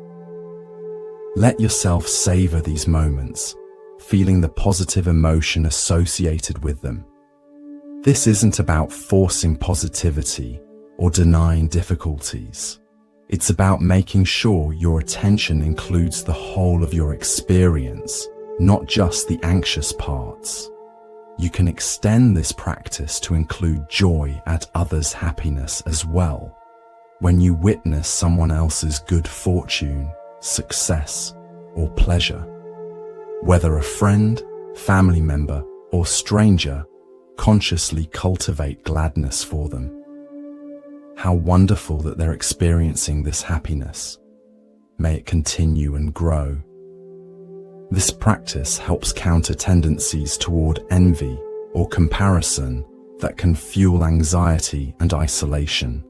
Let yourself savor these moments, feeling the positive emotion associated with them. This isn't about forcing positivity or denying difficulties. It's about making sure your attention includes the whole of your experience, not just the anxious parts. You can extend this practice to include joy at others' happiness as well. When you witness someone else's good fortune, success, or pleasure, whether a friend, family member, or stranger, consciously cultivate gladness for them. How wonderful that they're experiencing this happiness. May it continue and grow. This practice helps counter tendencies toward envy or comparison that can fuel anxiety and isolation.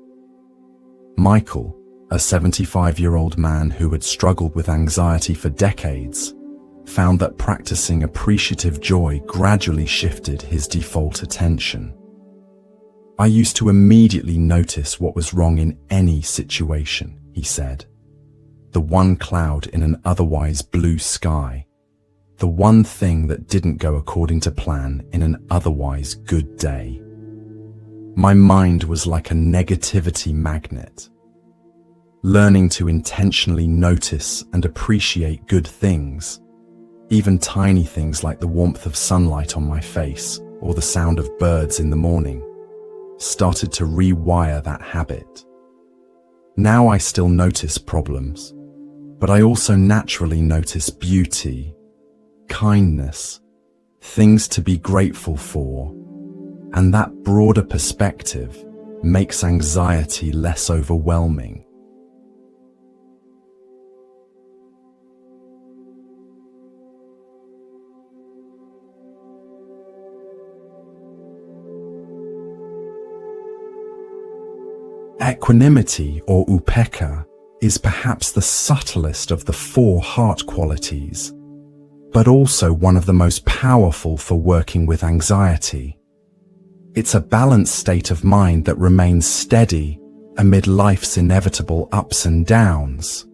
Michael, a 75-year-old man who had struggled with anxiety for decades, found that practicing appreciative joy gradually shifted his default attention. I used to immediately notice what was wrong in any situation, he said. The one cloud in an otherwise blue sky. The one thing that didn't go according to plan in an otherwise good day. My mind was like a negativity magnet. Learning to intentionally notice and appreciate good things, even tiny things like the warmth of sunlight on my face or the sound of birds in the morning, started to rewire that habit. Now I still notice problems, but I also naturally notice beauty, kindness, things to be grateful for, and that broader perspective makes anxiety less overwhelming. Equanimity, or upekkha, is perhaps the subtlest of the 4 heart qualities, but also one of the most powerful for working with anxiety. It's a balanced state of mind that remains steady amid life's inevitable ups and downs,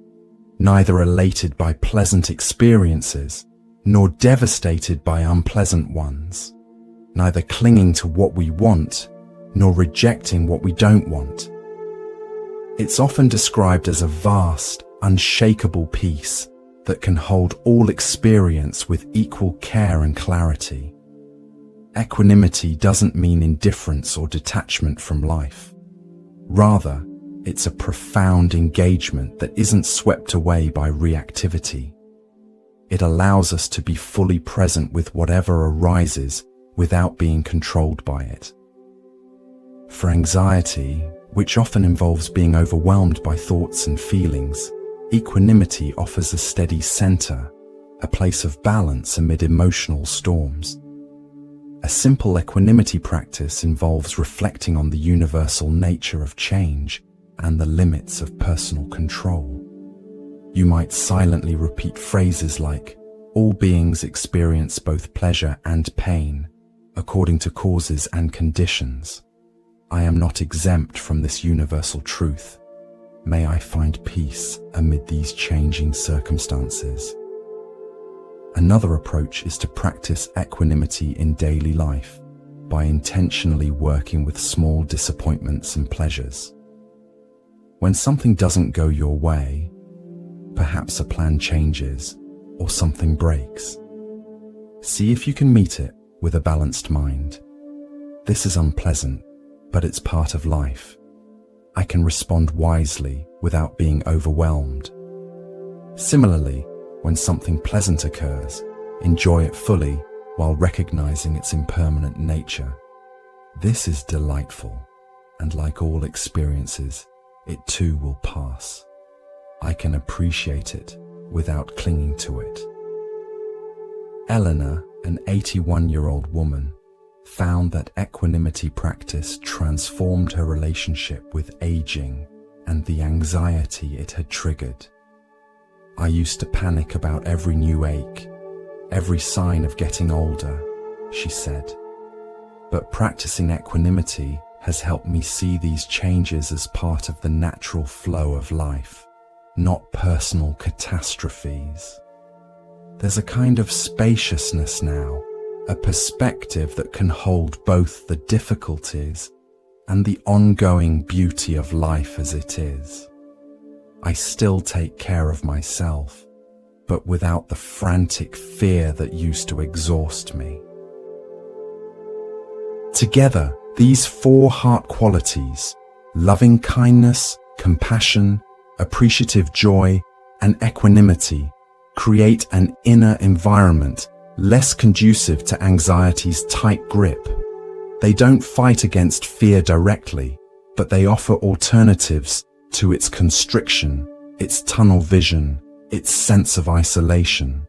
neither elated by pleasant experiences nor devastated by unpleasant ones, neither clinging to what we want nor rejecting what we don't want. It's often described as a vast, unshakable peace that can hold all experience with equal care and clarity. Equanimity doesn't mean indifference or detachment from life. Rather, it's a profound engagement that isn't swept away by reactivity. It allows us to be fully present with whatever arises without being controlled by it. For anxiety, which often involves being overwhelmed by thoughts and feelings, equanimity offers a steady center, a place of balance amid emotional storms. A simple equanimity practice involves reflecting on the universal nature of change and the limits of personal control. You might silently repeat phrases like, "All beings experience both pleasure and pain, according to causes and conditions. I am not exempt from this universal truth. May I find peace amid these changing circumstances." Another approach is to practice equanimity in daily life by intentionally working with small disappointments and pleasures. When something doesn't go your way, perhaps a plan changes or something breaks, see if you can meet it with a balanced mind. This is unpleasant, but it's part of life. I can respond wisely without being overwhelmed. Similarly, when something pleasant occurs, enjoy it fully while recognizing its impermanent nature. This is delightful, and like all experiences, it too will pass. I can appreciate it without clinging to it. Eleanor, an 81-year-old woman, found that equanimity practice transformed her relationship with aging and the anxiety it had triggered. "I used to panic about every new ache, every sign of getting older," she said. "But practicing equanimity has helped me see these changes as part of the natural flow of life, not personal catastrophes. There's a kind of spaciousness now, a perspective that can hold both the difficulties and the ongoing beauty of life as it is. I still take care of myself, but without the frantic fear that used to exhaust me." Together, these 4 heart qualities, loving kindness, compassion, appreciative joy, and equanimity, create an inner environment less conducive to anxiety's tight grip. They don't fight against fear directly, but they offer alternatives to its constriction, its tunnel vision, its sense of isolation.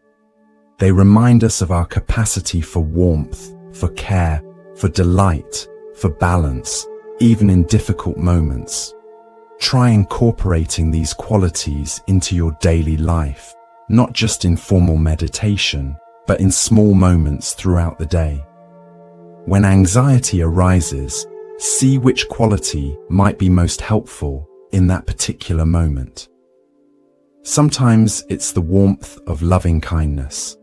They remind us of our capacity for warmth, for care, for delight, for balance, even in difficult moments. Try incorporating these qualities into your daily life, not just in formal meditation, but in small moments throughout the day. When anxiety arises, see which quality might be most helpful in that particular moment. Sometimes it's the warmth of loving kindness,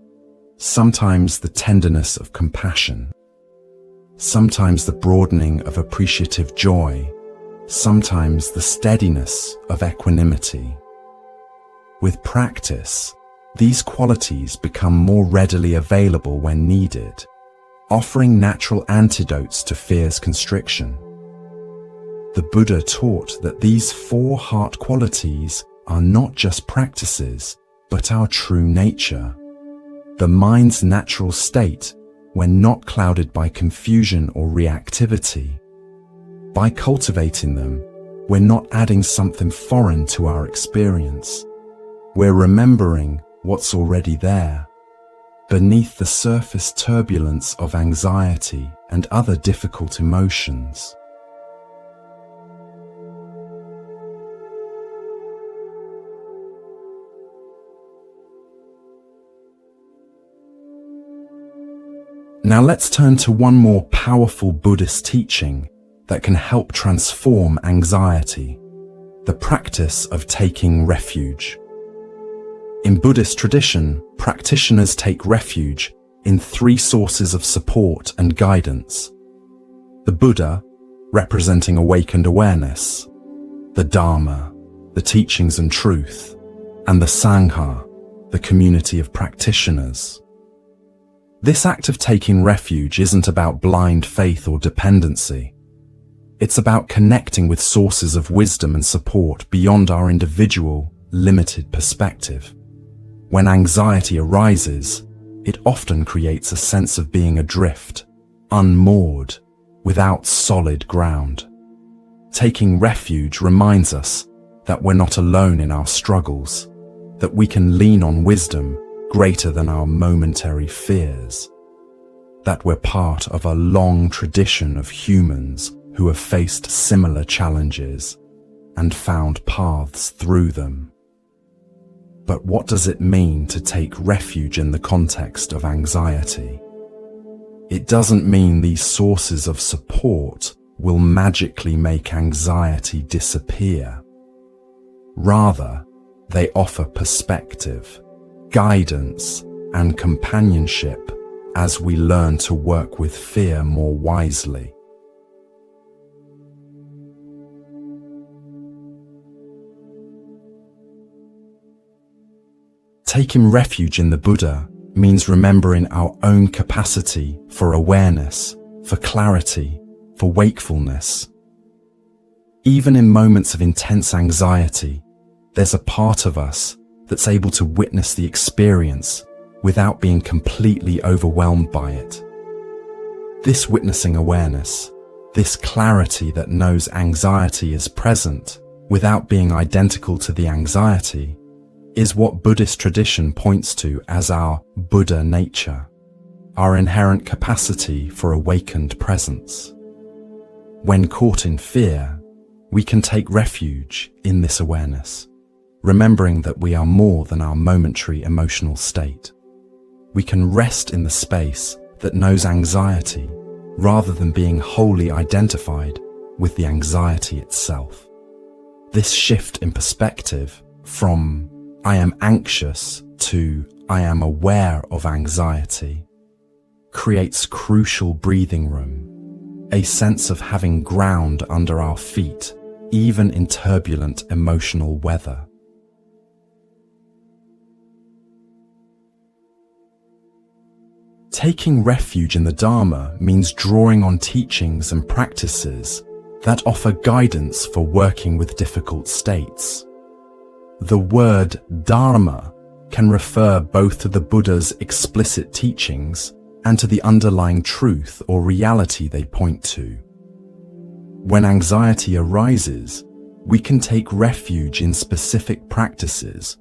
sometimes the tenderness of compassion, sometimes the broadening of appreciative joy, sometimes the steadiness of equanimity. With practice, these qualities become more readily available when needed, offering natural antidotes to fear's constriction. The Buddha taught that these 4 heart qualities are not just practices, but our true nature, the mind's natural state when not clouded by confusion or reactivity. By cultivating them, we're not adding something foreign to our experience. We're remembering what's already there, beneath the surface turbulence of anxiety and other difficult emotions. Now let's turn to one more powerful Buddhist teaching that can help transform anxiety: the practice of taking refuge. In Buddhist tradition, practitioners take refuge in 3 sources of support and guidance: the Buddha, representing awakened awareness; the Dharma, the teachings and truth; and the Sangha, the community of practitioners. This act of taking refuge isn't about blind faith or dependency. It's about connecting with sources of wisdom and support beyond our individual, limited perspective. When anxiety arises, it often creates a sense of being adrift, unmoored, without solid ground. Taking refuge reminds us that we're not alone in our struggles, that we can lean on wisdom greater than our momentary fears, that we're part of a long tradition of humans who have faced similar challenges and found paths through them. But what does it mean to take refuge in the context of anxiety? It doesn't mean these sources of support will magically make anxiety disappear. Rather, they offer perspective, guidance, and companionship as we learn to work with fear more wisely. Taking refuge in the Buddha means remembering our own capacity for awareness, for clarity, for wakefulness. Even in moments of intense anxiety, there's a part of us that's able to witness the experience without being completely overwhelmed by it. This witnessing awareness, this clarity that knows anxiety is present without being identical to the anxiety, is what Buddhist tradition points to as our Buddha nature, our inherent capacity for awakened presence. When caught in fear, we can take refuge in this awareness, remembering that we are more than our momentary emotional state. We can rest in the space that knows anxiety rather than being wholly identified with the anxiety itself. This shift in perspective from "I am anxious" to "I am aware of anxiety" creates crucial breathing room, a sense of having ground under our feet, even in turbulent emotional weather. Taking refuge in the Dharma means drawing on teachings and practices that offer guidance for working with difficult states. The word Dharma can refer both to the Buddha's explicit teachings and to the underlying truth or reality they point to. When anxiety arises, we can take refuge in specific practices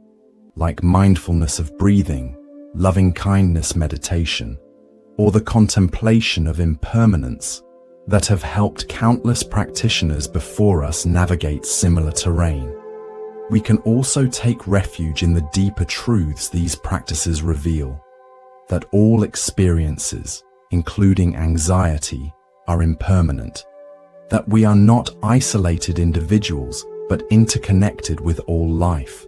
like mindfulness of breathing, loving-kindness meditation, or the contemplation of impermanence that have helped countless practitioners before us navigate similar terrain. we can also take refuge in the deeper truths these practices reveal, that all experiences, including anxiety, are impermanent, that we are not isolated individuals but interconnected with all life,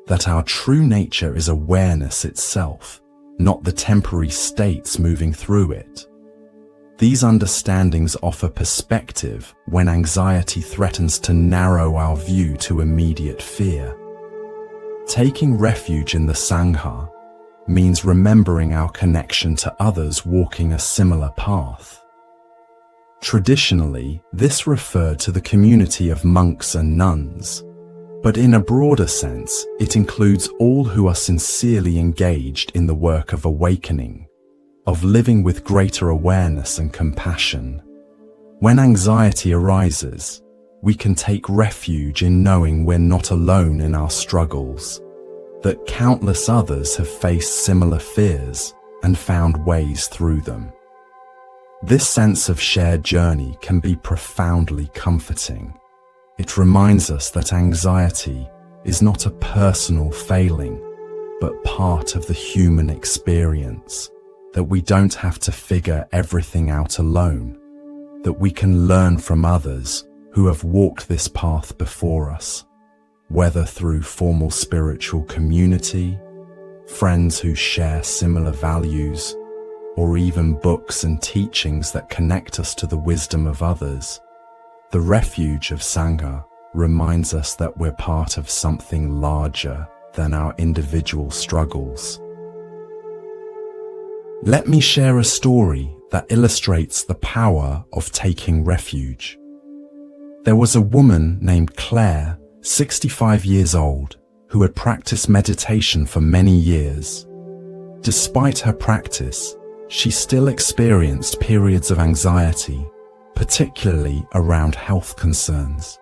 that our true nature is awareness itself, not the temporary states moving through it. These understandings offer perspective when anxiety threatens to narrow our view to immediate fear. Taking refuge in the Sangha means remembering our connection to others walking a similar path. Traditionally, this referred to the community of monks and nuns, but in a broader sense, it includes all who are sincerely engaged in the work of awakening, of living with greater awareness and compassion. When anxiety arises, we can take refuge in knowing we're not alone in our struggles, that countless others have faced similar fears and found ways through them. This sense of shared journey can be profoundly comforting. It reminds us that anxiety is not a personal failing, but part of the human experience, that we don't have to figure everything out alone, that we can learn from others who have walked this path before us, whether through formal spiritual community, friends who share similar values, or even books and teachings that connect us to the wisdom of others. The refuge of Sangha reminds us that we're part of something larger than our individual struggles. Let me share a story that illustrates the power of taking refuge. There was a woman named Claire, 65 years old, who had practiced meditation for many years. Despite her practice, she still experienced periods of anxiety, particularly around health concerns.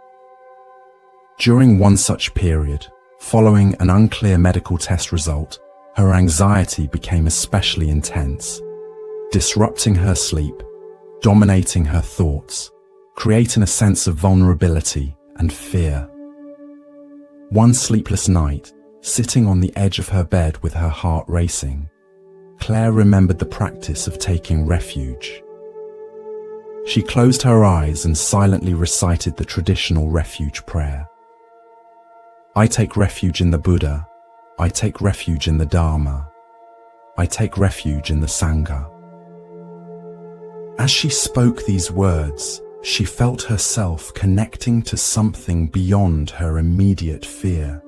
During one such period, following an unclear medical test result, her anxiety became especially intense, disrupting her sleep, dominating her thoughts, creating a sense of vulnerability and fear. One sleepless night, sitting on the edge of her bed with her heart racing, Claire remembered the practice of taking refuge. She closed her eyes and silently recited the traditional refuge prayer. I take refuge in the Buddha. I take refuge in the Dharma. I take refuge in the Sangha. As she spoke these words, she felt herself connecting to something beyond her immediate fear.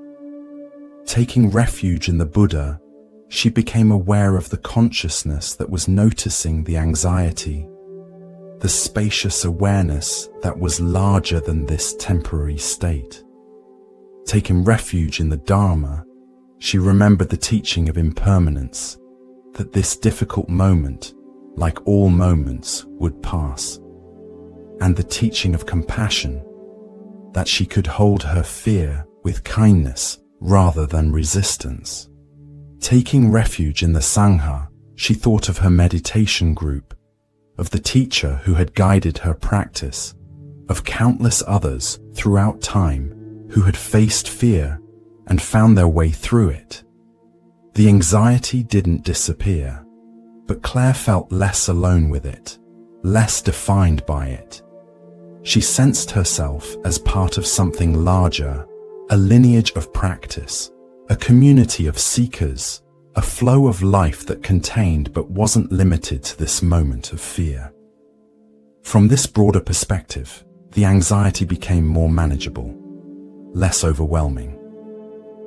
Taking refuge in the Buddha, she became aware of the consciousness that was noticing the anxiety, the spacious awareness that was larger than this temporary state. Taking refuge in the Dharma, she remembered the teaching of impermanence, that this difficult moment, like all moments, would pass, and the teaching of compassion, that she could hold her fear with kindness rather than resistance. Taking refuge in the Sangha, she thought of her meditation group, of the teacher who had guided her practice, of countless others throughout time who had faced fear and found their way through it. The anxiety didn't disappear, but Claire felt less alone with it, less defined by it. She sensed herself as part of something larger, a lineage of practice, a community of seekers, a flow of life that contained but wasn't limited to this moment of fear. From this broader perspective, the anxiety became more manageable, less overwhelming.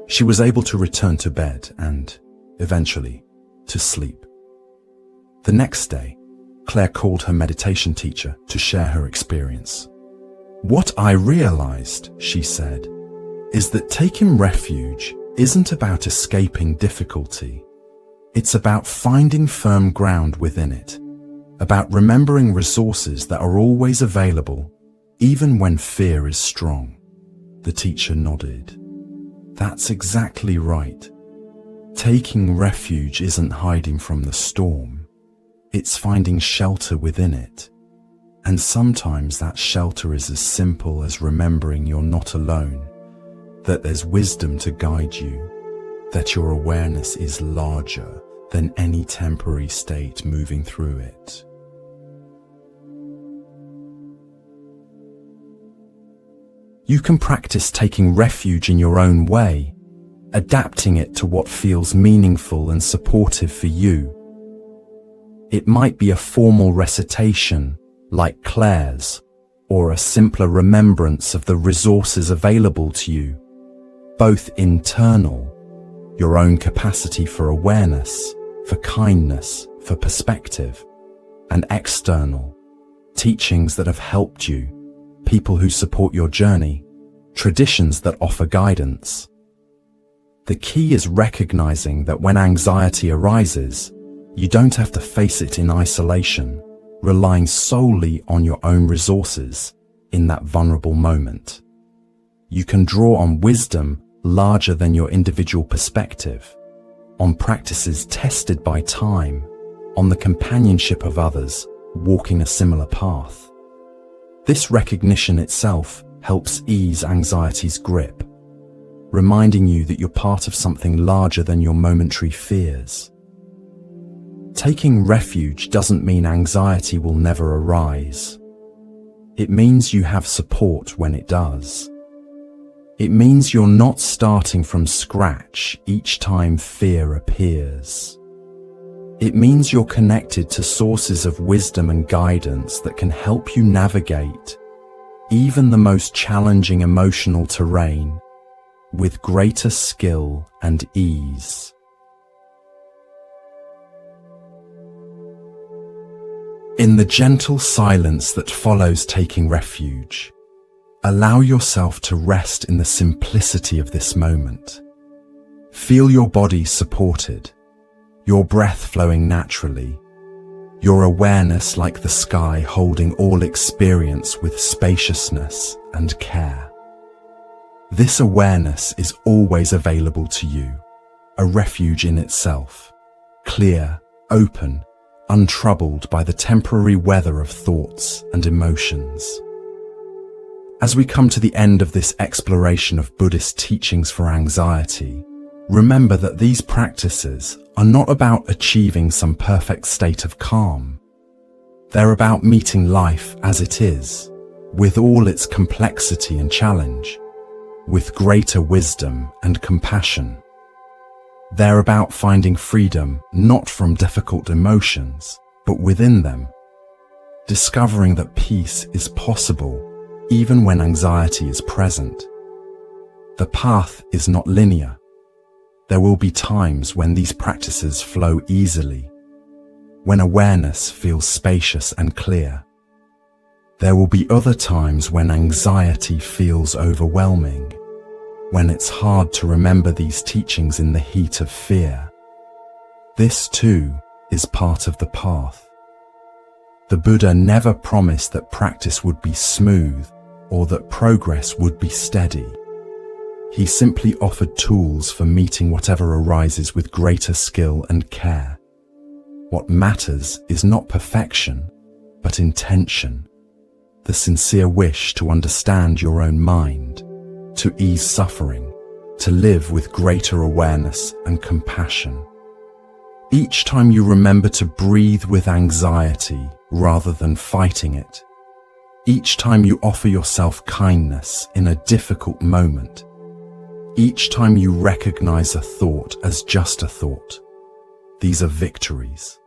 She was able to return to bed and, eventually, to sleep. The next day, Claire called her meditation teacher to share her experience. What I realized, she said, is that taking refuge isn't about escaping difficulty. It's about finding firm ground within it, about remembering resources that are always available, even when fear is strong. The teacher nodded. That's exactly right. Taking refuge isn't hiding from the storm. It's finding shelter within it. And sometimes that shelter is as simple as remembering you're not alone, that there's wisdom to guide you, that your awareness is larger than any temporary state moving through it. You can practice taking refuge in your own way, adapting it to what feels meaningful and supportive for you. It might be a formal recitation, like Claire's, or a simpler remembrance of the resources available to you, both internal, your own capacity for awareness, for kindness, for perspective, and external, teachings that have helped you, people who support your journey, traditions that offer guidance. The key is recognizing that when anxiety arises, you don't have to face it in isolation, relying solely on your own resources in that vulnerable moment. You can draw on wisdom larger than your individual perspective, on practices tested by time, on the companionship of others walking a similar path. This recognition itself helps ease anxiety's grip, reminding you that you're part of something larger than your momentary fears. Taking refuge doesn't mean anxiety will never arise. It means you have support when it does. It means you're not starting from scratch each time fear appears. It means you're connected to sources of wisdom and guidance that can help you navigate even the most challenging emotional terrain with greater skill and ease. In the gentle silence that follows taking refuge, allow yourself to rest in the simplicity of this moment. Feel your body supported, your breath flowing naturally, your awareness like the sky holding all experience with spaciousness and care. This awareness is always available to you, a refuge in itself, clear, open, untroubled by the temporary weather of thoughts and emotions. As we come to the end of this exploration of Buddhist teachings for anxiety, remember that these practices are not about achieving some perfect state of calm. They're about meeting life as it is, with all its complexity and challenge, with greater wisdom and compassion. They're about finding freedom not from difficult emotions, but within them, discovering that peace is possible even when anxiety is present. The path is not linear. There will be times when these practices flow easily, when awareness feels spacious and clear. There will be other times when anxiety feels overwhelming, when it's hard to remember these teachings in the heat of fear. This too is part of the path. The Buddha never promised that practice would be smooth or that progress would be steady. He simply offered tools for meeting whatever arises with greater skill and care. What matters is not perfection, but intention, the sincere wish to understand your own mind, to ease suffering, to live with greater awareness and compassion. Each time you remember to breathe with anxiety rather than fighting it, each time you offer yourself kindness in a difficult moment, each time you recognize a thought as just a thought, these are victories.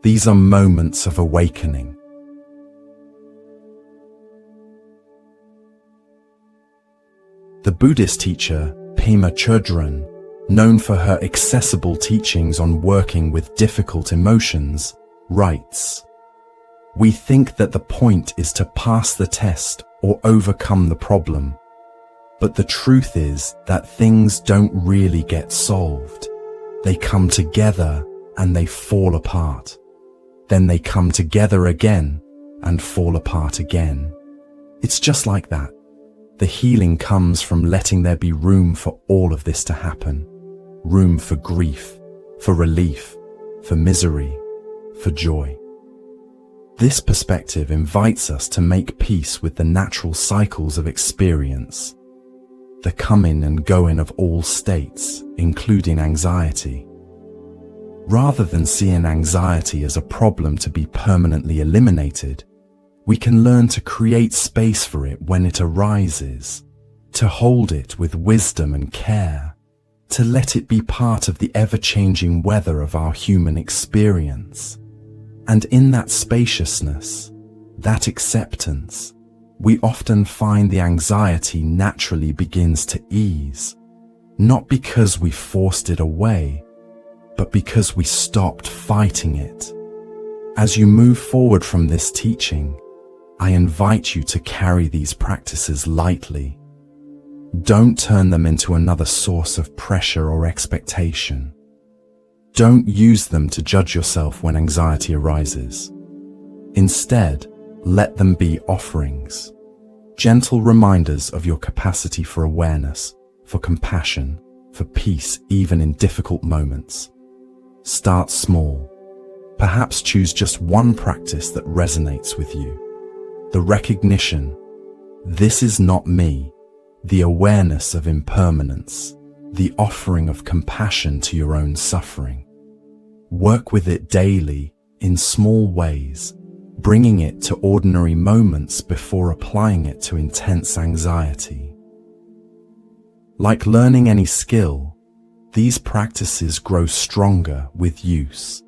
These are moments of awakening. The Buddhist teacher Pema Chodron, known for her accessible teachings on working with difficult emotions, writes, "We think that the point is to pass the test or overcome the problem. But the truth is that things don't really get solved. They come together and they fall apart. Then they come together again and fall apart again. It's just like that. The healing comes from letting there be room for all of this to happen. Room for grief, for relief, for misery, for joy." This perspective invites us to make peace with the natural cycles of experience. the coming and going of all states, including anxiety. Rather than seeing anxiety as a problem to be permanently eliminated, we can learn to create space for it when it arises, to hold it with wisdom and care, to let it be part of the ever-changing weather of our human experience. And in that spaciousness, that acceptance, we often find the anxiety naturally begins to ease, not because we forced it away, but because we stopped fighting it. As you move forward from this teaching, I invite you to carry these practices lightly. Don't turn them into another source of pressure or expectation. Don't use them to judge yourself when anxiety arises. Instead, let them be offerings, gentle reminders of your capacity for awareness, for compassion, for peace even in difficult moments. Start small. Perhaps choose just one practice that resonates with you. The recognition, this is not me, the awareness of impermanence, the offering of compassion to your own suffering. Work with it daily, in small ways, bringing it to ordinary moments before applying it to intense anxiety. Like learning any skill, these practices grow stronger with use.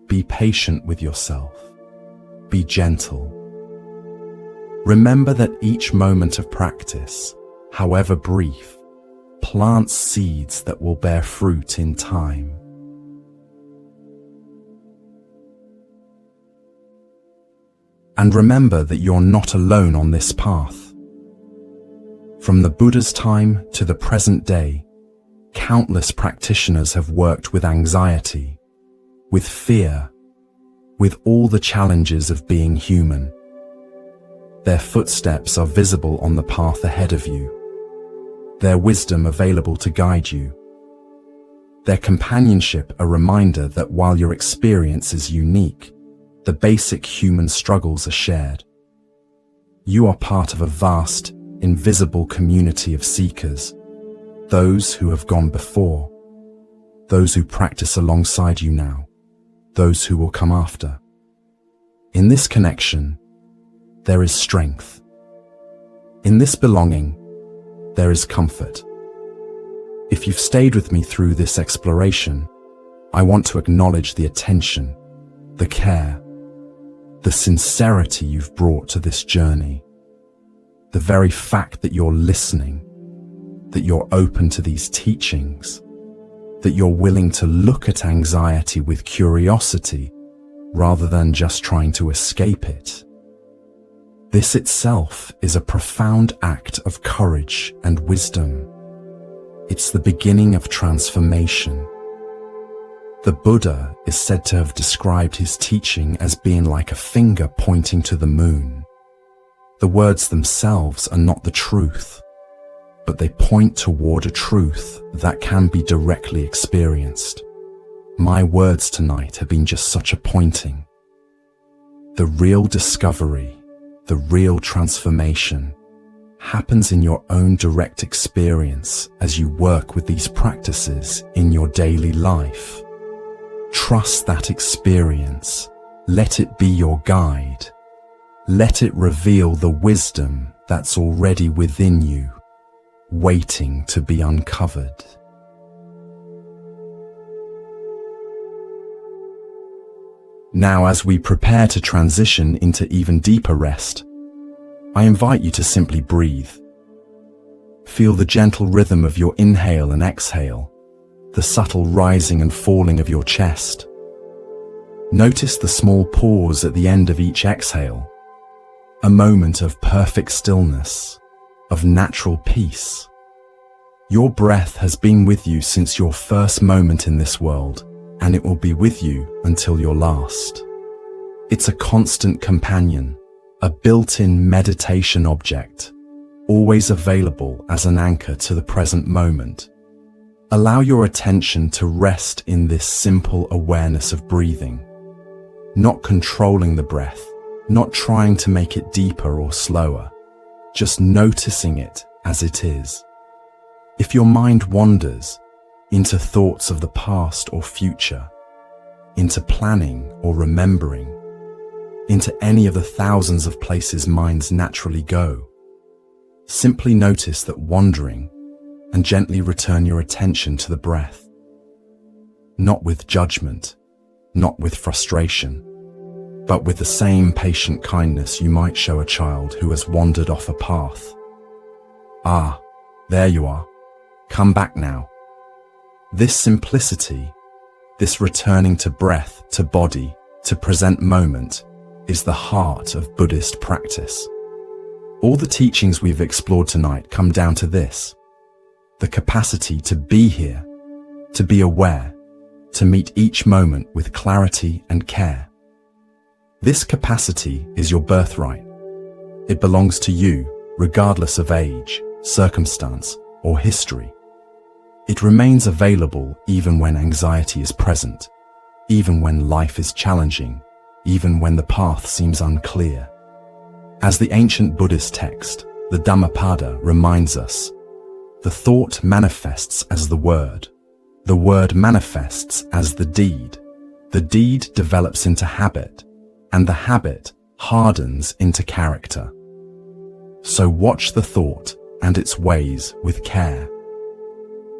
Be patient with yourself. Be gentle. Remember that each moment of practice, however brief, plants seeds that will bear fruit in time. And remember that you're not alone on this path. From the Buddha's time to the present day, countless practitioners have worked with anxiety, with fear, with all the challenges of being human. Their footsteps are visible on the path ahead of you, their wisdom available to guide you, their companionship a reminder that while your experience is unique, the basic human struggles are shared. You are part of a vast, invisible community of seekers, those who have gone before, those who practice alongside you now, those who will come after. In this connection, there is strength. In this belonging, there is comfort. If you've stayed with me through this exploration, I want to acknowledge the attention, the care, the sincerity you've brought to this journey. The very fact that you're listening, that you're open to these teachings, that you're willing to look at anxiety with curiosity rather than just trying to escape it. This itself is a profound act of courage and wisdom. It's the beginning of transformation. The Buddha is said to have described his teaching as being like a finger pointing to the moon. The words themselves are not the truth, but they point toward a truth that can be directly experienced. My words tonight have been just such a pointing. The real discovery, the real transformation, happens in your own direct experience as you work with these practices in your daily life. Trust that experience. Let it be your guide. Let it reveal the wisdom that's already within you, waiting to be uncovered. Now, as we prepare to transition into even deeper rest, I invite you to simply breathe. Feel the gentle rhythm of your inhale and exhale, the subtle rising and falling of your chest. Notice the small pause at the end of each exhale, a moment of perfect stillness, of natural peace. Your breath has been with you since your first moment in this world, and it will be with you until your last. It's a constant companion, a built-in meditation object, always available as an anchor to the present moment. Allow your attention to rest in this simple awareness of breathing, not controlling the breath, not trying to make it deeper or slower, just noticing it as it is. If your mind wanders into thoughts of the past or future, into planning or remembering, into any of the thousands of places minds naturally go, simply notice that wandering and gently return your attention to the breath. Not with judgment, not with frustration, but with the same patient kindness you might show a child who has wandered off a path. Ah, there you are. Come back now. This simplicity, this returning to breath, to body, to present moment, is the heart of Buddhist practice. All the teachings we've explored tonight come down to this: the capacity to be here, to be aware, to meet each moment with clarity and care. This capacity is your birthright. It belongs to you, regardless of age, circumstance, or history. It remains available even when anxiety is present, even when life is challenging, even when the path seems unclear. As the ancient Buddhist text, the Dhammapada, reminds us, the thought manifests as the word manifests as the deed develops into habit, and the habit hardens into character. So watch the thought and its ways with care.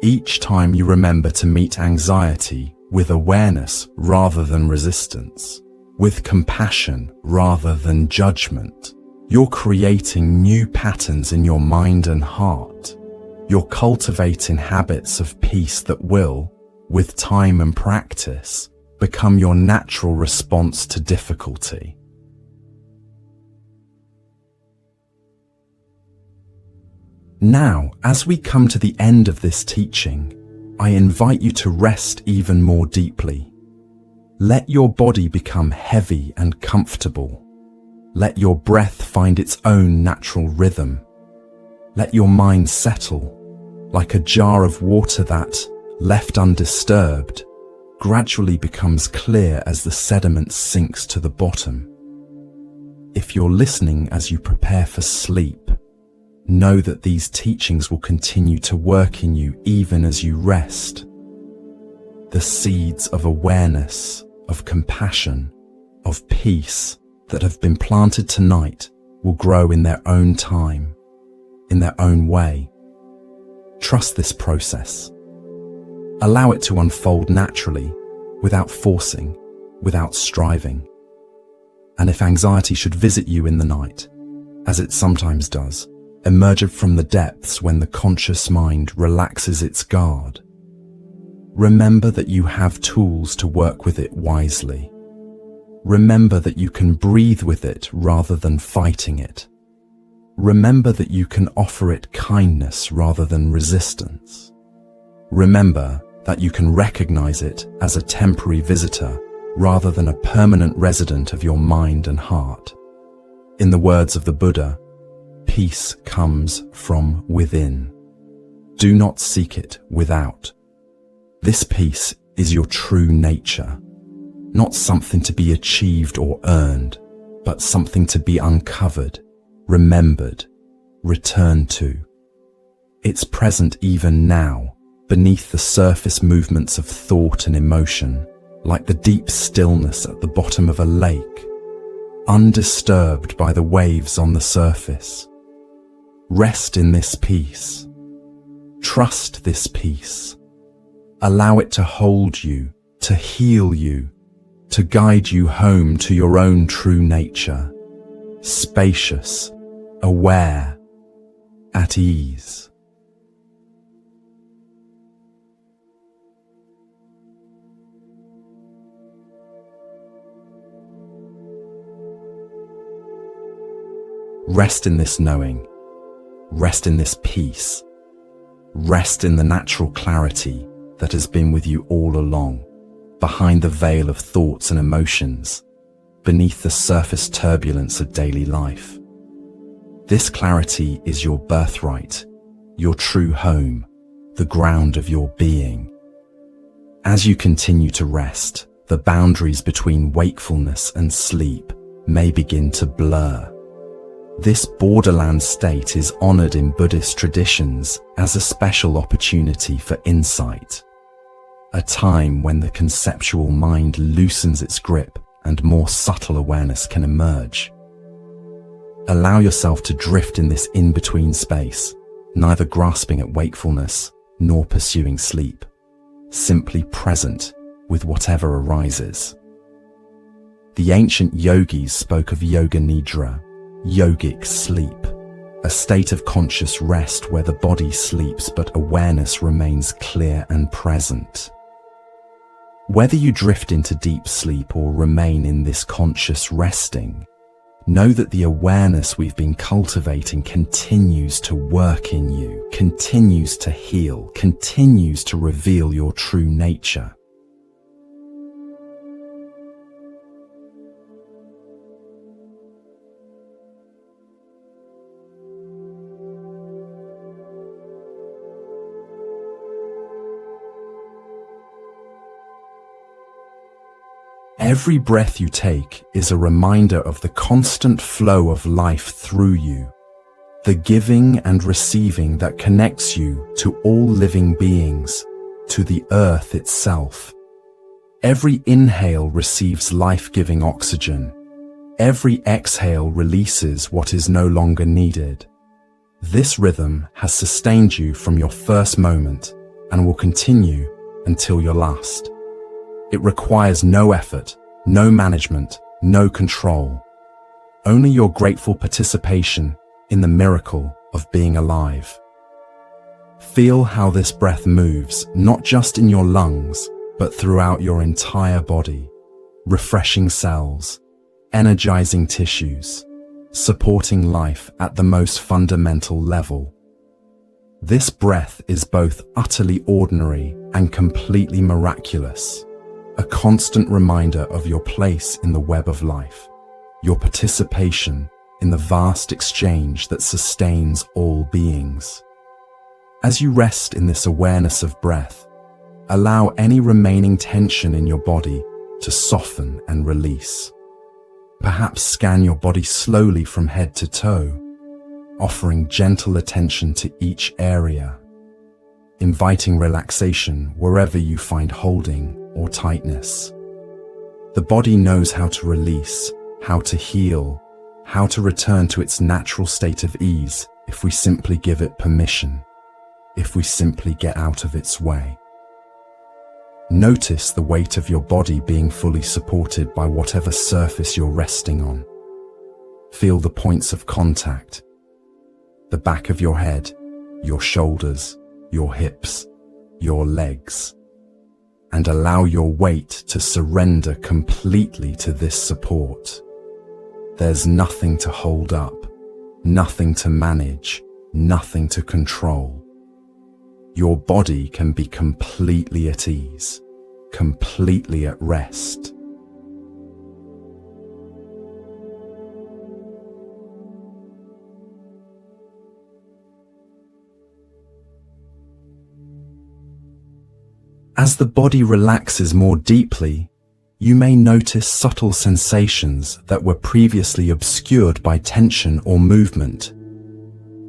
Each time you remember to meet anxiety with awareness rather than resistance, with compassion rather than judgment, you're creating new patterns in your mind and heart. You're cultivating habits of peace that will, with time and practice, become your natural response to difficulty. Now, as we come to the end of this teaching, I invite you to rest even more deeply. Let your body become heavy and comfortable. Let your breath find its own natural rhythm. Let your mind settle, like a jar of water that, left undisturbed, gradually becomes clear as the sediment sinks to the bottom. If you're listening as you prepare for sleep, know that these teachings will continue to work in you even as you rest. The seeds of awareness, of compassion, of peace that have been planted tonight will grow in their own time, in their own way. Trust this process. Allow it to unfold naturally, without forcing, without striving. And if anxiety should visit you in the night, as it sometimes does, emerge from the depths when the conscious mind relaxes its guard, remember that you have tools to work with it wisely. Remember that you can breathe with it rather than fighting it. Remember that you can offer it kindness rather than resistance. Remember that you can recognize it as a temporary visitor rather than a permanent resident of your mind and heart. In the words of the Buddha, peace comes from within. Do not seek it without. This peace is your true nature, not something to be achieved or earned, but something to be uncovered, remembered, returned to. It's present even now, beneath the surface movements of thought and emotion, like the deep stillness at the bottom of a lake, undisturbed by the waves on the surface. Rest in this peace. Trust this peace. Allow it to hold you, to heal you, to guide you home to your own true nature, spacious, aware, at ease. Rest in this knowing. Rest in this peace. Rest in the natural clarity that has been with you all along, behind the veil of thoughts and emotions, beneath the surface turbulence of daily life. This clarity is your birthright, your true home, the ground of your being. As you continue to rest, the boundaries between wakefulness and sleep may begin to blur. This borderland state is honored in Buddhist traditions as a special opportunity for insight, a time when the conceptual mind loosens its grip and more subtle awareness can emerge. Allow yourself to drift in this in-between space, neither grasping at wakefulness nor pursuing sleep, simply present with whatever arises. The ancient yogis spoke of yoga nidra, yogic sleep, a state of conscious rest where the body sleeps but awareness remains clear and present. Whether you drift into deep sleep or remain in this conscious resting, know that the awareness we've been cultivating continues to work in you, continues to heal, continues to reveal your true nature. Every breath you take is a reminder of the constant flow of life through you, the giving and receiving that connects you to all living beings, to the earth itself. Every inhale receives life-giving oxygen. Every exhale releases what is no longer needed. This rhythm has sustained you from your first moment and will continue until your last. It requires no effort, no management, no control. Only your grateful participation in the miracle of being alive. Feel how this breath moves, not just in your lungs, but throughout your entire body, refreshing cells, energizing tissues, supporting life at the most fundamental level. This breath is both utterly ordinary and completely miraculous. A constant reminder of your place in the web of life, your participation in the vast exchange that sustains all beings. As you rest in this awareness of breath, allow any remaining tension in your body to soften and release. Perhaps scan your body slowly from head to toe, offering gentle attention to each area, inviting relaxation wherever you find holding or tightness. The body knows how to release, how to heal, how to return to its natural state of ease if we simply give it permission, if we simply get out of its way. Notice the weight of your body being fully supported by whatever surface you're resting on. Feel the points of contact, the back of your head, your shoulders, your hips, your legs, and allow your weight to surrender completely to this support. There's nothing to hold up, nothing to manage, nothing to control. Your body can be completely at ease, completely at rest. As the body relaxes more deeply, you may notice subtle sensations that were previously obscured by tension or movement.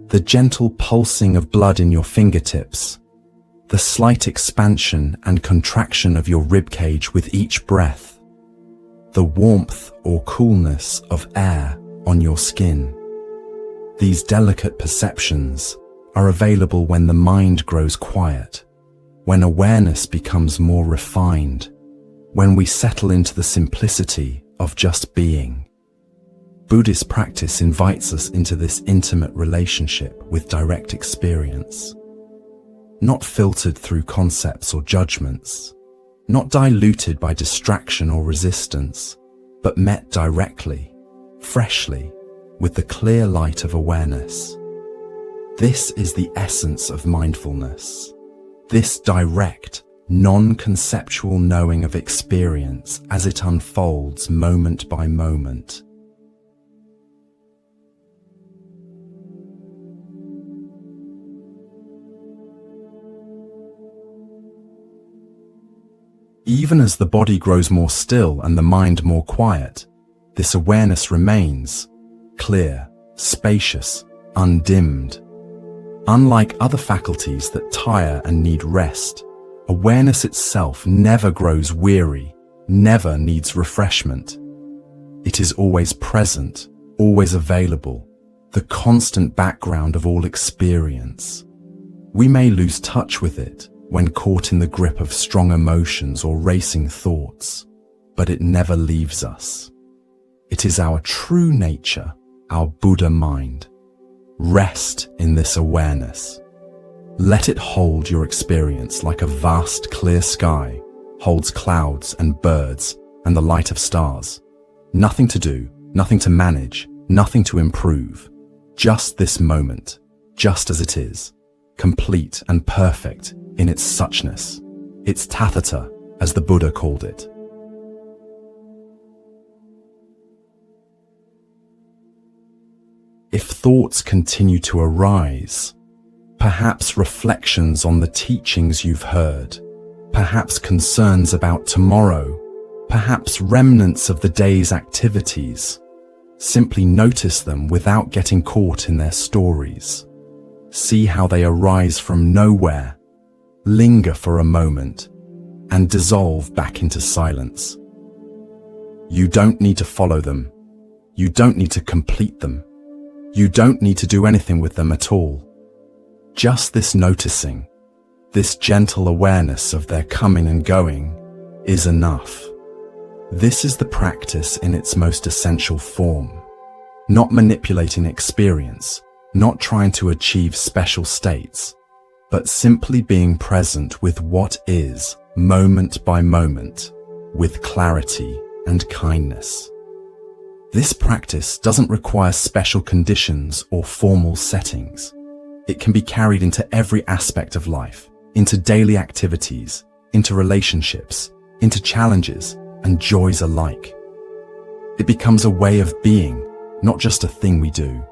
The gentle pulsing of blood in your fingertips, the slight expansion and contraction of your ribcage with each breath, the warmth or coolness of air on your skin. These delicate perceptions are available when the mind grows quiet, when awareness becomes more refined, when we settle into the simplicity of just being. Buddhist practice invites us into this intimate relationship with direct experience, not filtered through concepts or judgments, not diluted by distraction or resistance, but met directly, freshly, with the clear light of awareness. This is the essence of mindfulness. This direct, non-conceptual knowing of experience as it unfolds moment by moment. Even as the body grows more still and the mind more quiet, this awareness remains clear, spacious, undimmed. Unlike other faculties that tire and need rest, awareness itself never grows weary, never needs refreshment. It is always present, always available, the constant background of all experience. We may lose touch with it when caught in the grip of strong emotions or racing thoughts, but it never leaves us. It is our true nature, our Buddha mind. Rest in this awareness. Let it hold your experience like a vast clear sky holds clouds and birds and the light of stars. Nothing to do, nothing to manage, nothing to improve. Just this moment, just as it is, complete and perfect in its suchness, its tathata, as the Buddha called it. If thoughts continue to arise, perhaps reflections on the teachings you've heard, perhaps concerns about tomorrow, perhaps remnants of the day's activities, simply notice them without getting caught in their stories. See how they arise from nowhere, linger for a moment, and dissolve back into silence. You don't need to follow them. You don't need to complete them. You don't need to do anything with them at all. Just this noticing, this gentle awareness of their coming and going, is enough. This is the practice in its most essential form. Not manipulating experience, not trying to achieve special states, but simply being present with what is, moment by moment, with clarity and kindness. This practice doesn't require special conditions or formal settings. It can be carried into every aspect of life, into daily activities, into relationships, into challenges and joys alike. It becomes a way of being, not just a thing we do.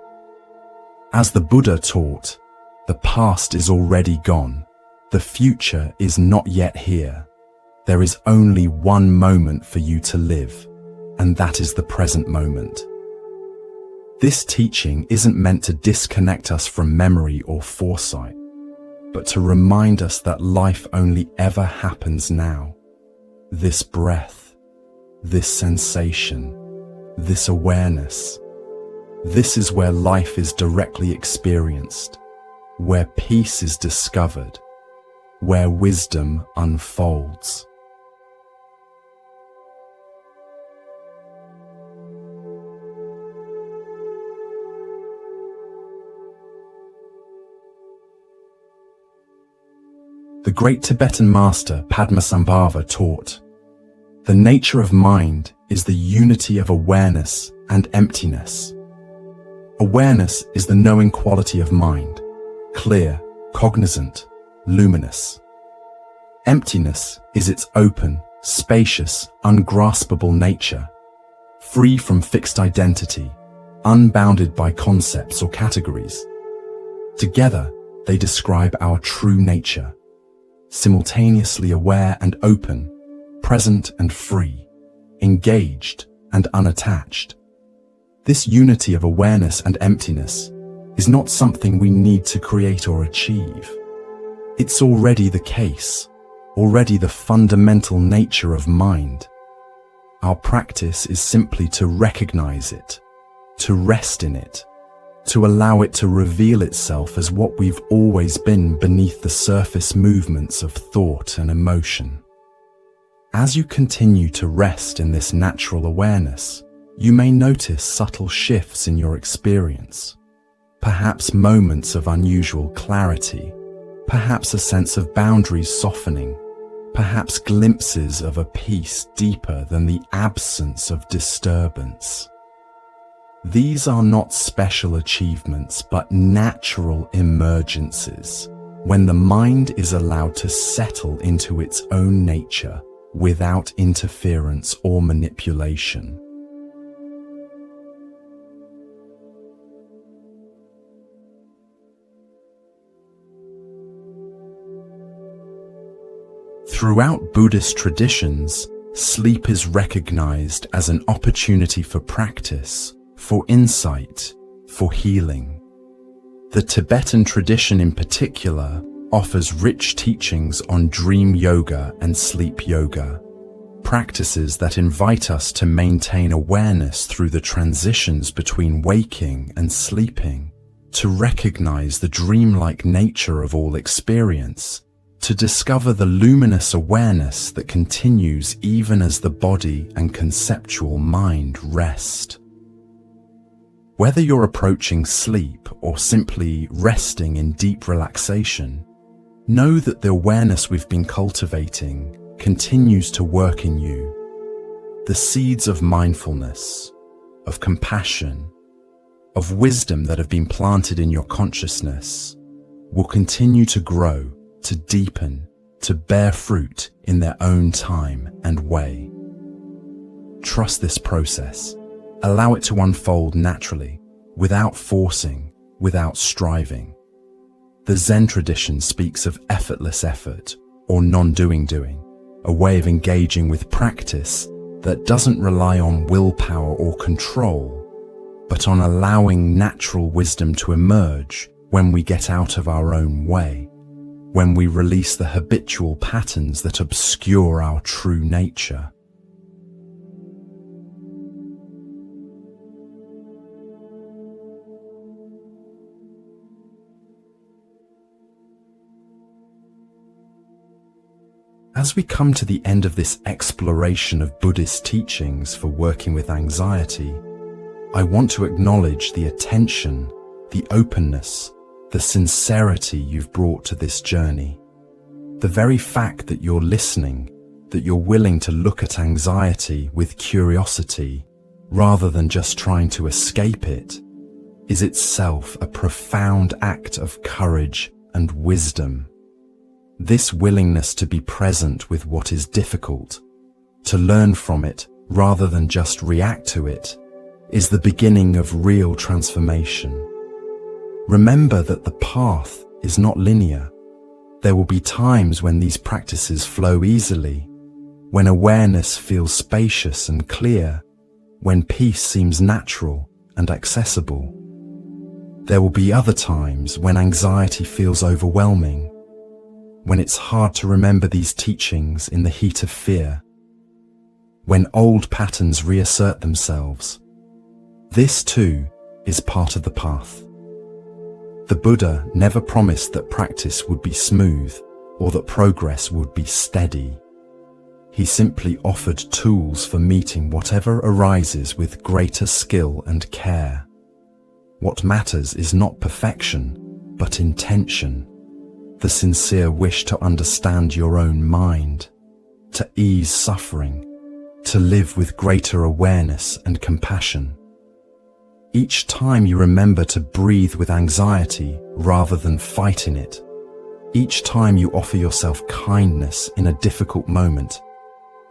As the Buddha taught, the past is already gone. The future is not yet here. There is only one moment for you to live, and that is the present moment. This teaching isn't meant to disconnect us from memory or foresight, but to remind us that life only ever happens now. This breath, this sensation, this awareness. This is where life is directly experienced, where peace is discovered, where wisdom unfolds. The great Tibetan master Padmasambhava taught, "The nature of mind is the unity of awareness and emptiness." Awareness is the knowing quality of mind, clear, cognizant, luminous. Emptiness is its open, spacious, ungraspable nature, free from fixed identity, unbounded by concepts or categories. Together, they describe our true nature, simultaneously aware and open, present and free, engaged and unattached. This unity of awareness and emptiness is not something we need to create or achieve. It's already the case, already the fundamental nature of mind. Our practice is simply to recognize it, to rest in it, to allow it to reveal itself as what we've always been beneath the surface movements of thought and emotion. As you continue to rest in this natural awareness, you may notice subtle shifts in your experience, perhaps moments of unusual clarity, perhaps a sense of boundaries softening, perhaps glimpses of a peace deeper than the absence of disturbance. These are not special achievements, but natural emergences, when the mind is allowed to settle into its own nature without interference or manipulation. Throughout Buddhist traditions, sleep is recognized as an opportunity for practice, for insight, for healing. The Tibetan tradition in particular offers rich teachings on dream yoga and sleep yoga, practices that invite us to maintain awareness through the transitions between waking and sleeping, to recognize the dreamlike nature of all experience, to discover the luminous awareness that continues even as the body and conceptual mind rest. Whether you're approaching sleep or simply resting in deep relaxation, know that the awareness we've been cultivating continues to work in you. The seeds of mindfulness, of compassion, of wisdom that have been planted in your consciousness will continue to grow, to deepen, to bear fruit in their own time and way. Trust this process. Allow it to unfold naturally, without forcing, without striving. The Zen tradition speaks of effortless effort, or non-doing doing, a way of engaging with practice that doesn't rely on willpower or control, but on allowing natural wisdom to emerge when we get out of our own way, when we release the habitual patterns that obscure our true nature. As we come to the end of this exploration of Buddhist teachings for working with anxiety, I want to acknowledge the attention, the openness, the sincerity you've brought to this journey. The very fact that you're listening, that you're willing to look at anxiety with curiosity, rather than just trying to escape it, is itself a profound act of courage and wisdom. This willingness to be present with what is difficult, to learn from it rather than just react to it, is the beginning of real transformation. Remember that the path is not linear. There will be times when these practices flow easily, when awareness feels spacious and clear, when peace seems natural and accessible. There will be other times when anxiety feels overwhelming, when it's hard to remember these teachings in the heat of fear, when old patterns reassert themselves. This too is part of the path. The Buddha never promised that practice would be smooth or that progress would be steady. He simply offered tools for meeting whatever arises with greater skill and care. What matters is not perfection, but intention. The sincere wish to understand your own mind, to ease suffering, to live with greater awareness and compassion. Each time you remember to breathe with anxiety rather than fight in it, each time you offer yourself kindness in a difficult moment,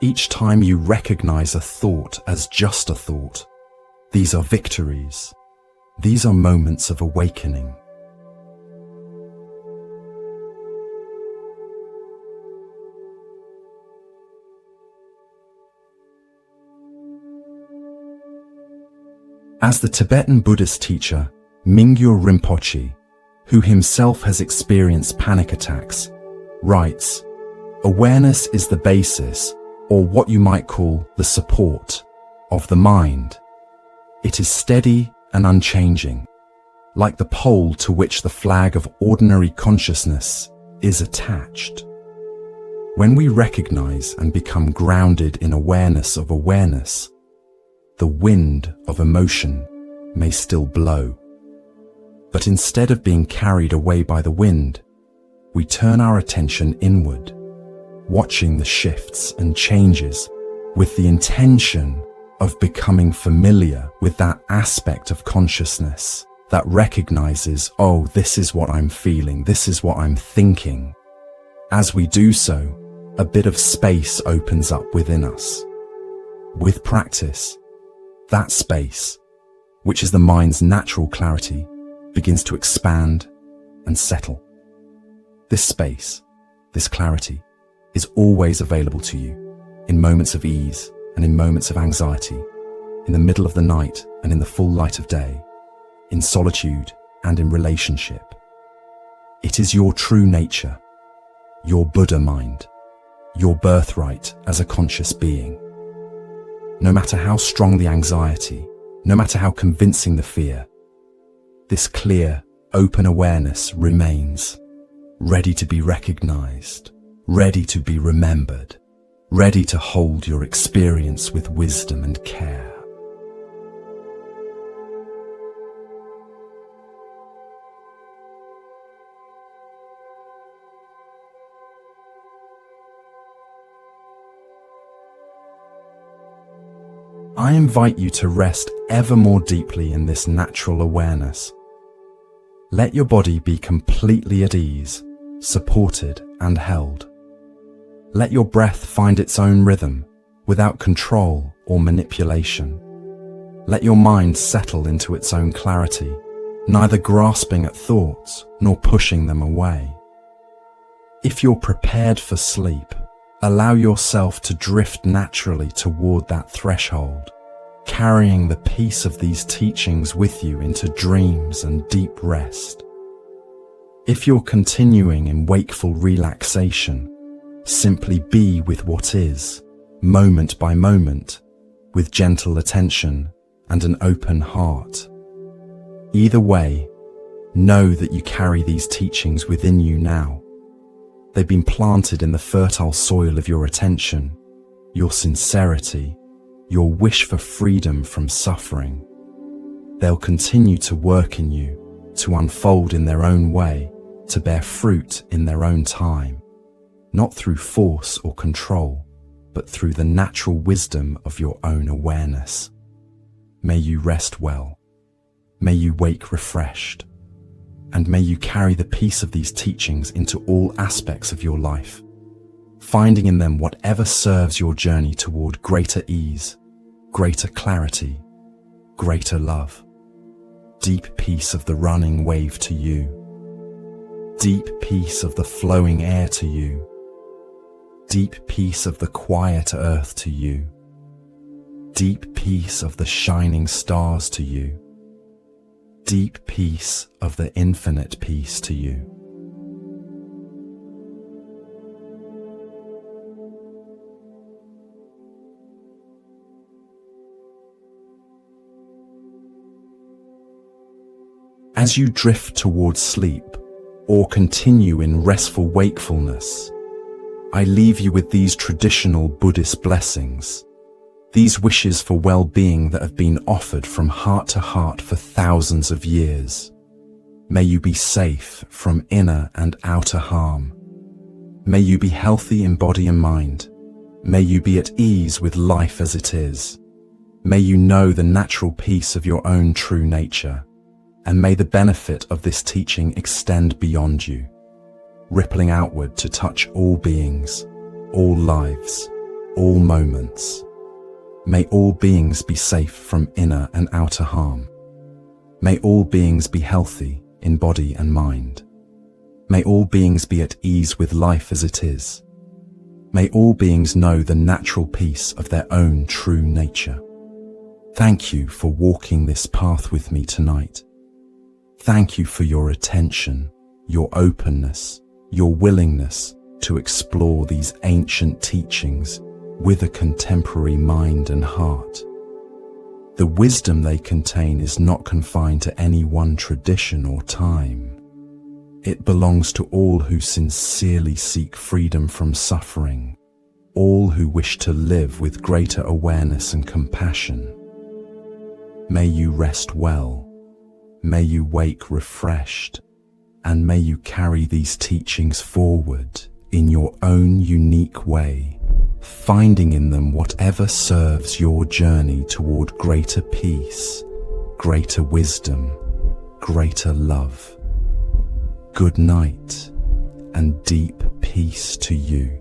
each time you recognize a thought as just a thought, these are victories. These are moments of awakening. As the Tibetan Buddhist teacher Mingyur Rinpoche, who himself has experienced panic attacks, writes, "Awareness is the basis, or what you might call the support, of the mind. It is steady and unchanging, like the pole to which the flag of ordinary consciousness is attached. When we recognize and become grounded in awareness of awareness, the wind of emotion may still blow. But instead of being carried away by the wind, we turn our attention inward, watching the shifts and changes with the intention of becoming familiar with that aspect of consciousness that recognizes, oh, this is what I'm feeling, this is what I'm thinking. As we do so, a bit of space opens up within us. With practice, that space, which is the mind's natural clarity, begins to expand and settle. This space, this clarity, is always available to you in moments of ease and in moments of anxiety, in the middle of the night and in the full light of day. in solitude, and in relationship. It is your true nature, your Buddha mind, your birthright as a conscious being. No matter how strong the anxiety, no matter how convincing the fear, this clear, open awareness remains, ready to be recognized, ready to be remembered, ready to hold your experience with wisdom and care. I invite you to rest ever more deeply in this natural awareness. Let your body be completely at ease, supported and held. Let your breath find its own rhythm, without control or manipulation. Let your mind settle into its own clarity, neither grasping at thoughts nor pushing them away. If you're prepared for sleep, allow yourself to drift naturally toward that threshold, carrying the peace of these teachings with you into dreams and deep rest. If you're continuing in wakeful relaxation, simply be with what is, moment by moment, with gentle attention and an open heart. Either way, know that you carry these teachings within you now. They've been planted in the fertile soil of your attention, your sincerity, your wish for freedom from suffering. They'll continue to work in you, to unfold in their own way, to bear fruit in their own time, not through force or control, but through the natural wisdom of your own awareness. May you rest well. May you wake refreshed. And may you carry the peace of these teachings into all aspects of your life, finding in them whatever serves your journey toward greater ease, greater clarity, greater love. Deep peace of the running wave to you. Deep peace of the flowing air to you. Deep peace of the quiet earth to you. Deep peace of the shining stars to you. Deep peace of the infinite peace to you. As you drift towards sleep or continue in restful wakefulness, I leave you with these traditional Buddhist blessings. These wishes for well-being that have been offered from heart to heart for thousands of years. May you be safe from inner and outer harm. May you be healthy in body and mind. May you be at ease with life as it is. May you know the natural peace of your own true nature. And may the benefit of this teaching extend beyond you, rippling outward to touch all beings, all lives, all moments. May all beings be safe from inner and outer harm. May all beings be healthy in body and mind. May all beings be at ease with life as it is. May all beings know the natural peace of their own true nature. Thank you for walking this path with me tonight. Thank you for your attention, your openness, your willingness to explore these ancient teachings with a contemporary mind and heart. The wisdom they contain is not confined to any one tradition or time. It belongs to all who sincerely seek freedom from suffering, all who wish to live with greater awareness and compassion. May you rest well, may you wake refreshed, and may you carry these teachings forward in your own unique way, finding in them whatever serves your journey toward greater peace, greater wisdom, greater love. Good night, and deep peace to you.